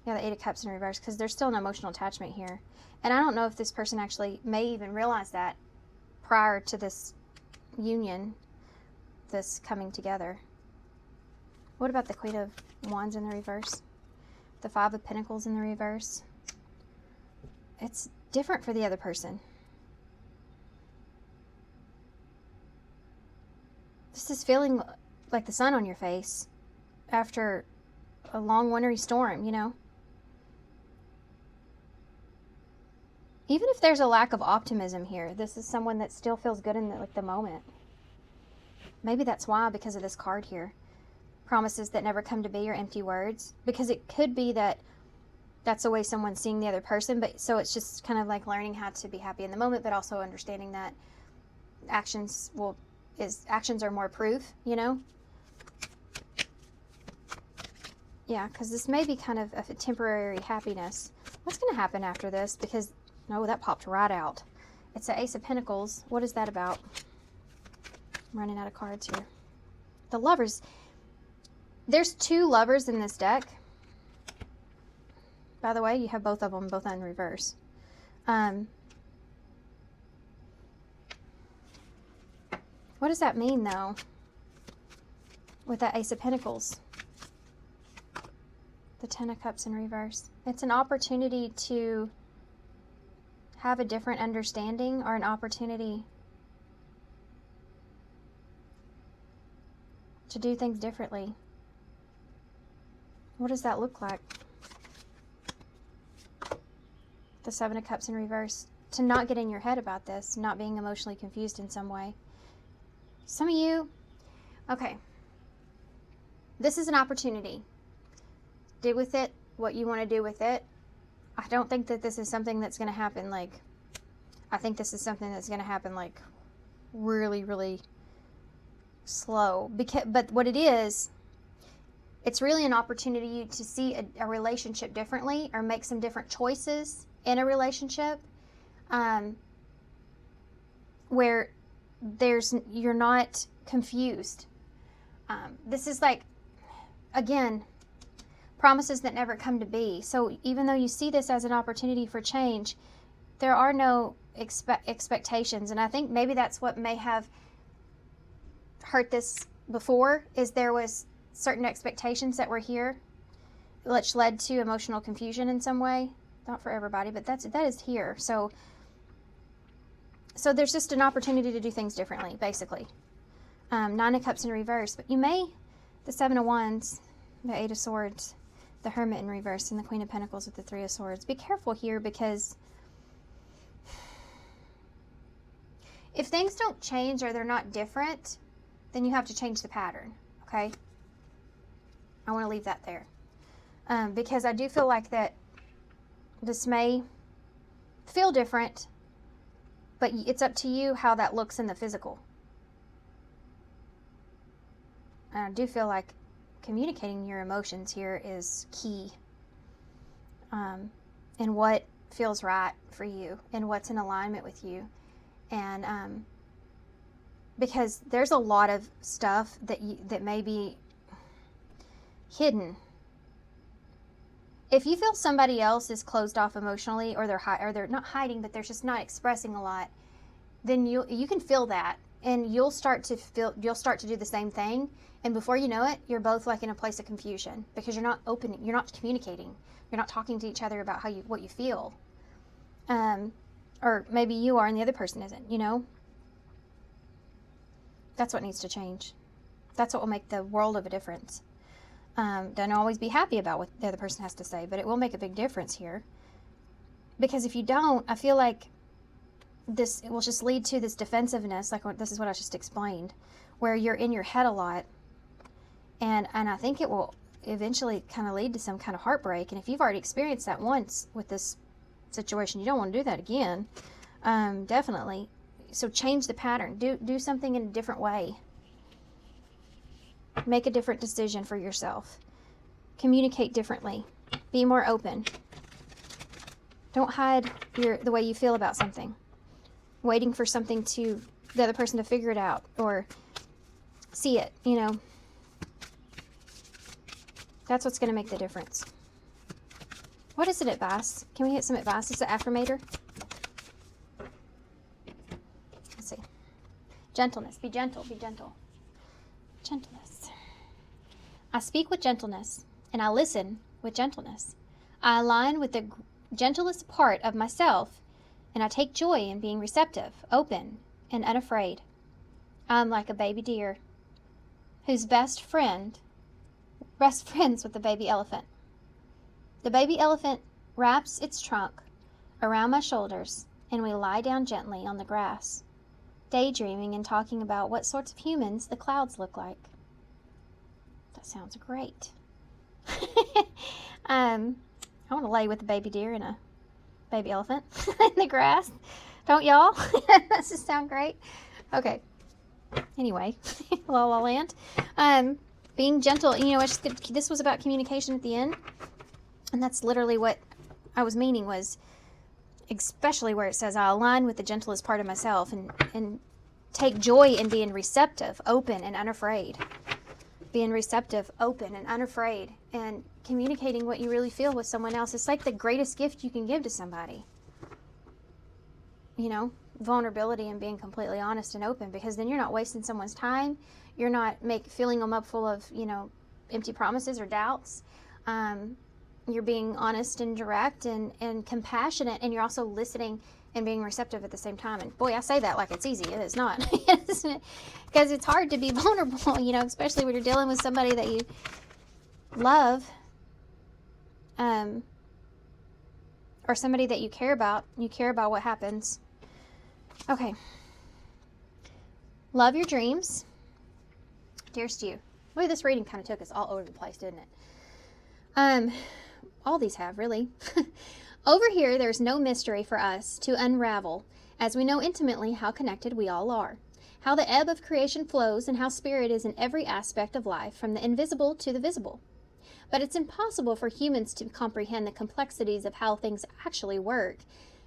Yeah, the Eight of Cups in reverse, because there's still an emotional attachment here. And I don't know if this person actually may even realize that prior to this union, this coming together. What about the Queen of Wands in the reverse? The Five of Pentacles in the reverse? It's different for the other person. This is feeling like the sun on your face after a long wintry storm, you know? Even if there's a lack of optimism here, this is someone that still feels good in the moment. Maybe that's why, because of this card here. Promises that never come to be, or empty words. Because it could be that that's the way someone's seeing the other person, but so it's just kind of like learning how to be happy in the moment, but also understanding that actions are more proof, you know? Yeah, because this may be kind of a temporary happiness. What's going to happen after this? Because no, that popped right out. It's the Ace of Pentacles. What is that about? I'm running out of cards here. The Lovers. There's two Lovers in this deck. By the way, you have both of them, both in reverse. What does that mean, though, with that Ace of Pentacles? The Ten of Cups in reverse. It's an opportunity to have a different understanding, or an opportunity to do things differently. What does that look like? The Seven of Cups in reverse. To not get in your head about this, not being emotionally confused in some way. Some of you, okay, this is an opportunity. Do with it what you want to do with it. I don't think that this is something that's going to happen I think this is something that's going to happen really, really slow. But what it is, it's really an opportunity to see a relationship differently or make some different choices in a relationship where you're not confused. This is again, promises that never come to be. So even though you see this as an opportunity for change, there are no expectations. And I think maybe that's what may have hurt this before, is there was certain expectations that were here, which led to emotional confusion in some way. Not for everybody, but that is here. So there's just an opportunity to do things differently, basically. Nine of Cups in reverse, but you may, the Seven of Wands, the Eight of Swords, the Hermit in reverse, and the Queen of Pentacles with the Three of Swords. Be careful here, because if things don't change or they're not different, then you have to change the pattern, okay? I want to leave that there. Because I do feel like that this may feel different, but it's up to you how that looks in the physical. And I do feel like communicating your emotions here is key. And what feels right for you and what's in alignment with you. And because there's a lot of stuff that may be hidden. If you feel somebody else is closed off emotionally, or they're not hiding, but they're just not expressing a lot, then you can feel that, and you'll start to do the same thing, and before you know it, you're both in a place of confusion, because you're not open, you're not communicating, you're not talking to each other about what you feel, or maybe you are and the other person isn't. That's what needs to change. That's what will make the world of a difference. Don't always be happy about what the other person has to say, but it will make a big difference here. Because if you don't, I feel like it will just lead to this defensiveness, this is what I just explained, where you're in your head a lot, and I think it will eventually kind of lead to some kind of heartbreak. And if you've already experienced that once with this situation, you don't want to do that again. Definitely. So change the pattern. Do something in a different way. Make a different decision for yourself. Communicate differently. Be more open. Don't hide the way you feel about something. Waiting for the other person to figure it out or see it, That's what's going to make the difference. What is it, advice? Can we get some advice? It's an affirmator. Let's see. Gentleness. Be gentle. Be gentle. Gentleness. I speak with gentleness, and I listen with gentleness. I align with the gentlest part of myself, and I take joy in being receptive, open, and unafraid. I'm like a baby deer who's best friends with the baby elephant. The baby elephant wraps its trunk around my shoulders, and we lie down gently on the grass, daydreaming and talking about what sorts of humans the clouds look like. That sounds great. I want to lay with a baby deer and a baby elephant in the grass. Don't y'all? That just sound great. Okay. Anyway, La La Land. Being gentle. This was about communication at the end. And that's literally what I was meaning, was especially where it says, I align with the gentlest part of myself and take joy in being receptive, open, and unafraid. Being receptive, open, and unafraid, and communicating what you really feel with someone else. It's like the greatest gift you can give to somebody. Vulnerability and being completely honest and open, because then you're not wasting someone's time. You're not filling them up full of, empty promises or doubts. You're being honest and direct and compassionate, and you're also listening and being receptive at the same time. And boy, I say that like it's easy. It is not. Because it's hard to be vulnerable, you know, especially when you're dealing with somebody that you love, or somebody that you care about. You care about what happens. Okay. Love your dreams. Dearest you. Boy, this reading kind of took us all over the place, didn't it? All these have, really. Over here, there's no mystery for us to unravel, as we know intimately how connected we all are, how the ebb of creation flows, and how spirit is in every aspect of life, from the invisible to the visible. But it's impossible for humans to comprehend the complexities of how things actually work,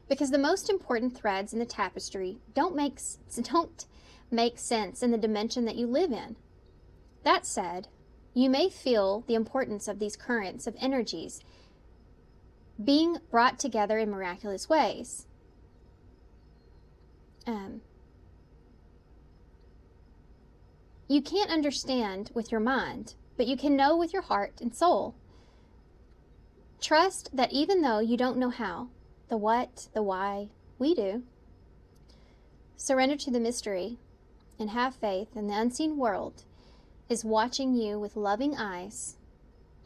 because the most important threads in the tapestry don't make sense in the dimension that you live in. That said, you may feel the importance of these currents of energies being brought together in miraculous ways. You can't understand with your mind, but you can know with your heart and soul. Trust that even though you don't know how, the what, the why, we do. Surrender to the mystery and have faith in the unseen world is watching you with loving eyes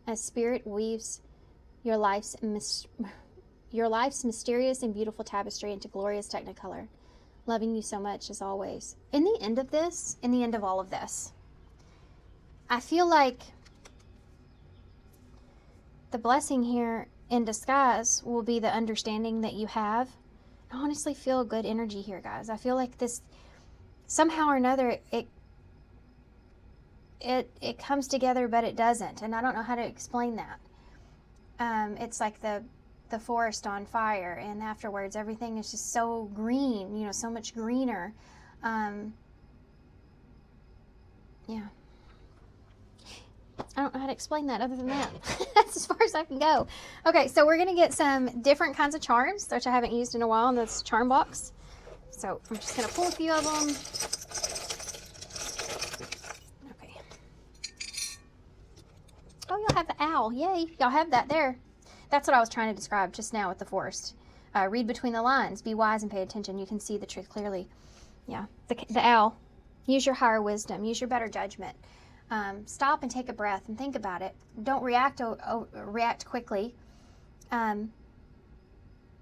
as spirit weaves your life's mysterious and beautiful tapestry into glorious technicolor. Loving you so much as always. In the end of all of this, I feel like the blessing here in disguise will be the understanding that you have. I honestly feel good energy here, guys. I feel like this, somehow or another, it comes together, but it doesn't. And I don't know how to explain that. It's like the forest on fire, and afterwards everything is just so green, you know, so much greener. Yeah. I don't know how to explain that other than that. That's as far as I can go. Okay, so we're going to get some different kinds of charms, which I haven't used in a while in this charm box. So I'm just going to pull a few of them. Okay. Oh, y'all have the owl. Yay. Y'all have that there. That's what I was trying to describe just now with the forest. Read between the lines. Be wise and pay attention. You can see the truth clearly. Yeah. The owl. Use your higher wisdom. Use your better judgment. Stop and take a breath and think about it. Don't react quickly.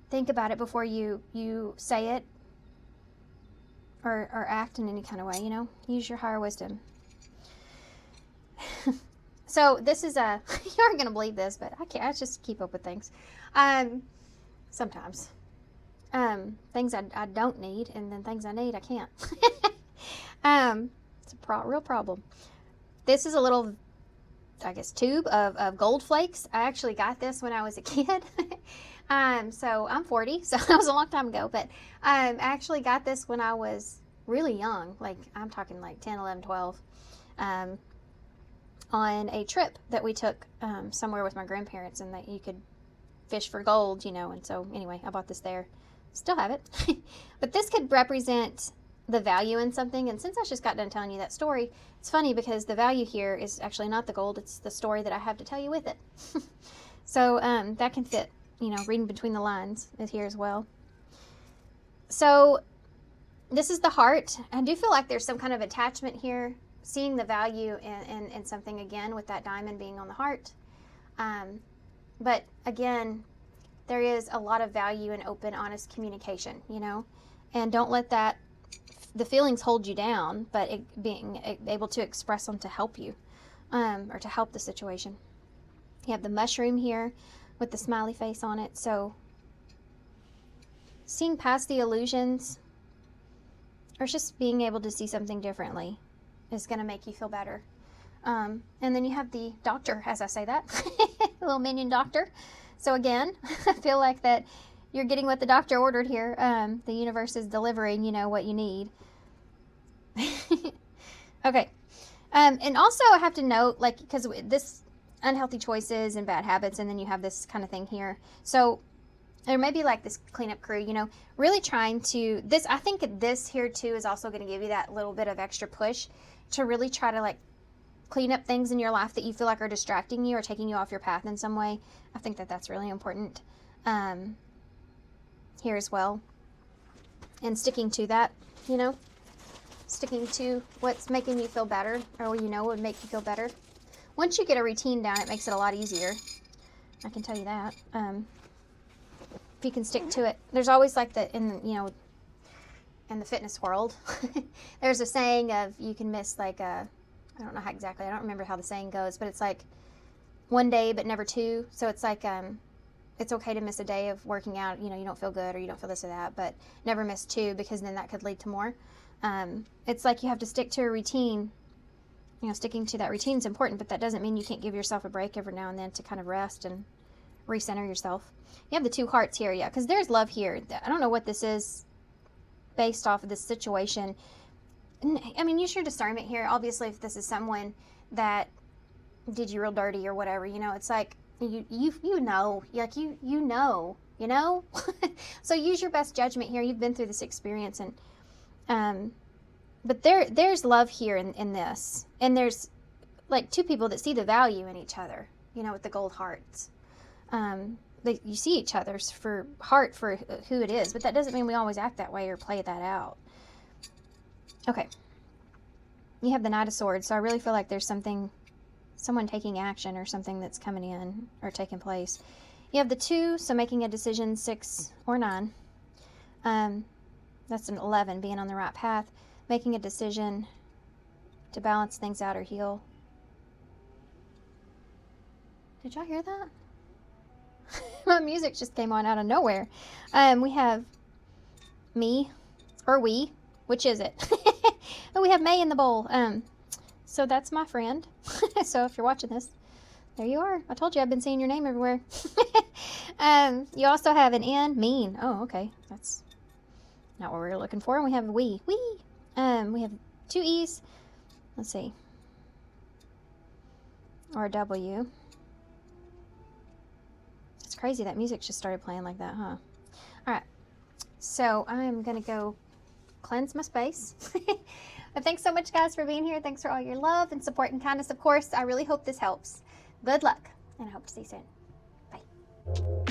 Think about it before you say it or act in any kind of way, you know. Use your higher wisdom. So this is you aren't going to believe this, but I just keep up with things. Sometimes. Things I don't need, and then things I need I can't. It's a real problem. This is a little, I guess, tube of gold flakes. I actually got this when I was a kid. So I'm 40, so that was a long time ago. But I actually got this when I was really young. Like, I'm talking like 10, 11, 12. On a trip that we took somewhere with my grandparents, and that you could fish for gold, you know. And so anyway, I bought this there. Still have it. But this could represent the value in something. And since I just got done telling you that story, it's funny because the value here is actually not the gold, it's the story that I have to tell you with it. So that can fit, you know, reading between the lines is here as well. So this is the heart. I do feel like there's some kind of attachment here, seeing the value in something again with that diamond being on the heart. But again, there is a lot of value in open, honest communication, you know, and don't let the feelings hold you down, but being able to express them to help you, or to help the situation. You have the mushroom here with the smiley face on it. So seeing past the illusions, or just being able to see something differently, is going to make you feel better. And then you have the doctor, as I say that, little minion doctor. So again, I feel like that you're getting what the doctor ordered here. The universe is delivering, you know, what you need. Okay. And also I have to note, like, because this unhealthy choices and bad habits, and then you have this kind of thing here. So there may be like this cleanup crew, you know, really trying to, I think this here too is also going to give you that little bit of extra push to really try to like clean up things in your life that you feel like are distracting you or taking you off your path in some way. I think that that's really important here as well. and sticking to that, you know, sticking to what's making you feel better, or you know would make you feel better. Once you get a routine down, it makes it a lot easier. I can tell you that. If you can stick to it, there's always like in the fitness world, there's a saying of you can miss like I don't know how exactly, I don't remember how the saying goes, but it's like one day but never two. So it's like it's okay to miss a day of working out, you know, you don't feel good or you don't feel this or that, but never miss two, because then that could lead to more. It's like you have to stick to a routine. You know, sticking to that routine is important, but that doesn't mean you can't give yourself a break every now and then to kind of rest and recenter yourself. You have the 2 hearts here, yeah, because there's love here. I don't know what this is based off of this situation. I mean, use your discernment here. Obviously, if this is someone that did you real dirty or whatever, you know, it's like you know, like you know. So use your best judgment here. You've been through this experience, and but there's love here in this, and there's like 2 people that see the value in each other, you know, with the gold hearts. You see each other's heart for who it is, but that doesn't mean we always act that way or play that out. Okay. You have the Knight of Swords, so I really feel like there's someone taking action or something that's coming in or taking place. You have the 2, so making a decision, 6 or 9. That's an 11, being on the right path. Making a decision to balance things out or heal. Did y'all hear that? My music just came on out of nowhere. We have me, or we, which is it? Oh, we have May in the bowl. So that's my friend. So if you're watching this, there you are. I told you I've been seeing your name everywhere. You also have an N, mean. Oh, okay. That's not what we were looking for. And we have we. We have 2 E's. Let's see. Or a W. It's crazy that music just started playing like that, huh? Alright. So I'm going to go cleanse my space. But thanks so much, guys, for being here. Thanks for all your love and support and kindness. Of course, I really hope this helps. Good luck, and I hope to see you soon. Bye.